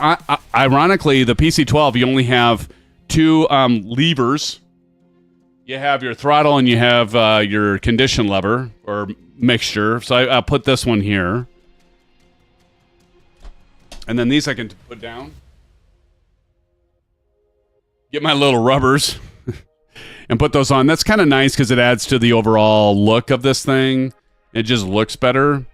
ironically the PC-12. You only have two levers. You have your throttle and you have your condition lever or mixture. So I'll put this one here. And then these I can put down. Get my little rubbers and put those on. That's kind of nice because it adds to the overall look of this thing. It just looks better.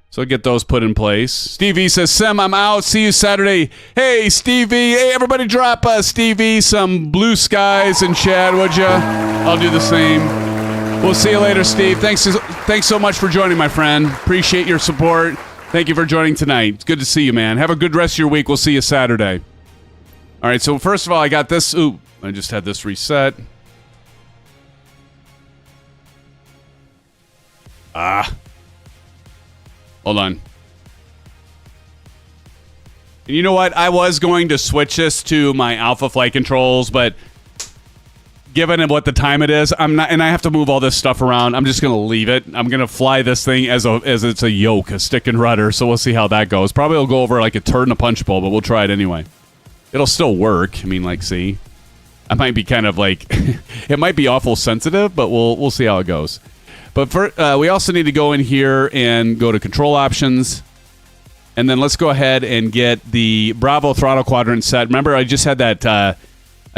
So get those put in place. Stevie says, Sim, I'm out. See you Saturday. Hey, Stevie. Hey, everybody drop Stevie some blue skies in chat, would ya? I'll do the same. We'll see you later, Steve. Thanks so much for joining, my friend. Appreciate your support. Thank you for joining tonight. It's good to see you, man. Have a good rest of your week. We'll see you Saturday. All right, so first of all, I got this. Ooh, I just had this reset. Hold on. And you know what? I was going to switch this to my Alpha flight controls, but given what the time it is, I'm not, and I have to move all this stuff around. I'm just going to leave it. I'm going to fly this thing as it's a yoke, a stick and rudder. So we'll see how that goes. Probably it'll go over like a turd in a punch bowl, but we'll try it anyway. It'll still work. I mean, like, see, I might be kind of like, it might be awful sensitive, but we'll see how it goes. But we also need to go in here and go to control options. And then let's go ahead and get the Bravo throttle quadrant set. Remember, I just had that, I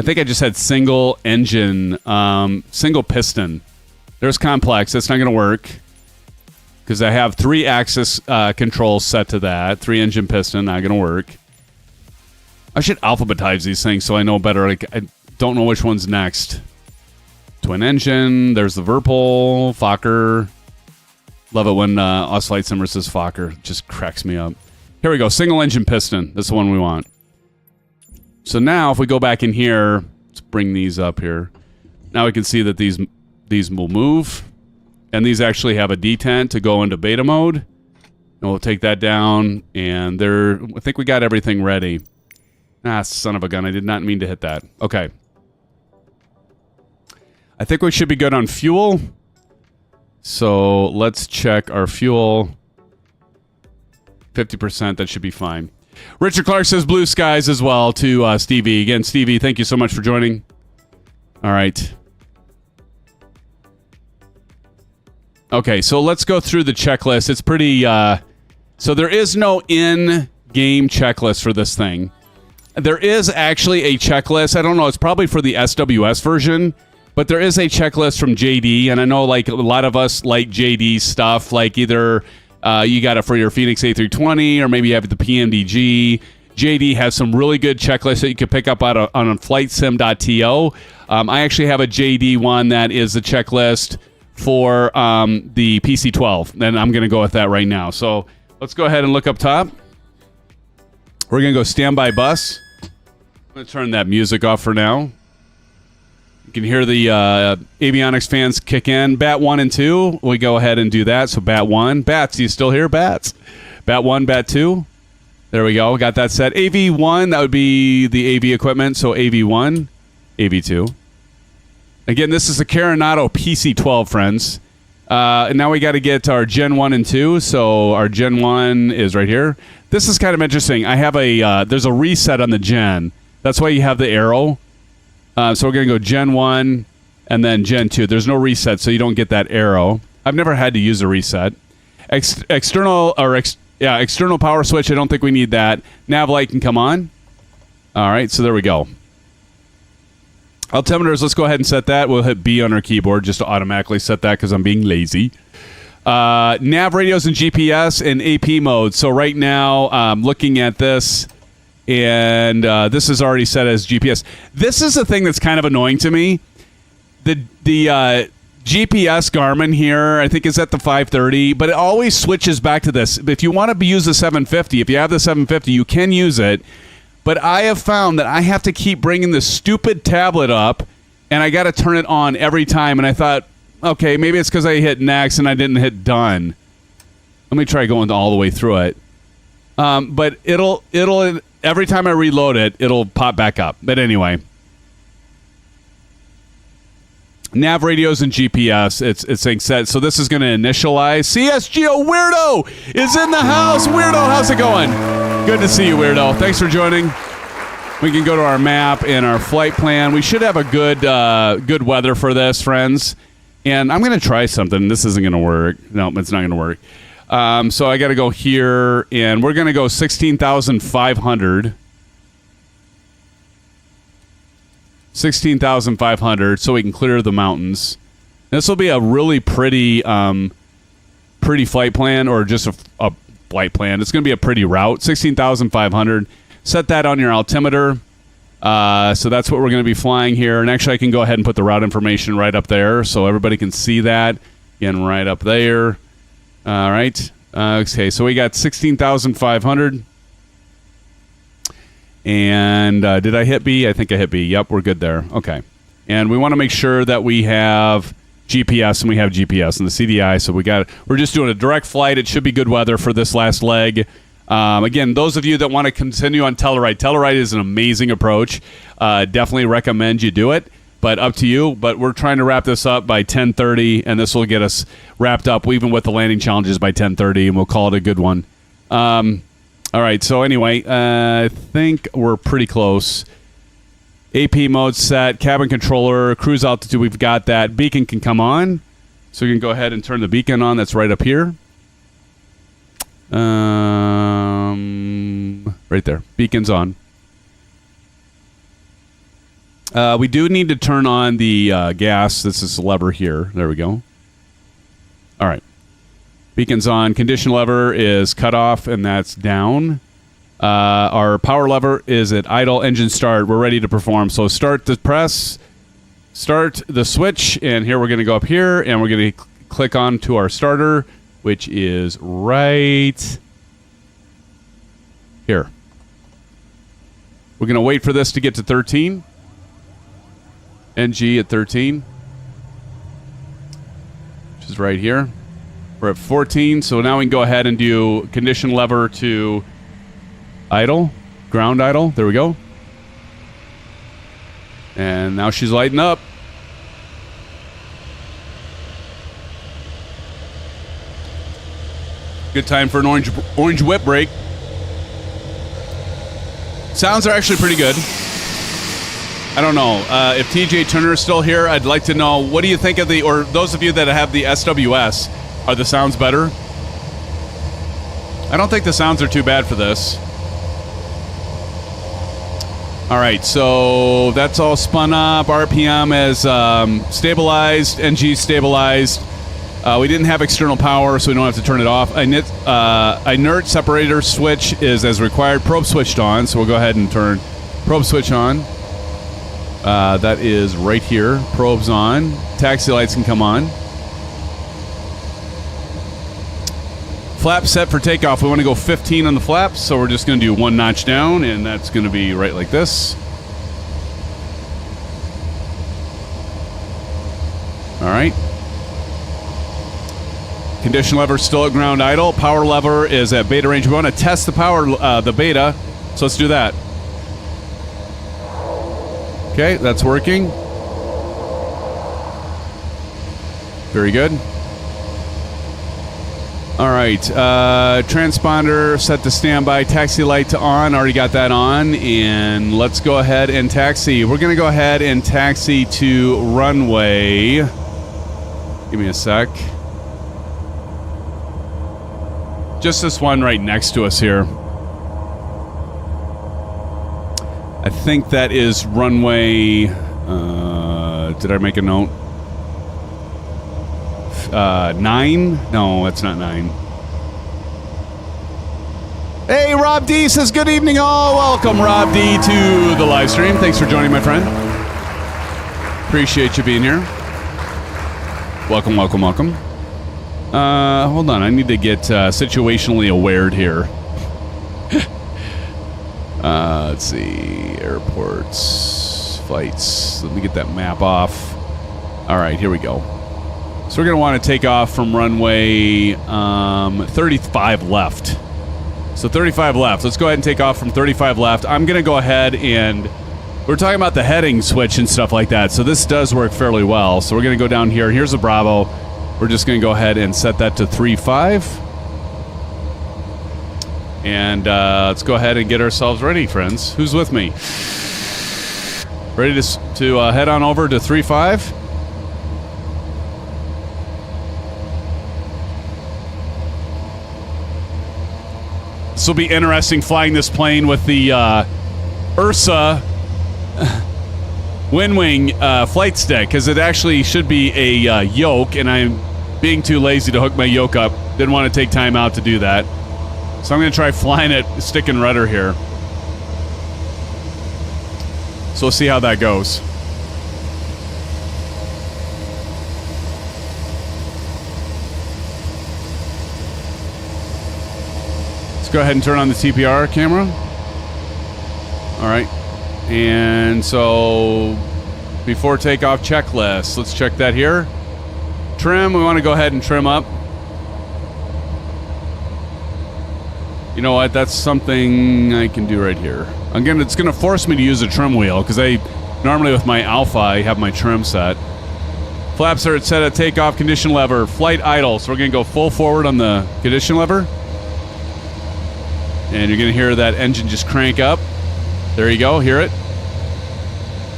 think I just had single engine, single piston. There's complex. That's not going to work because I have 3-axis controls set to that. 3-engine piston, not going to work. I should alphabetize these things so I know better. Like, I don't know which one's next. Twin engine. There's the Virpol, Fokker. Love it when Us Flight Simmer says Fokker. It just cracks me up. Here we go. Single engine piston. That's the one we want. So now if we go back in here, let's bring these up here. Now we can see that these will move. And these actually have a detent to go into beta mode. And we'll take that down. And I think we got everything ready. Ah, son of a gun. I did not mean to hit that. Okay. I think we should be good on fuel. So let's check our fuel. 50%, that should be fine. Richard Clark says blue skies as well to Stevie. Again, Stevie, thank you so much for joining. All right. Okay, so let's go through the checklist. It's pretty... so there is no in-game checklist for this thing. There is actually a checklist. I don't know. It's probably for the SWS version. But there is a checklist from JD, and I know like a lot of us like JD stuff, like either you got it for your Fenix A320 or maybe you have the PMDG. JD has some really good checklists that you can pick up on flightsim.to. I actually have a JD one that is the checklist for the PC-12, and I'm going to go with that right now. So let's go ahead and look up top. We're going to go standby bus. I'm going to turn that music off for now. You can hear the avionics fans kick in. Bat 1 and 2, we go ahead and do that. So Bat 1. Bats, you still hear bats? Bat 1, Bat 2. There we go. Got that set. AV1, that would be the AV equipment. So AV1, AV2. Again, this is a Carenado PC-12, friends. And now we got to get our Gen 1 and 2. So our Gen 1 is right here. This is kind of interesting. I have there's a reset on the Gen. That's why you have the arrow. So we're going to go Gen 1 and then Gen 2. There's no reset, so you don't get that arrow. I've never had to use a reset. External power switch, I don't think we need that. Nav light can come on. All right, so there we go. Altimeters, let's go ahead and set that. We'll hit B on our keyboard just to automatically set that because I'm being lazy. Nav radios and GPS and AP mode. So right now, I'm looking at this... And this is already set as GPS. This is the thing that's kind of annoying to me. The GPS Garmin here, I think, is at the 530, but it always switches back to this. If you want to use the 750, if you have the 750, you can use it. But I have found that I have to keep bringing this stupid tablet up, and I got to turn it on every time. And I thought, okay, maybe it's because I hit next and I didn't hit done. Let me try going all the way through it. But it'll every time I reload it, it'll pop back up. But anyway, nav radios and GPS, it's saying set. So this is going to initialize. CSGO Weirdo is in the house. Weirdo, how's it going? Good to see you, Weirdo. Thanks for joining. We can go to our map and our flight plan. We should have a good weather for this, friends. And I'm going to try something. This isn't going to work. No, it's not going to work. So I got to go here, and we're going to go 16,500. 16,500, so we can clear the mountains. This will be a really pretty flight plan, or just a flight plan. It's going to be a pretty route. 16,500. Set that on your altimeter. So that's what we're going to be flying here. And actually, I can go ahead and put the route information right up there, so everybody can see that. Again, right up there. All right. Okay, so we got 16,500. And did I hit B? I think I hit B. Yep, we're good there. Okay. And we want to make sure that we have GPS, and we have GPS and the CDI. So we're just doing a direct flight. It should be good weather for this last leg. Again, those of you that want to continue on Telluride, Telluride is an amazing approach. Definitely recommend you do it. But up to you. But we're trying to wrap this up by 10:30, and this will get us wrapped up even with the landing challenges by 10:30, and we'll call it a good one. All right. So anyway, I think we're pretty close. AP mode set, cabin controller, cruise altitude. We've got that. Beacon can come on, so we can go ahead and turn the beacon on. That's right up here. Right there. Beacon's on. We do need to turn on the gas. This is the lever here. There we go. All right. Beacon's on. Condition lever is cut off, and that's down. Our power lever is at idle. Engine start. We're ready to perform. So start the press. Start the switch. And here we're going to go up here, and we're going to click on to our starter, which is right here. We're going to wait for this to get to 13. NG at 13, which is right here. We're at 14, so now we can go ahead and do condition lever to idle, ground idle. There we go. And now she's lighting up. Good time for an orange whip break. Sounds are actually pretty good. I don't know. If TJ Turner is still here, I'd like to know, what do you think of or those of you that have the SWS, are the sounds better? I don't think the sounds are too bad for this. All right, so that's all spun up. RPM is stabilized, NG stabilized. We didn't have external power, so we don't have to turn it off. Inert separator switch is as required. Probe switched on, so we'll go ahead and turn probe switch on. That is right here. Probe's on. Taxi lights can come on. Flap set for takeoff. We want to go 15 on the flaps, so we're just going to do one notch down, and that's going to be right like this. All right. Condition lever still at ground idle. Power lever is at beta range. We want to test the power, the beta, so let's do that. Okay, that's working. Very good. All right, transponder set to standby, taxi light to on, already got that on, and let's go ahead and taxi. We're going to go ahead and taxi to runway. Give me a sec. Just this one right next to us here. I think that is runway, did I make a note? 9? No, that's not 9. Hey, Rob D says, good evening all. Welcome, Rob D, to the live stream. Thanks for joining, my friend. Appreciate you being here. Welcome, welcome, welcome. Hold on. I need to get situationally aware here. Let's see. Airports, flights. Let me get that map off. All right, here we go. So we're going to want to take off from runway 35 left. So 35 left. Let's go ahead and take off from 35 left. I'm going to go ahead and... We're talking about the heading switch and stuff like that. So this does work fairly well. So we're going to go down here. Here's a Bravo. We're just going to go ahead and set that to 35. And let's go ahead and get ourselves ready, friends. Who's with me? Ready to head on over to 35? This will be interesting flying this plane with the URSA WINWING flight stick, because it actually should be a yoke, and I'm being too lazy to hook my yoke up. Didn't want to take time out to do that. So I'm going to try flying it stick and rudder here. So we'll see how that goes. Go ahead and turn on the TPR camera. All right. And so before takeoff checklist, let's check that here. Trim, we want to go ahead and trim up. You know what? That's something I can do right here. Again, it's going to force me to use a trim wheel because I normally with my Alpha, I have my trim set. Flaps are set at takeoff, condition lever, flight idle. So we're going to go full forward on the condition lever. And you're going to hear that engine just crank up. There you go. Hear it.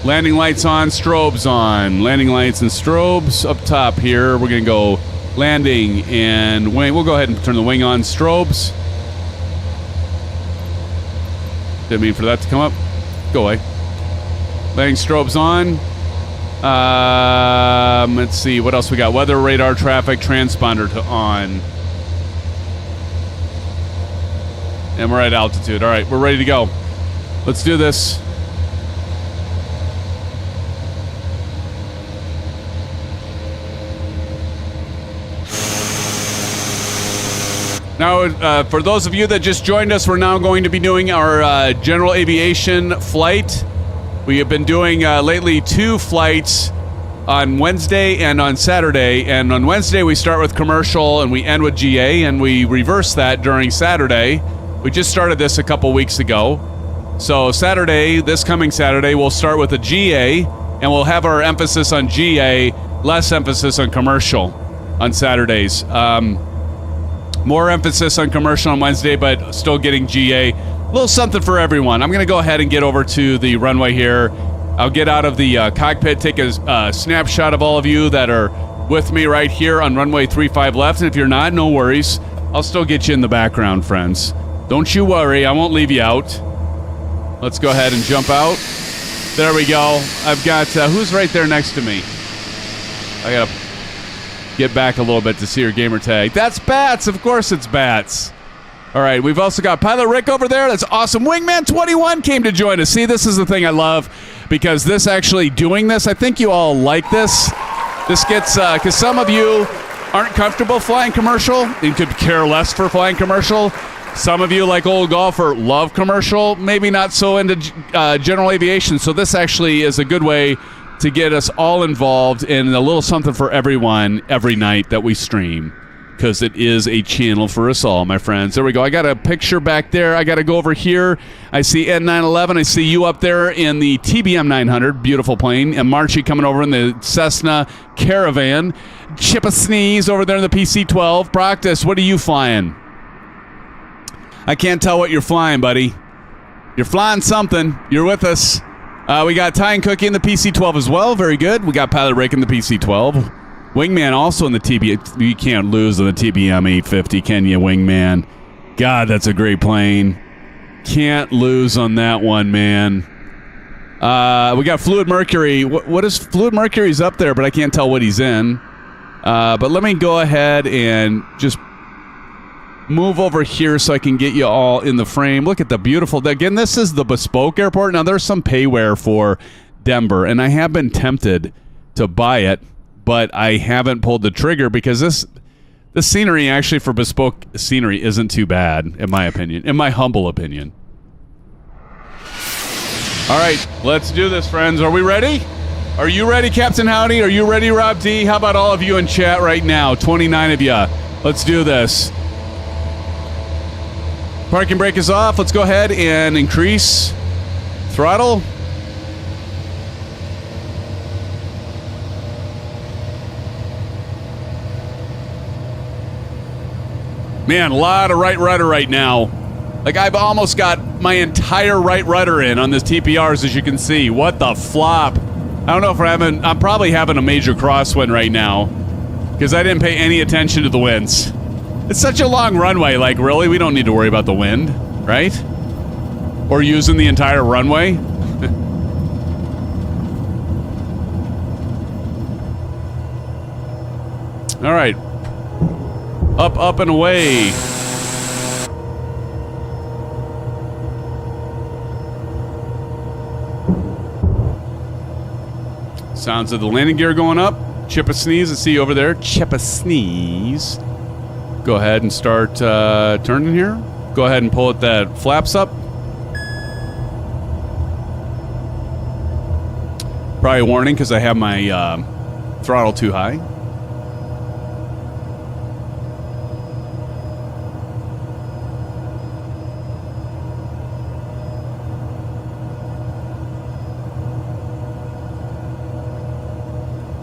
Landing lights on, strobes on. Landing lights and strobes up top here. We're going to go landing and wing. We'll go ahead and turn the wing on. Strobes. Didn't mean for that to come up. Go away. Landing strobes on. Let's see. What else we got? Weather radar, traffic, transponder to on. And we're at altitude. All right, we're ready to go. Let's do this. Now, for those of you that just joined us, we're now going to be doing our General Aviation flight. We have been doing lately 2 flights on Wednesday and on Saturday. And on Wednesday, we start with commercial and we end with GA, and we reverse that during Saturday. We just started this a couple weeks ago. So Saturday, this coming Saturday, we'll start with a GA, and we'll have our emphasis on GA, less emphasis on commercial on Saturdays. More emphasis on commercial on Wednesday, but still getting GA. little something for everyone. I'm going to go ahead and get over to the runway here. I'll get out of the cockpit, take a snapshot of all of you that are with me right here on runway 35 left. And if you're not, no worries. I'll still get you in the background, friends. Don't you worry. I won't leave you out. Let's go ahead and jump out. There we go. I've got... who's right there next to me? I got to get back a little bit to see your gamer tag. That's Bats. Of course it's Bats. All right. We've also got Pilot Rick over there. That's awesome. Wingman 21 came to join us. See, this is the thing I love, because this actually doing this, I think you all like this. This gets... because some of you aren't comfortable flying commercial and could care less for flying commercial. Some of you, like old golfer, love commercial, maybe not so into general aviation. So this actually is a good way to get us all involved in a little something for everyone every night that we stream, because it is a channel for us all, my friends. There we go. I got a picture back there. I got to go over here. I see N911. I see you up there in the TBM 900. Beautiful plane. And Marchie coming over in the Cessna Caravan. Chip a sneeze over there in the PC-12. Practice, what are you flying? I can't tell what you're flying, buddy. You're flying something. You're with us. We got Ty and Cookie in the PC-12 as well. Very good. We got Pilot Rick in the PC-12. Wingman also in the TBM. You can't lose on the TBM 850, can you, Wingman? God, that's a great plane. Can't lose on that one, man. We got Fluid Mercury. What is Fluid Mercury's up there, but I can't tell what he's in. But let me go ahead and just move over here so I can get you all in the frame. Look at the beautiful... Again, this is the bespoke airport. Now, there's some payware for Denver, and I have been tempted to buy it, but I haven't pulled the trigger because this scenery, actually, for bespoke scenery, isn't too bad, in my opinion. In my humble opinion. All right, let's do this, friends. Are we ready? Are you ready, Captain Howdy? Are you ready, Rob D? How about all of you in chat right now? 29 of you. Let's do this. Parking brake is off. Let's go ahead and increase throttle. Man, a lot of right rudder right now. Like, I've almost got my entire right rudder in on this TPRs, as you can see. What the flop? I don't know if I'm probably having a major crosswind right now because I didn't pay any attention to the winds. It's such a long runway, like, really? We don't need to worry about the wind, right? Or using the entire runway? All right. Up, up, and away. Sounds of the landing gear going up. Chip a sneeze. I see you over there. Chip a sneeze. Go ahead and start turning here. Go ahead and pull it that flaps up. Probably a warning because I have my throttle too high.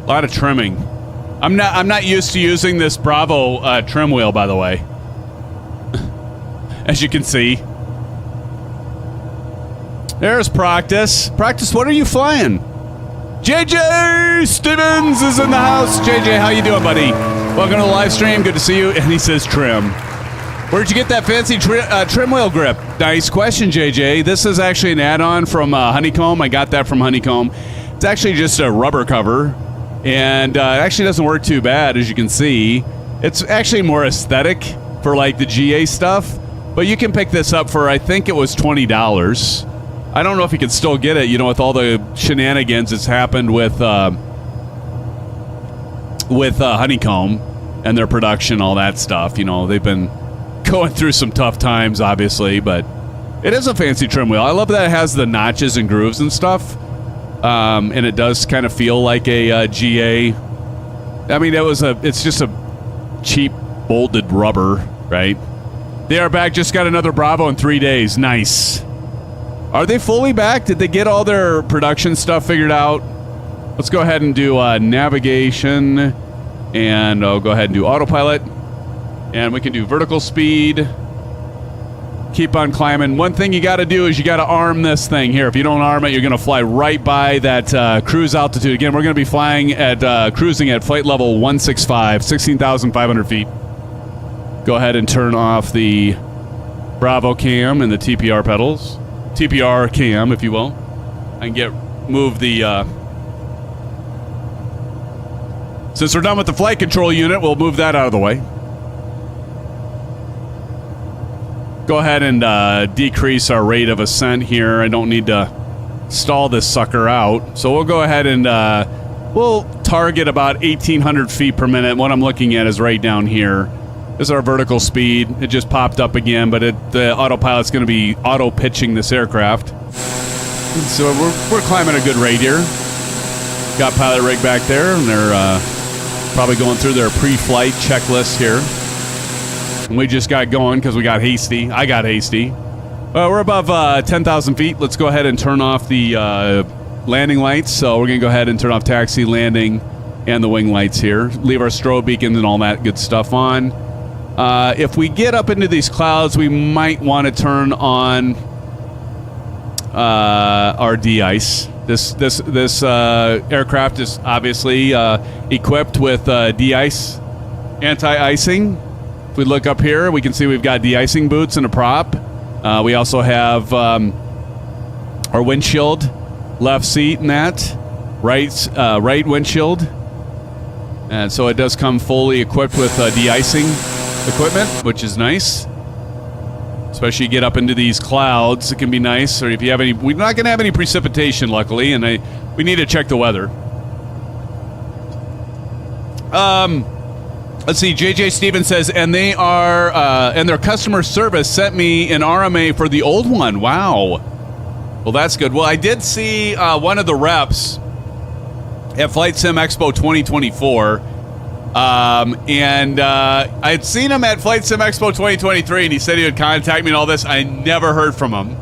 A lot of trimming. I'm not used to using this Bravo trim wheel, by the way. As you can see. There's Practice. Practice, what are you flying? JJ Stevens is in the house. JJ, how you doing, buddy? Welcome to the live stream. Good to see you. And he says trim. Where'd you get that fancy trim wheel grip? Nice question, JJ. This is actually an add-on from Honeycomb. I got that from Honeycomb. It's actually just a rubber cover. And it actually doesn't work too bad, as you can see. It's actually more aesthetic for, like, the GA stuff. But you can pick this up for, I think it was $20. I don't know if you can still get it, you know, with all the shenanigans that's happened with Honeycomb and their production, all that stuff. You know, they've been going through some tough times, obviously. But it is a fancy trim wheel. I love that it has the notches and grooves and stuff. And it does kind of feel like a GA. I mean, it's just a cheap molded rubber, right? They are back. Just got another Bravo in 3 days. Nice. Are they fully back? Did they get all their production stuff figured out? Let's go ahead and do navigation. And I'll go ahead and do autopilot. And we can do vertical speed. Keep on climbing. One thing you got to do is you got to arm this thing here. If you don't arm it, you're going to fly right by that cruise altitude. Again, we're going to be flying at cruising at flight level 165, 16,500 feet. Go ahead and turn off the Bravo cam and the TPR pedals. TPR cam, if you will. I can move the... Since we're done with the flight control unit, we'll move that out of the way. Go ahead and decrease our rate of ascent here. I don't need to stall this sucker out. So we'll go ahead and we'll target about 1,800 feet per minute. What I'm looking at is right down here. This is our vertical speed. It just popped up again, but the autopilot's going to be auto-pitching this aircraft. So we're climbing a good rate here. Got pilot rig back there, and they're probably going through their pre-flight checklist here. And we just got going because we got hasty. I got hasty. We're above 10,000 feet. Let's go ahead and turn off the landing lights. So we're going to go ahead and turn off taxi, landing, and the wing lights here. Leave our strobe beacons and all that good stuff on. If we get up into these clouds, we might want to turn on our de-ice. This aircraft is obviously equipped with de-ice, anti-icing. If we look up here, we can see we've got de-icing boots and a prop. We also have our windshield, left seat and that, right windshield. And so it does come fully equipped with de-icing equipment, which is nice. Especially you get up into these clouds, it can be nice. Or if you have any, we're not going to have any precipitation, luckily, and we need to check the weather. Let's see. JJ Stevens says, and they are, and their customer service sent me an RMA for the old one. Wow. Well, that's good. Well, I did see one of the reps at Flight Sim Expo 2024. And I'd seen him at Flight Sim Expo 2023, and he said he would contact me and all this. I never heard from him.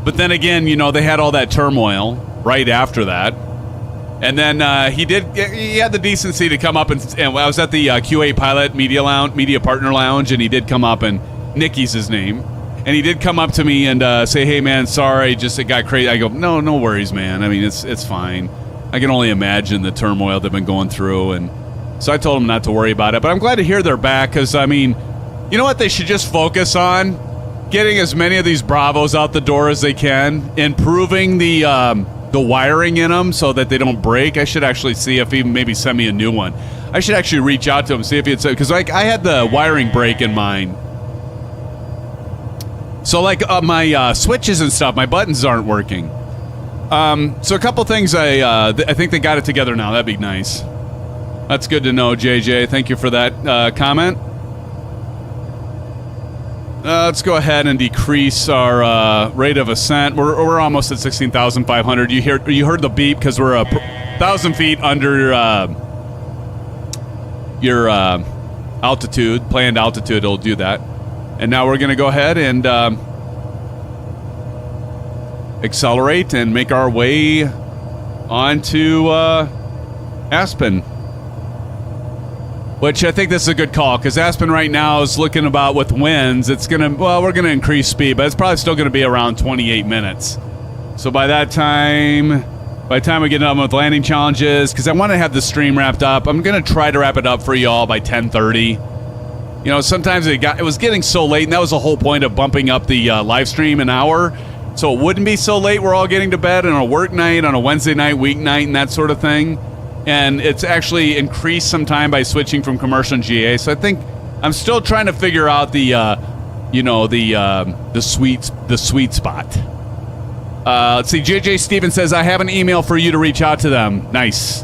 But then again, you know, they had all that turmoil right after that. And then he had the decency to come up, and I was at the Q8 Pilot Media Partner Lounge, and he did come up, and Nicky's his name. And he did come up to me and say, hey, man, sorry, just it got crazy. I go, no worries, man. I mean, it's fine. I can only imagine the turmoil they've been going through, and so I told them not to worry about it. But I'm glad to hear they're back because, I mean, you know what they should just focus on? Getting as many of these Bravos out the door as they can, improving the wiring in them so that they don't break. I should actually see if he maybe send me a new one. I should actually reach out to him, see if he'd say, because like I had the wiring break in mine. So like my switches and stuff, my buttons aren't working. So a couple things I think they got it together now. That'd be nice. That's good to know, JJ. Thank you for that comment. Let's go ahead and decrease our rate of ascent. We're almost at 16,500. You heard the beep because we're 1,000 feet under your altitude, planned altitude. It'll do that. And now we're going to go ahead and accelerate and make our way onto Aspen. Which I think this is a good call because Aspen right now is looking about with winds. It's going to, well, we're going to increase speed, but it's probably still going to be around 28 minutes. So by the time we get done with landing challenges, because I want to have the stream wrapped up, I'm going to try to wrap it up for y'all by 10:30. You know, sometimes it was getting so late, and that was the whole point of bumping up the live stream an hour. So it wouldn't be so late we're all getting to bed on a work night, on a Wednesday night, weeknight, and that sort of thing. And it's actually increased some time by switching from commercial and GA. So I think I'm still trying to figure out the sweet spot. Let's see. JJ Stevens says, I have an email for you to reach out to them. Nice.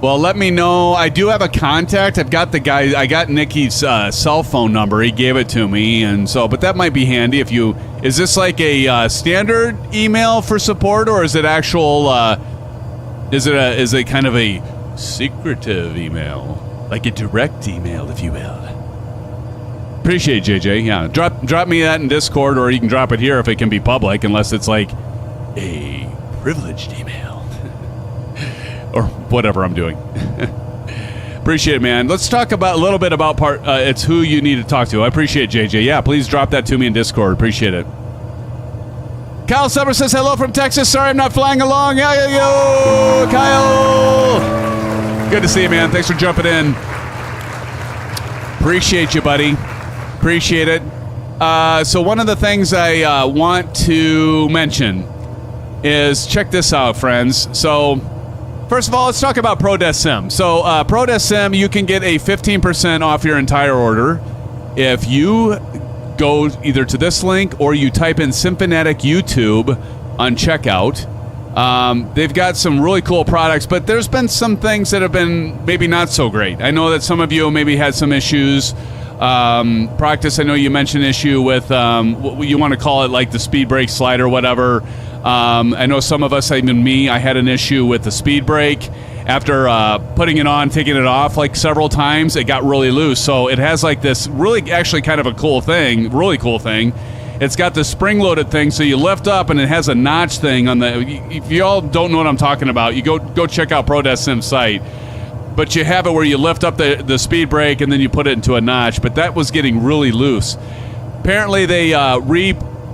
Well, let me know. I do have a contact. I've got the guy. I got Nicky's cell phone number. He gave it to me, and so. But that might be handy if you. Is this like a standard email for support, or is it actual? Is it kind of a secretive email, like a direct email, if you will? Appreciate it, JJ. Yeah, drop me that in Discord, or you can drop it here if it can be public, unless it's like a privileged email. Or whatever I'm doing. Appreciate it, man. Let's talk about a little bit about it's who you need to talk to. I appreciate it, JJ. Yeah, please drop that to me in Discord. Appreciate it. Kyle Summer says hello from Texas. Sorry I'm not flying along. Yo, Kyle. Good to see you, man. Thanks for jumping in. Appreciate you, buddy. Appreciate it. So one of the things I want to mention is, check this out, friends. So first of all, let's talk about ProDesk Sim. So ProDesk Sim, you can get a 15% off your entire order if you go either to this link or you type in SimFanatic YouTube on checkout. They've got some really cool products, but there's been some things that have been maybe not so great. I know that some of you maybe had some issues. Practice, I know you mentioned issue with what you want to call it, like the speed brake slide or whatever. I know some of us, even me, I had an issue with the speed brake. After putting it on, taking it off like several times, it got really loose. So it has like this really actually kind of a cool thing, really cool thing. It's got the spring-loaded thing, so you lift up and it has a notch thing on the. If you all don't know what I'm talking about, you go check out ProDesk Sim's site. But you have it where you lift up the speed brake and then you put it into a notch. But that was getting really loose. Apparently they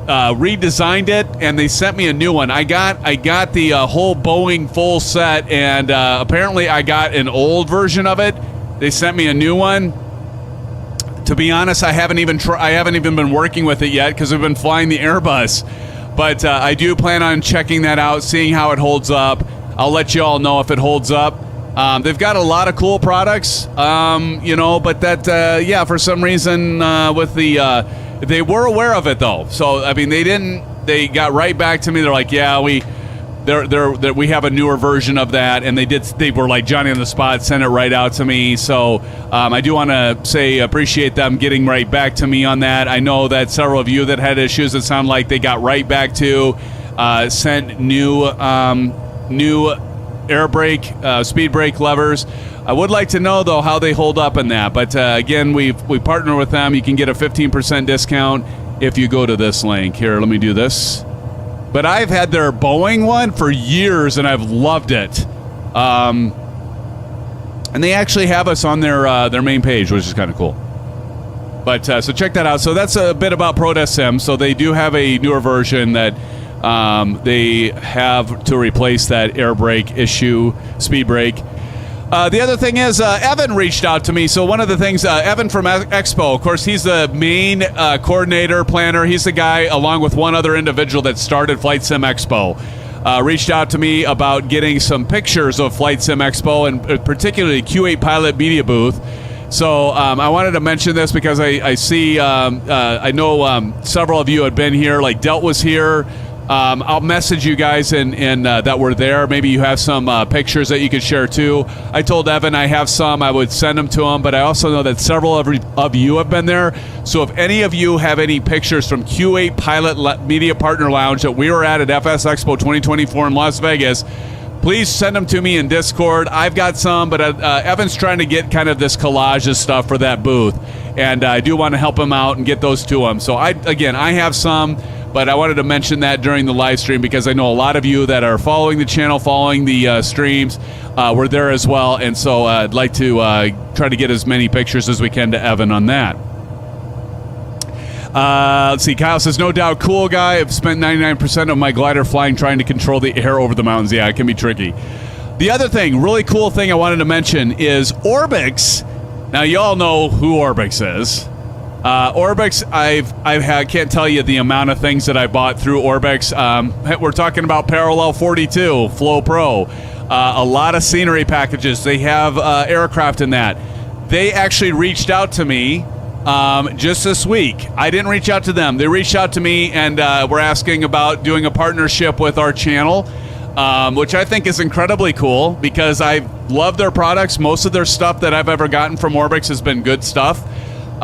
redesigned it and they sent me a new one. I got the whole Boeing full set, and apparently I got an old version of it. They sent me a new one. To be honest, I haven't even been working with it yet because we've been flying the Airbus. But I do plan on checking that out, seeing how it holds up. I'll let you all know if it holds up. They've got a lot of cool products, but that, for some reason with the, they were aware of it though. So, I mean, they got right back to me. They're like, yeah, we have a newer version of that. And they were like Johnny on the spot, sent it right out to me. So, I do want to say, appreciate them getting right back to me on that. I know that several of you that had issues, it sounded like they got right back to, sent new air brake, speed brake levers. I would like to know though how they hold up in that. But again, we partner with them. You can get a 15% discount if you go to this link. Here, let me do this. But I've had their Boeing one for years and I've loved it. And they actually have us on their main page, which is kind of cool. But so check that out. So that's a bit about ProDesk Sim. So they do have a newer version that they have to replace that air brake issue, speed brake. The other thing is Evan reached out to me. So one of the things, Evan from Expo, of course, he's the main coordinator, planner. He's the guy, along with one other individual that started Flight Sim Expo. Reached out to me about getting some pictures of Flight Sim Expo, and particularly Q8 Pilot Media Booth. So I wanted to mention this because I see, I know several of you had been here, like Delt was here. I'll message you guys and that were there. Maybe you have some pictures that you could share too. I told Evan I have some. I would send them to him, but I also know that several of you have been there. So if any of you have any pictures from Q8 Pilot Media Partner Lounge that we were at FS Expo 2024 in Las Vegas, please send them to me in Discord. I've got some, but Evan's trying to get kind of this collage of stuff for that booth, and I do want to help him out and get those to him. So I have some. But I wanted to mention that during the live stream because I know a lot of you that are following the channel, following the streams, were there as well. And so I'd like to try to get as many pictures as we can to Evan on that. Let's see. Kyle says, no doubt, cool guy. I've spent 99% of my glider flying trying to control the air over the mountains. Yeah, it can be tricky. The other thing, really cool thing I wanted to mention is Orbix. Now, you all know who Orbix is. Orbix, can't tell you the amount of things that I bought through Orbix. We're talking about Parallel 42, Flow Pro, a lot of scenery packages. They have aircraft in that. They actually reached out to me just this week. I didn't reach out to them. They reached out to me and were asking about doing a partnership with our channel, which I think is incredibly cool because I love their products. Most of their stuff that I've ever gotten from Orbix has been good stuff.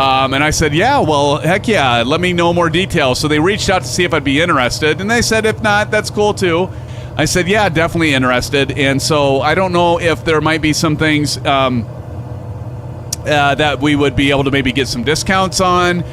And I said, yeah, well, heck yeah, let me know more details. So they reached out to see if I'd be interested. And they said, if not, that's cool too. I said, yeah, definitely interested. And so I don't know if there might be some things that we would be able to maybe get some discounts on.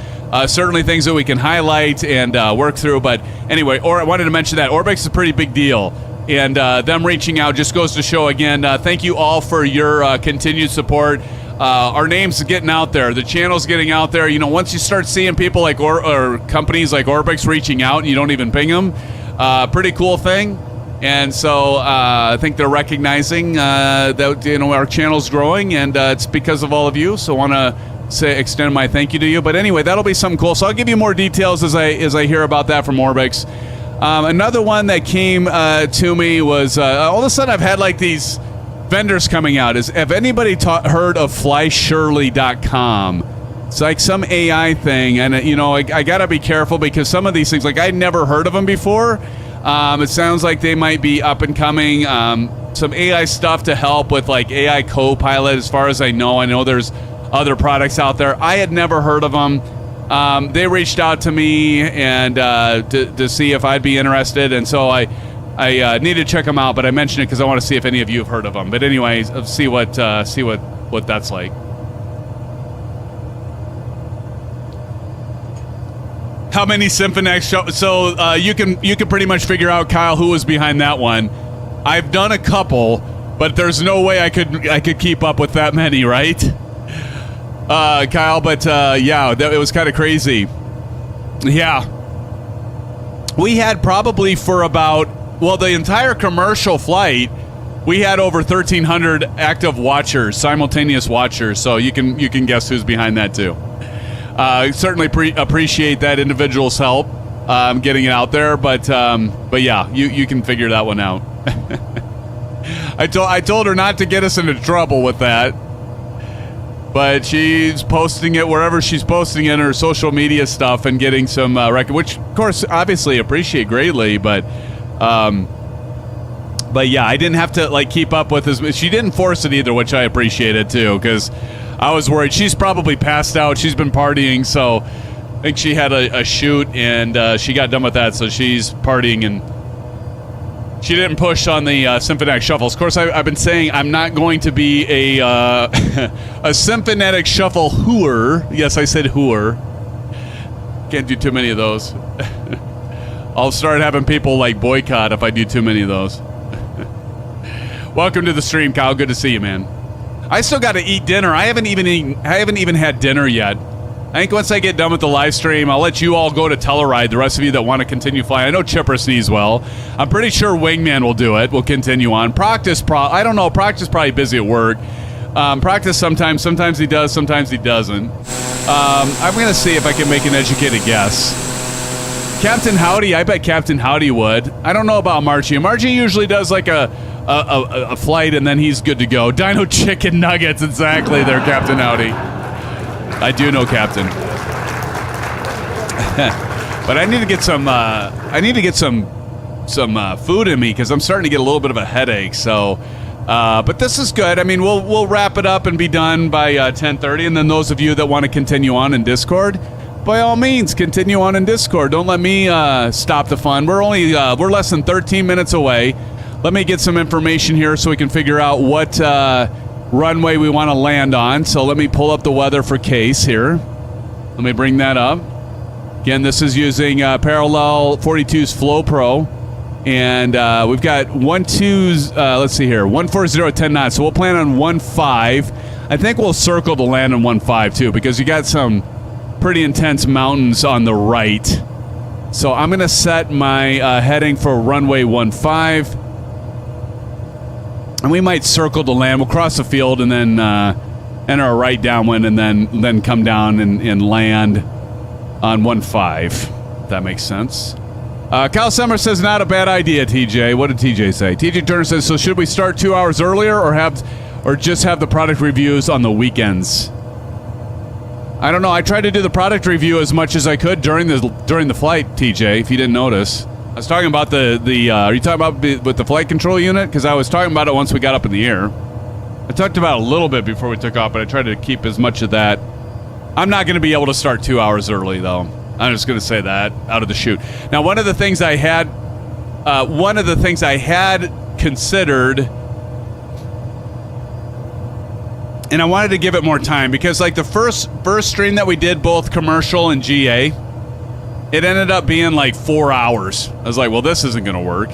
Certainly things that we can highlight and work through. But anyway, I wanted to mention that Orbix is a pretty big deal. And them reaching out just goes to show, again, thank you all for your continued support. Our name's getting out there. The channel's getting out there. You know, once you start seeing people like or companies like Orbix reaching out and you don't even ping them, pretty cool thing. And so I think they're recognizing that, you know, our channel's growing, and it's because of all of you. So I want to extend my thank you to you. But anyway, that'll be something cool. So I'll give you more details as I hear about that from Orbix. Another one that came to me was all of a sudden I've had like these vendors coming out. Have anybody heard of FlySurely.com? It's like some AI thing, and you know, I gotta be careful because some of these things, like I'd never heard of them before. It sounds like they might be up and coming. Some AI stuff to help with like AI Copilot. As far as I know there's other products out there. I had never heard of them. They reached out to me and to see if I'd be interested, and so I need to check them out. But I mentioned it because I want to see if any of you have heard of them. But anyways, see what that's like. How many SimFanatic so you can pretty much figure out, Kyle, who was behind that one. I've done a couple, but there's no way I could keep up with that many, right? Kyle, but yeah, it was kind of crazy. Yeah. We had probably for about, well, the entire commercial flight, we had over 1,300 active watchers, simultaneous watchers, so you can guess who's behind that too. Certainly appreciate that individual's help getting it out there, but yeah, you can figure that one out. I told her not to get us into trouble with that, but she's posting it wherever she's posting in her social media stuff and getting some record, which of course obviously appreciate greatly, but yeah, I didn't have to like keep up with this. She didn't force it either, which I appreciated too, because I was worried. She's probably passed out. She's been partying, so I think she had a shoot, and she got done with that, so she's partying, and she didn't push on the SimFanatic shuffles. Of course, I've been saying I'm not going to be a SimFanatic shuffle hooer. Yes, I said hooer. Can't do too many of those. I'll start having people like boycott if I do too many of those. Welcome to the stream, Kyle. Good to see you, man. I still got to eat dinner. I haven't even had dinner yet. I think once I get done with the live stream, I'll let you all go to Telluride. The rest of you that want to continue flying. I know Chipper sneezes well. I'm pretty sure Wingman will do it. We'll continue on. Proctis, I don't know. Proctis probably busy at work. Proctis sometimes he does, sometimes he doesn't. I'm going to see if I can make an educated guess. Captain Howdy, I bet Captain Howdy would. I don't know about Margie. Margie usually does like a flight and then he's good to go. Dino Chicken Nuggets, exactly there, Captain Howdy. I do know Captain. But I need to get some food in me because I'm starting to get a little bit of a headache. So, but this is good. I mean, we'll wrap it up and be done by 10:30. And then those of you that want to continue on in Discord, by all means, continue on in Discord. Don't let me stop the fun. We're less than 13 minutes away. Let me get some information here so we can figure out what runway we want to land on. So let me pull up the weather for KASE here. Let me bring that up. Again, this is using Parallel 42's Flow Pro. And we've got 140 at 10 knots. So we'll plan on 15. I think we'll circle to land on 15 too, because you got some pretty intense mountains on the right. So I'm going to set my heading for runway 15. And we might circle to land. We'll cross the field and then enter a right downwind and then come down and land on 15. If that makes sense. Kyle Summer says, not a bad idea, TJ. What did TJ say? TJ Turner says, so should we start 2 hours earlier or just have the product reviews on the weekends? I don't know. I tried to do the product review as much as I could during the flight, TJ, if you didn't notice. I was talking about are you talking about with the flight control unit? Because I was talking about it once we got up in the air. I talked about it a little bit before we took off, but I tried to keep as much of that. I'm not going to be able to start 2 hours early, though. I'm just going to say that out of the chute. Now, one of the things I had considered, and I wanted to give it more time because, like the first stream that we did, both commercial and GA, it ended up being like 4 hours. I was like, well, this isn't going to work.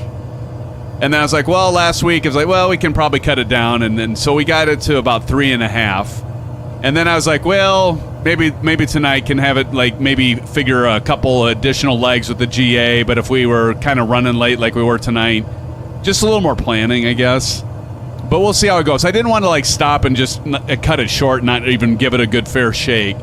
And then I was like, well, last week, I was like, well, we can probably cut it down. And then, so we got it to about 3.5. And then I was like, well, maybe tonight can have it, like, maybe figure a couple additional legs with the GA. But if we were kind of running late like we were tonight, just a little more planning, I guess. But we'll see how it goes. I didn't want to, like, stop and just cut it short, not even give it a good fair shake.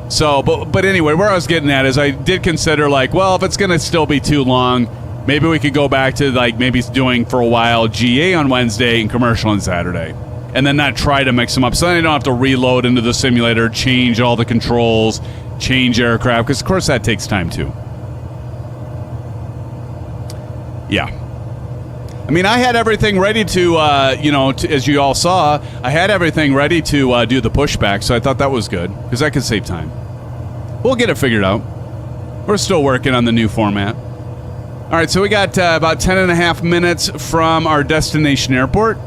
So, but anyway, where I was getting at is I did consider, like, well, if it's going to still be too long, maybe we could go back to, like, maybe doing for a while GA on Wednesday and commercial on Saturday. And then not try to mix them up. So then I don't have to reload into the simulator, change all the controls, change aircraft, because, of course, that takes time, too. Yeah. I mean, I had everything ready to, as you all saw, I had everything ready to do the pushback, so I thought that was good, because that could save time. We'll get it figured out. We're still working on the new format. All right, so we got about 10.5 minutes from our destination airport.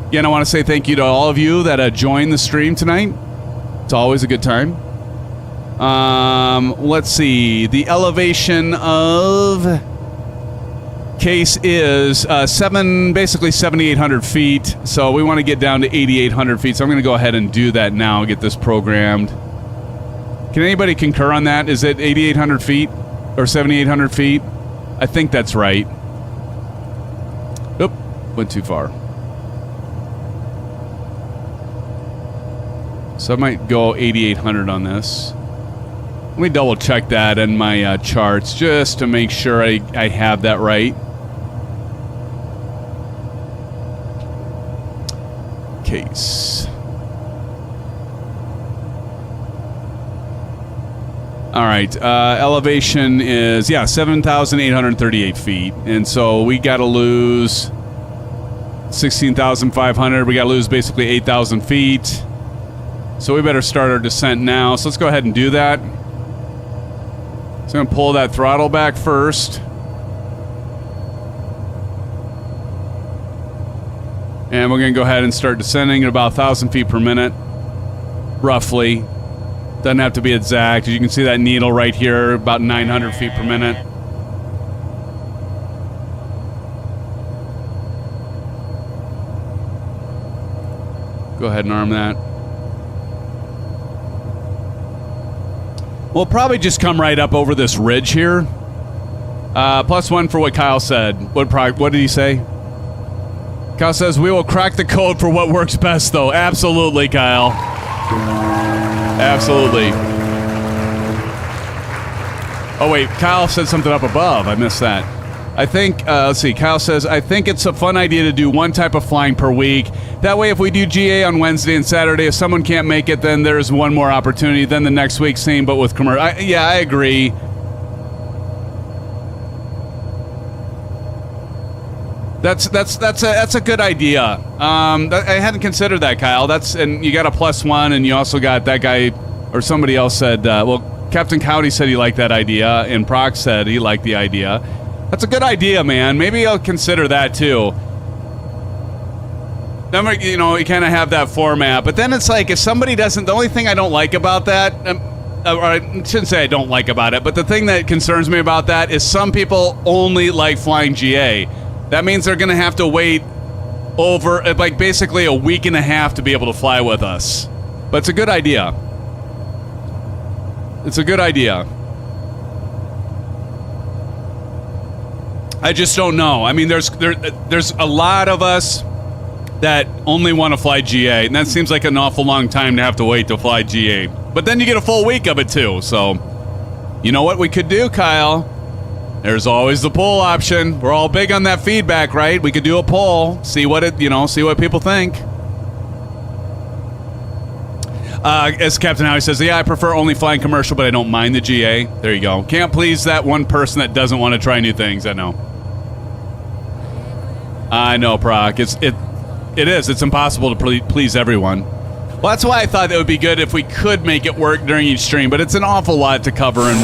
Again, I want to say thank you to all of you that joined the stream tonight. It's always a good time. Let's see. The elevation of KASE is basically 7,800 feet. So we want to get down to 8,800 feet. So I'm going to go ahead and do that now, get this programmed. Can anybody concur on that? Is it 8,800 feet or 7,800 feet? I think that's right. Oop, went too far. So I might go 8,800 on this. Let me double check that in my charts just to make sure I have that right. KASE. All right, elevation is, 7,838 feet. And so we got to lose 16,500. We got to lose basically 8,000 feet. So we better start our descent now. So let's go ahead and do that. So I'm going to pull that throttle back first. And we're going to go ahead and start descending at about 1,000 feet per minute, roughly. Doesn't have to be exact. As you can see that needle right here, about 900 feet per minute. Go ahead and arm that. We'll probably just come right up over this ridge here. +1 for what Kyle said. What did he say? Kyle says, we will crack the code for what works best, though. Absolutely, Kyle. Absolutely. Oh, wait. Kyle said something up above. I missed that. I think, let's see. Kyle says, I think it's a fun idea to do one type of flying per week. That way, if we do GA on Wednesday and Saturday, if someone can't make it, then there's one more opportunity. Then the next week, same, but with commercial. I agree. That's a good idea. I hadn't considered that, Kyle. And you got a +1, and you also got that guy, or somebody else said, Captain Cowdy said he liked that idea, and Proc said he liked the idea. That's a good idea, man. Maybe I'll consider that too. Then we kind of have that format, but then it's like if somebody doesn't. The only thing I don't like about that, or I shouldn't say I don't like about it, but the thing that concerns me about that is some people only like flying GA. That means they're going to have to wait over like basically a week and a half to be able to fly with us. But it's a good idea. It's a good idea. I just don't know. I mean, there's a lot of us that only want to fly GA, and that seems like an awful long time to have to wait to fly GA. But then you get a full week of it too. So, you know what we could do, Kyle? There's always the poll option. We're all big on that feedback, right? We could do a poll, see what people think. As Captain Howie says, I prefer only flying commercial, but I don't mind the GA. There you go. Can't please that one person that doesn't want to try new things. I know. I know, Proc. It is. It's impossible to please everyone. Well, that's why I thought it would be good if we could make it work during each stream, but it's an awful lot to cover in,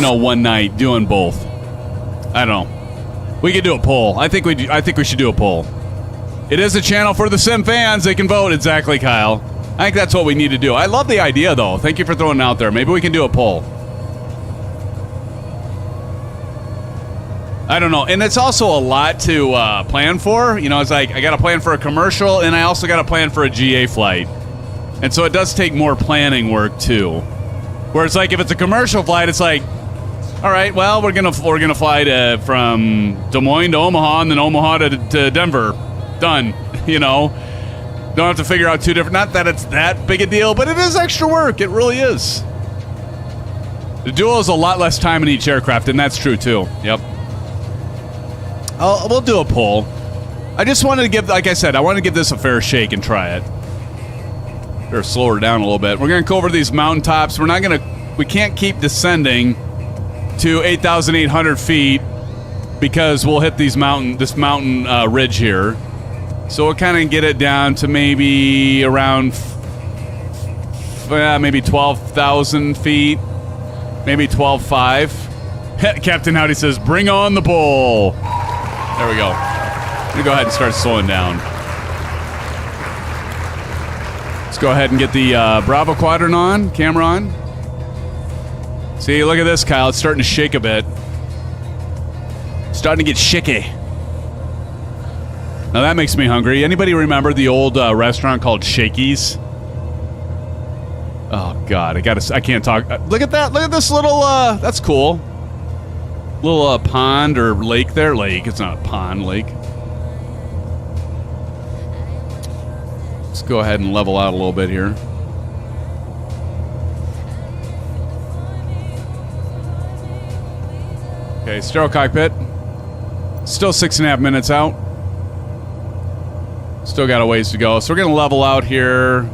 one night doing both. I don't know. We could do a poll. I think we should do a poll. It is a channel for the SimFans. They can vote. Exactly, Kyle. I think that's what we need to do. I love the idea, though. Thank you for throwing it out there. Maybe we can do a poll. I don't know. And it's also a lot to plan for. You know, it's like I got to plan for a commercial, and I also got to plan for a GA flight. And so it does take more planning work, too. Whereas, like, if it's a commercial flight, it's like, all right, well, we're gonna fly from Des Moines to Omaha, and then Omaha to Denver. Done. You know? Don't have to figure out two different... Not that it's that big a deal, but it is extra work. It really is. The Dual is a lot less time in each aircraft, and that's true, too. Yep. We'll do a poll. I just wanted to give, like I said, I wanted to give this a fair shake and try it. Better slow her down a little bit. We're going to go over these mountaintops. We can't keep descending to 8,800 feet because we'll hit this mountain ridge here. So we'll kind of get it down to maybe around, maybe 12,000 feet, maybe 12.5. Captain Howdy says, bring on the bull. There we go. I'm going to go ahead and start slowing down. Let's go ahead and get the Bravo quadrant on, camera on. See, look at this, Kyle. It's starting to shake a bit. Starting to get shaky. Now that makes me hungry. Anybody remember the old restaurant called Shakey's? Oh God, I can't talk. Look at that. Look at this little. That's cool. Little pond or lake there. Lake. It's not a pond. Lake. Let's go ahead and level out a little bit here. Okay, stereo cockpit. Still 6.5 minutes out. Still got a ways to go. So we're going to level out here.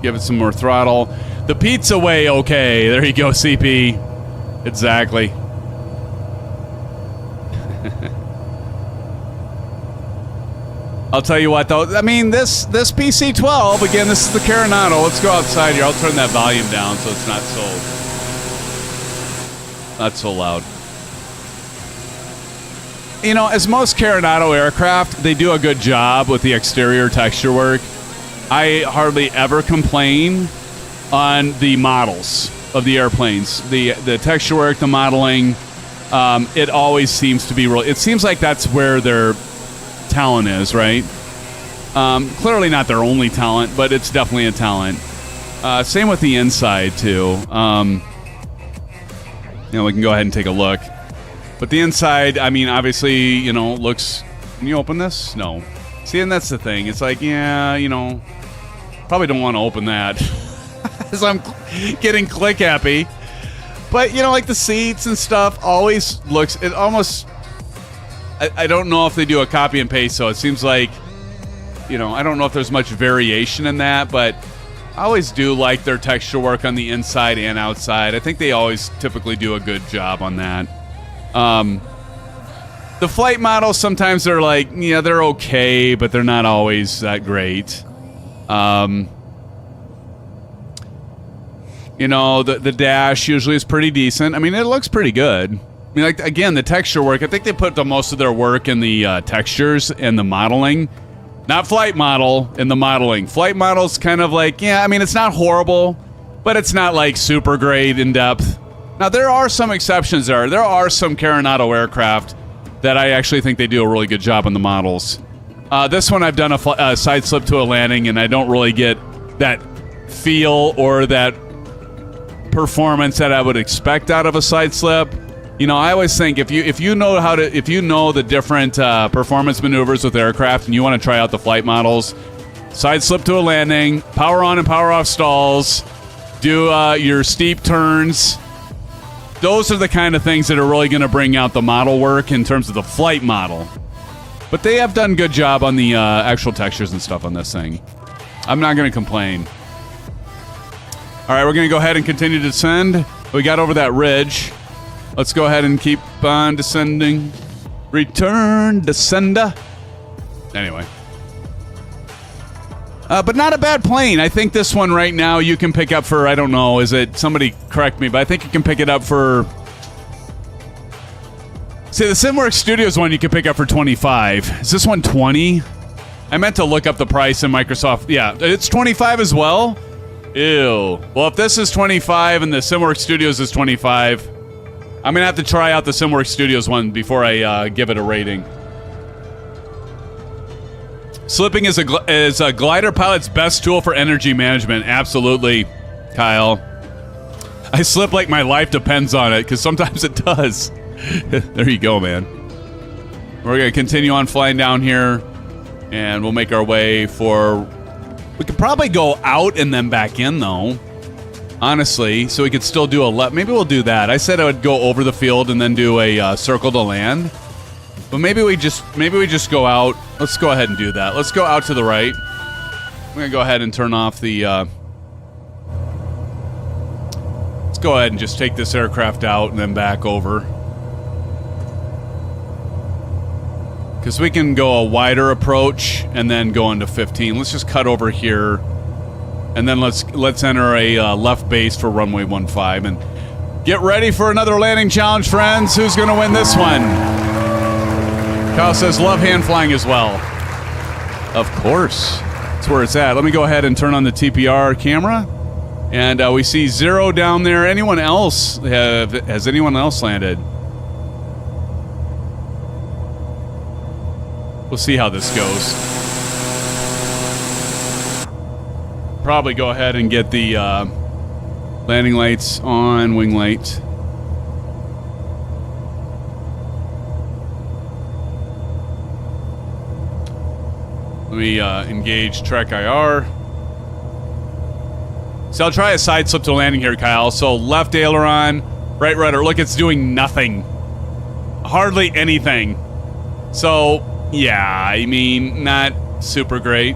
Give it some more throttle. The pizza way, okay. There you go, CP. Exactly. I'll tell you what, though. I mean, this PC-12, again, this is the Carenado. Let's go outside here. I'll turn that volume down so it's not so loud. You know, as most Carenado aircraft, they do a good job with the exterior texture work. I hardly ever complain on the models of the airplanes. The texture work, the modeling, it always seems to be real. It seems like that's where their talent is, right? Clearly not their only talent, but it's definitely a talent. Same with the inside, too. You know, we can go ahead and take a look. But the inside, I mean, obviously, you know, looks... Can you open this? No. See, and that's the thing. It's like, yeah, you know, probably don't want to open that. As I'm getting click happy. But, you know, like the seats and stuff always looks... It almost... I don't know if they do a copy and paste, so it seems like, you know, I don't know if there's much variation in that, but I always do like their texture work on the inside and outside. I think they always typically do a good job on that. The flight models, sometimes they're like, yeah, they're okay, but they're not always that great. You know, the dash usually is pretty decent. I mean, it looks pretty good. I mean, like, again, the texture work, I think they put most of their work in the textures and the modeling. Not flight model, in the modeling. Flight model's kind of like, yeah, I mean, it's not horrible, but it's not, like, super great in depth. Now, there are some exceptions there. There are some Carenado aircraft that I actually think they do a really good job on the models. This one, I've done a side slip to a landing, and I don't really get that feel or that performance that I would expect out of a side slip. You know, I always think if you know the different performance maneuvers with aircraft and you want to try out the flight models, side slip to a landing, power on and power off stalls, do your steep turns. Those are the kind of things that are really going to bring out the model work in terms of the flight model. But they have done a good job on the actual textures and stuff on this thing. I'm not going to complain. All right, we're going to go ahead and continue to descend. We got over that ridge. Let's go ahead and keep on descending. Return, descender. Anyway. But not a bad plane. I think this one right now you can pick up for, I don't know, is it, somebody correct me, but I think you can pick it up for, see, the SimWorks Studios one you can pick up for $25. Is this one $20? I meant to look up the price in Microsoft. Yeah, it's $25 as well? Ew. Well, if this is $25 and the SimWorks Studios is $25, I'm going to have to try out the SimWorks Studios one before I give it a rating. Slipping is a glider pilot's best tool for energy management. Absolutely, Kyle. I slip like my life depends on it, because sometimes it does. There you go, man. We're going to continue on flying down here, and we'll make our way for... We could probably go out and then back in, though. Honestly, so we could still do a left. Maybe we'll do that. I said I would go over the field and then do a circle to land. But maybe we just go out. Let's go ahead and do that. Let's go out to the right. I'm going to go ahead and turn off the... Let's go ahead and just take this aircraft out and then back over. Because we can go a wider approach and then go into 15. Let's just cut over here. And then let's enter a left base for runway 15. And get ready for another landing challenge, friends. Who's going to win this one? Kyle says, love hand flying as well. Of course. That's where it's at. Let me go ahead and turn on the TPR camera. And we see 0 down there. Anyone else? Has anyone else landed? We'll see how this goes. Probably go ahead and get the landing lights on, wing light. Let me engage Trek IR. So I'll try a side slip to landing here, Kyle. So left aileron, right rudder. Look, it's doing nothing. Hardly anything. So, yeah, I mean, not super great.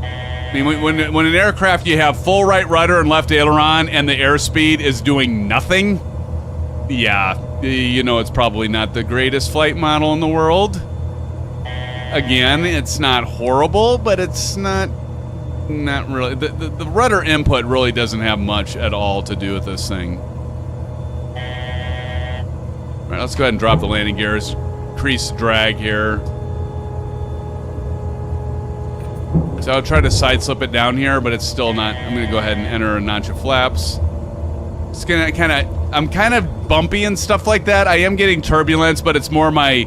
I mean, when an aircraft you have full right rudder and left aileron and the airspeed is doing nothing, yeah, you know it's probably not the greatest flight model in the world. Again, it's not horrible, but it's not really. The rudder input really doesn't have much at all to do with this thing. All right, let's go ahead and drop the landing gears. Increase drag here. So I'll try to side slip it down here, but it's still not. I'm going to go ahead and enter a notch of flaps. It's going to I'm kind of bumpy and stuff like that. I am getting turbulence, but it's more my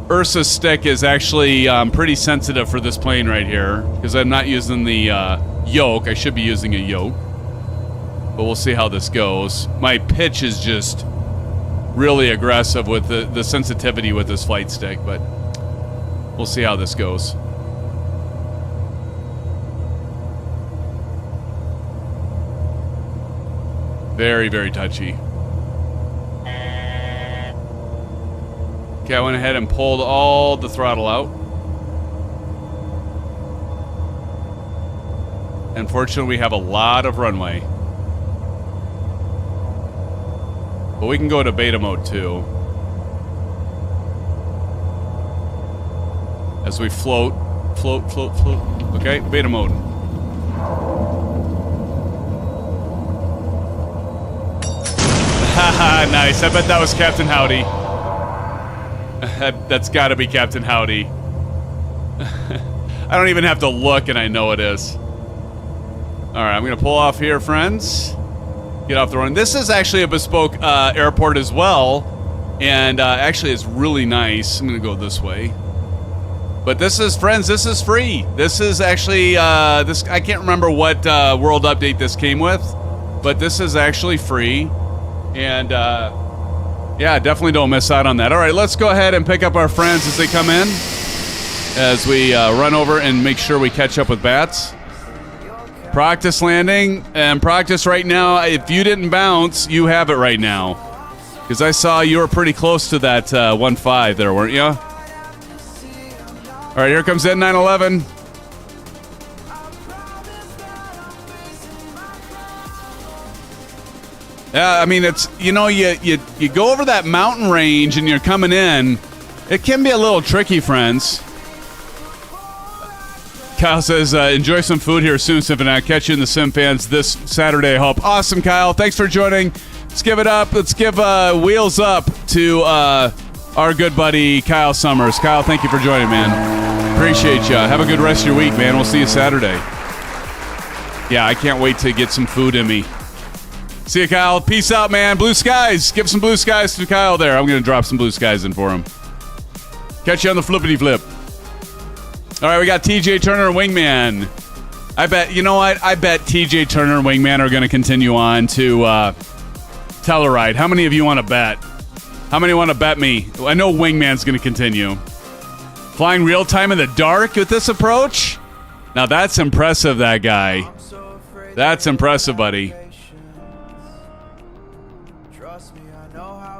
URSA stick is actually pretty sensitive for this plane right here because I'm not using the yoke. I should be using a yoke, but we'll see how this goes. My pitch is just really aggressive with the sensitivity with this flight stick, but we'll see how this goes. Very, very touchy. Okay, I went ahead and pulled all the throttle out. Unfortunately, we have a lot of runway. But we can go to beta mode too. As we float. Okay, beta mode. Haha, nice. I bet that was Captain Howdy. That's got to be Captain Howdy. I don't even have to look and I know it is. Alright, I'm going to pull off here, friends. Get off the run. This is actually a bespoke airport as well. And actually it's really nice. I'm going to go this way. But this is, friends, this is free. This is actually, I can't remember what world update this came with. But this is actually free. And, yeah, definitely don't miss out on that. All right, let's go ahead and pick up our friends as they come in. As we run over and make sure we catch up with bats. Practice landing. And practice right now. If you didn't bounce, you have it right now. Because I saw you were pretty close to that 1.5 there, weren't you? All right, here comes N911. Yeah, I mean, it's, you know, you go over that mountain range and you're coming in. It can be a little tricky, friends. Kyle says, enjoy some food here soon, SimFanatic. Catch you in the SimFans this Saturday, I hope. Awesome, Kyle. Thanks for joining. Let's give it up. Let's give wheels up to our good buddy, Kyle Summers. Kyle, thank you for joining, man. Appreciate you. Have a good rest of your week, man. We'll see you Saturday. Yeah, I can't wait to get some food in me. See you, Kyle. Peace out, man. Blue skies. Give some blue skies to Kyle there. I'm going to drop some blue skies in for him. Catch you on the flippity flip. All right, we got TJ Turner and Wingman. I bet, you know what? I bet TJ Turner and Wingman are going to continue on to Telluride. How many of you want to bet? How many want to bet me? I know Wingman's going to continue. Flying real time in the dark with this approach? Now that's impressive, that guy. That's impressive, buddy.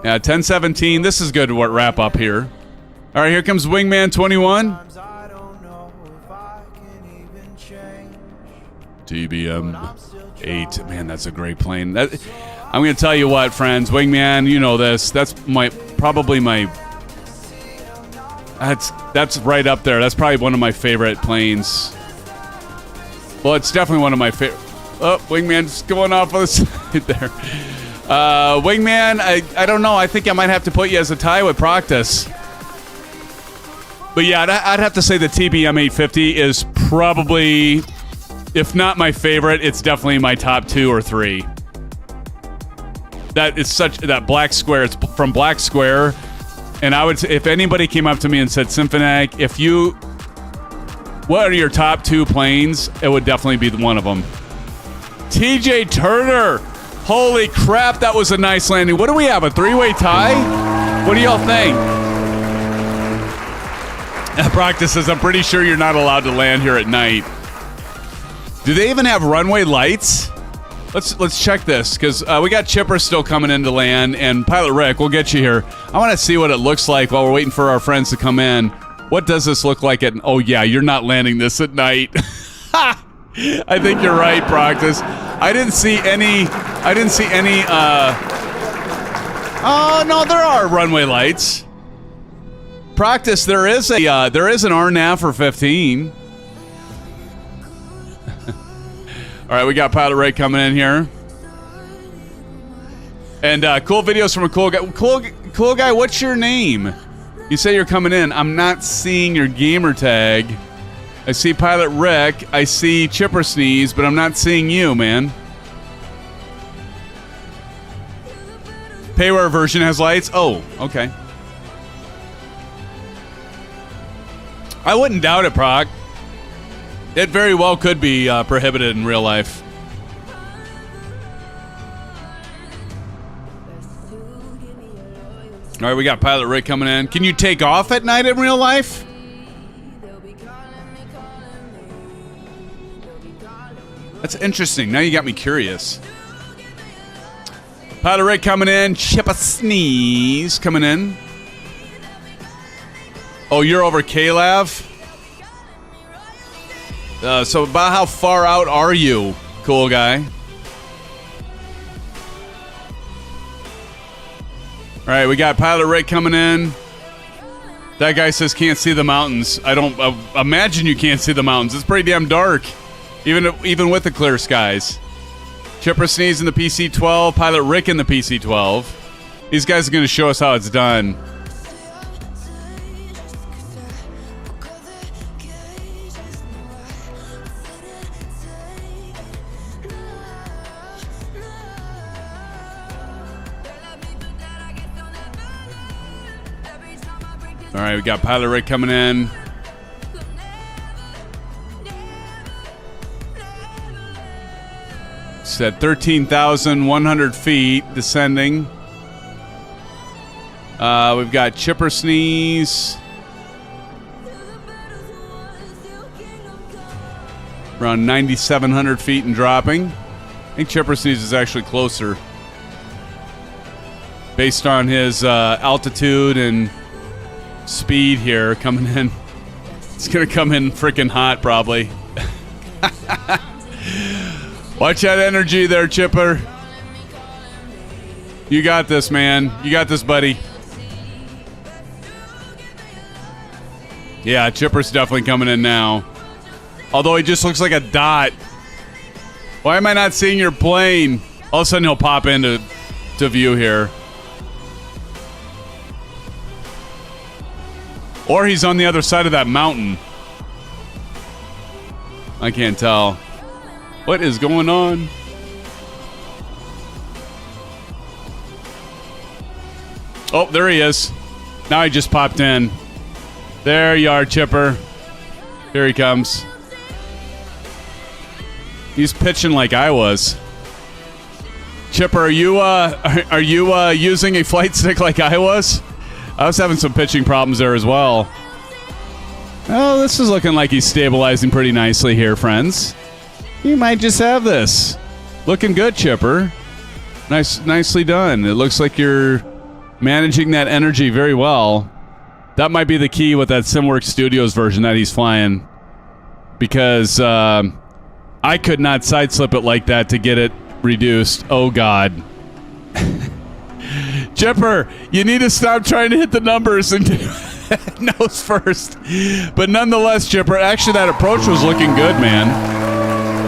Yeah, 10:17. This is good to wrap up here. All right, here comes Wingman 21. TBM 8. Man, that's a great plane. I'm going to tell you what, friends. Wingman, you know this. That's probably my. That's right up there. That's probably one of my favorite planes. Well, it's definitely one of my favorite. Oh, Wingman's going off on the side there. Wingman, I don't know. I think I might have to put you as a tie with Proctus. But yeah, I'd have to say the TBM 850 is probably, if not my favorite, it's definitely my top 2 or 3. That is that black square. It's from Black Square, and I would, if anybody came up to me and said, SimFanatic, what are your top 2 planes? It would definitely be one of them. TJ Turner. Holy crap, that was a nice landing. What do we have, a 3-way tie? What do y'all think? Practice says, I'm pretty sure you're not allowed to land here at night. Do they even have runway lights? Let's check this, because we got Chipper still coming in to land, and Pilot Rick, we'll get you here. I want to see what it looks like while we're waiting for our friends to come in. What does this look like at... Oh, yeah, you're not landing this at night. I think you're right, Practice. I didn't see any. Oh no, there are runway lights. Practice. There is an RNAV for 15. All right, we got Pilot Ray coming in here, and cool videos from a cool guy. Cool guy. What's your name? You say you're coming in. I'm not seeing your gamer tag. I see Pilot Rick. I see Chipper Sneeze, but I'm not seeing you, man. Payware version has lights? Oh, okay. I wouldn't doubt it, Proc. It very well could be prohibited in real life. All right, we got Pilot Rick coming in. Can you take off at night in real life? That's interesting. Now you got me curious. Pilot Rick coming in. Chipper Sneeze coming in. Oh, you're over KLAV? So about how far out are you, cool guy? All right, we got Pilot Rick coming in. That guy says can't see the mountains. I don't imagine you can't see the mountains. It's pretty damn dark. Even with the clear skies. Chipper Sneeze in the PC-12, Pilot Rick in the PC-12. These guys are going to show us how it's done. All right, we got Pilot Rick coming in. It's at 13,100 feet, descending. We've got Chipper Sneeze. Around 9,700 feet and dropping. I think Chipper Sneeze is actually closer. Based on his altitude and speed here coming in. It's going to come in freaking hot, probably. Watch that energy there, Chipper. You got this, man. You got this, buddy. Yeah, Chipper's definitely coming in now. Although he just looks like a dot. Why am I not seeing your plane? All of a sudden he'll pop into view here. Or he's on the other side of that mountain. I can't tell. What is going on? Oh, there he is. Now he just popped in. There you are, Chipper. Here he comes. He's pitching like I was. Chipper, are you using a flight stick like I was? I was having some pitching problems there as well. Oh, this is looking like he's stabilizing pretty nicely here, friends. You might just have this. Looking good, Chipper. Nicely done. It looks like you're managing that energy very well. That might be the key with that SimWorks Studios version that he's flying. Because I could not sideslip it like that to get it reduced. Oh, God. Chipper, you need to stop trying to hit the numbers and nose first. But nonetheless, Chipper, actually that approach was looking good, man.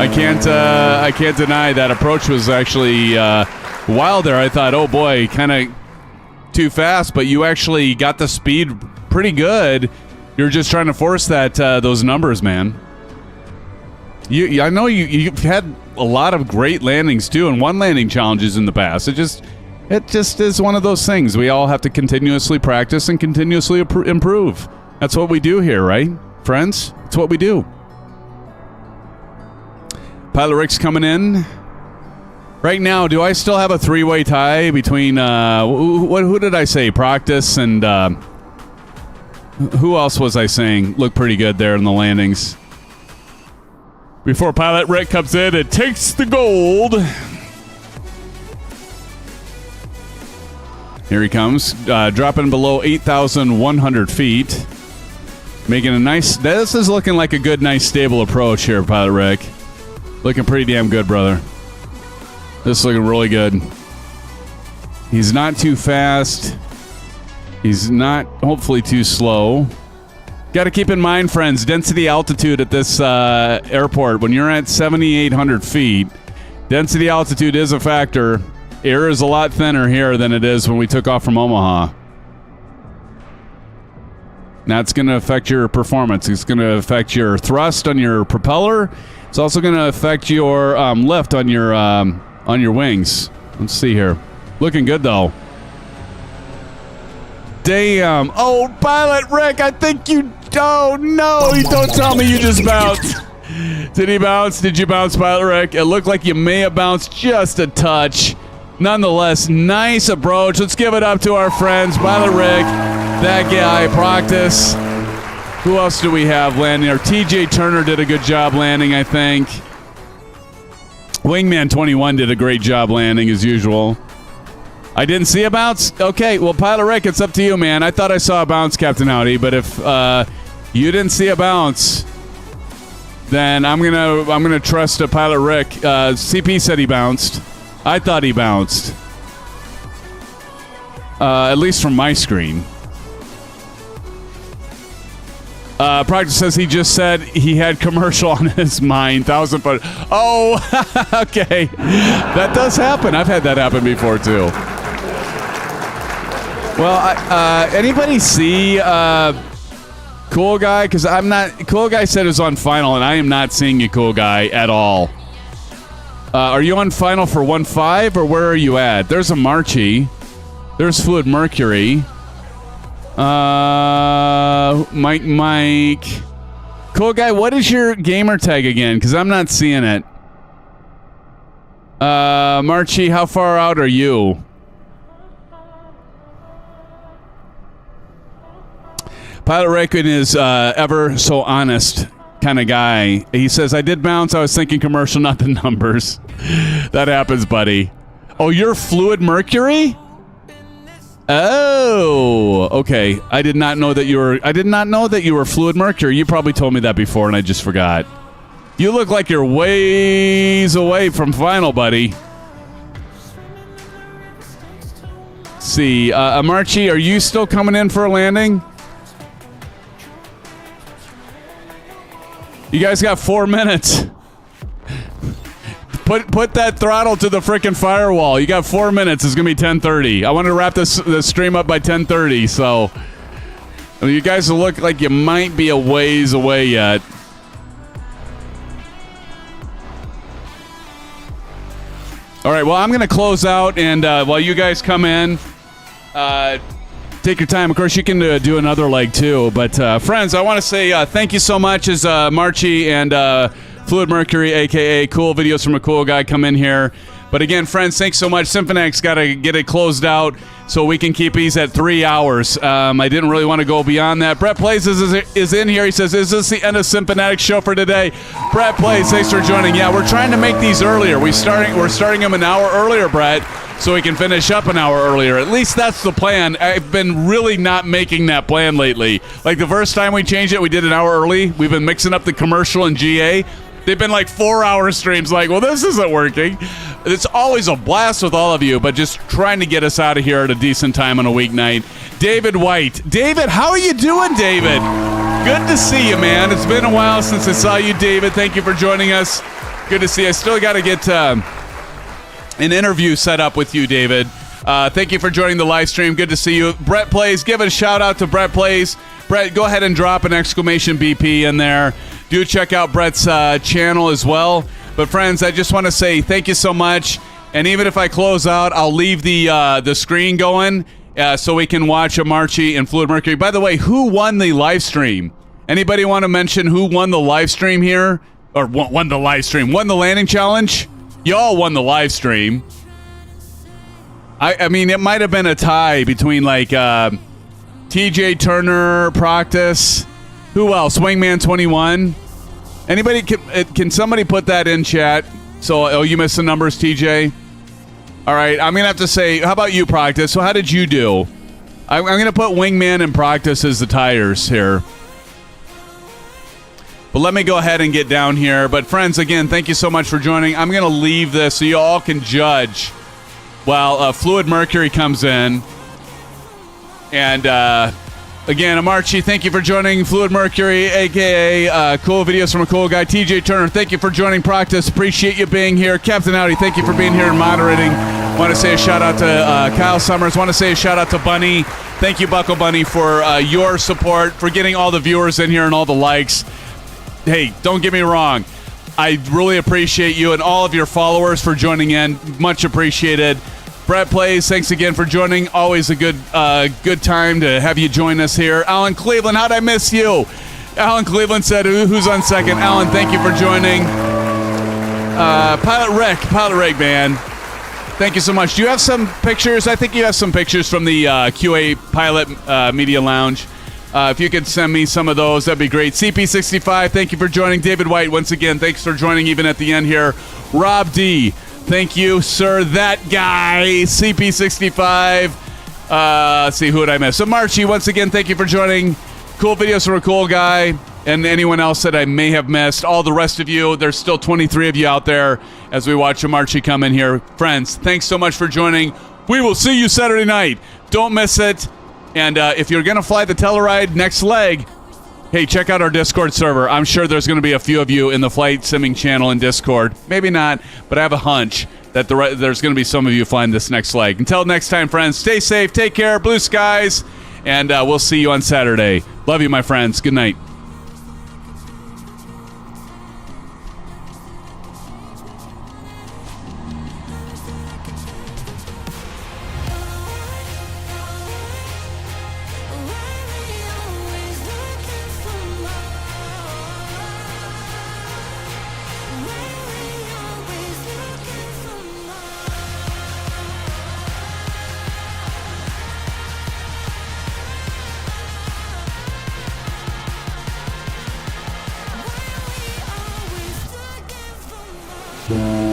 I can't deny that approach was actually wild there. I thought, oh boy, kind of too fast, but you actually got the speed pretty good. You're just trying to force that those numbers, man. I know you've had a lot of great landings too, and one landing challenges in the past. It just is one of those things. We all have to continuously practice and continuously improve. That's what we do here, right, friends? That's what we do. Pilot Rick's coming in. Right now, do I still have a three-way tie between, who did I say? Proctus and, who else was I saying? Looked pretty good there in the landings. Before Pilot Rick comes in and takes the gold. Here he comes, dropping below 8,100 feet. Making a nice, this is looking like a good, nice, stable approach here, Pilot Rick. Looking pretty damn good, brother. This is looking really good. He's not too fast. He's not, hopefully, too slow. Got to keep in mind, friends, density altitude at this airport. When you're at 7,800 feet, density altitude is a factor. Air is a lot thinner here than it is when we took off from Omaha. That's going to affect your performance. It's going to affect your thrust on your propeller. It's also going to affect your lift on your wings. Let's see here. Looking good, though. Damn. Oh, Pilot Rick, I think you... Oh, no. Don't tell me you just bounced. Did he bounce? Did you bounce, Pilot Rick? It looked like you may have bounced just a touch. Nonetheless, nice approach. Let's give it up to our friends. Pilot Rick, that guy, Proctus. Who else do we have landing? Our TJ Turner did a good job landing, I think. Wingman 21 did a great job landing, as usual. I didn't see a bounce? Okay, well, Pilot Rick, it's up to you, man. I thought I saw a bounce, Captain Howdy, but if you didn't see a bounce, then I'm gonna trust Pilot Rick. CP said he bounced. I thought he bounced. At least from my screen. Proctor says he just said he had commercial on his mind. 1,000 foot. Oh, okay. That does happen. I've had that happen before, too. Well, anybody see Cool Guy? Because I'm not... Cool Guy said it was on final, and I am not seeing you, Cool Guy, at all. Are you on final for 1.5, or where are you at? There's a Marchie. There's Fluid Mercury. Mike. Cool Guy, what is your gamer tag again? Because I'm not seeing it. Marchie, how far out are you? Pilot Raycon is ever so honest kind of guy. He says, I did bounce. I was thinking commercial, not the numbers. That happens, buddy. Oh, you're Fluid Mercury? Oh, okay. I did not know that you were Fluid Mercury. You probably told me that before, and I just forgot. You look like you're ways away from final, buddy. Let's see, Amarchi, are you still coming in for a landing? You guys got 4 minutes. Put that throttle to the frickin' firewall. You got 4 minutes. It's gonna be 10:30. I wanted to wrap this stream up by 10:30. So I mean, you guys look like you might be a ways away yet. All right. Well, I'm gonna close out, and while you guys come in, Take your time. Of course, you can do another leg too. But friends, I want to say thank you so much as Marchie and Fluid Mercury, a.k.a. Cool Videos from a Cool Guy, come in here. But again, friends, thanks so much. SimFanatic's got to get it closed out so we can keep these at 3 hours. I didn't really want to go beyond that. Brett Plays is in here. He says, is this the end of SimFanatic's show for today? Brett Plays, thanks for joining. Yeah, we're trying to make these earlier. We're starting them an hour earlier, Brett, so we can finish up an hour earlier. At least that's the plan. I've been really not making that plan lately. Like the first time we changed it, we did an hour early. We've been mixing up the commercial and GA. They've been like 4-hour streams. Like, well, this isn't working. It's always a blast with all of you, but just trying to get us out of here at a decent time on a weeknight. David White. David, how are you doing, David? Good to see you, man. It's been a while since I saw you, David. Thank you for joining us. Good to see you. I still got to get an interview set up with you, David. Thank you for joining the live stream. Good to see you. Brett Plays. Give a shout out to Brett Plays. Brett, go ahead and drop an exclamation BP in there. Do check out Brett's channel as well. But friends, I just want to say thank you so much. And even if I close out, I'll leave the screen going so we can watch a Marchie and Fluid Mercury. By the way, who won the live stream? Anybody want to mention who won the live stream here? Or won the live stream? Won the landing challenge? Y'all won the live stream. I mean, it might have been a tie between like TJ Turner, Proctus. Who else? Wingman 21. Anybody? Can somebody put that in chat? So, you missed the numbers, TJ. All right, I'm gonna have to say, how about you, Proctus? So, how did you do? I'm gonna put Wingman and Proctus as the tires here. But let me go ahead and get down here. But friends, again, thank you so much for joining. I'm gonna leave this so you all can judge while Fluid Mercury comes in. And again, Amarchi, thank you for joining. Fluid Mercury, a.k.a. Cool Videos from a Cool Guy. TJ Turner, thank you for joining. Proctus, appreciate you being here. Captain Audi, thank you for being here and moderating. Want to say a shout-out to Kyle Summers. Want to say a shout-out to Bunny. Thank you, Buckle Bunny, for your support, for getting all the viewers in here and all the likes. Hey, don't get me wrong. I really appreciate you and all of your followers for joining in. Much appreciated. Brett Plays, thanks again for joining. Always a good time to have you join us here. Alan Cleveland, how'd I miss you? Alan Cleveland said, who's on second? Alan, thank you for joining. Pilot Rick, man. Thank you so much. Do you have some pictures? I think you have some pictures from the QA Pilot Media Lounge. If you could send me some of those, that'd be great. CP65, thank you for joining. David White, once again, thanks for joining even at the end here. Rob D, thank you, sir. That guy, CP65. Let's see, who would I miss? So, Marchie, once again, thank you for joining. Cool Videos for a Cool Guy. And anyone else that I may have missed. All the rest of you, there's still 23 of you out there as we watch a Marchie come in here. Friends, thanks so much for joining. We will see you Saturday night. Don't miss it. And if you're going to fly the Telluride next leg, hey, check out our Discord server. I'm sure there's going to be a few of you in the Flight Simming channel in Discord. Maybe not, but I have a hunch that there's going to be some of you flying this next leg. Until next time, friends, stay safe, take care, blue skies, and we'll see you on Saturday. Love you, my friends. Good night. Bye.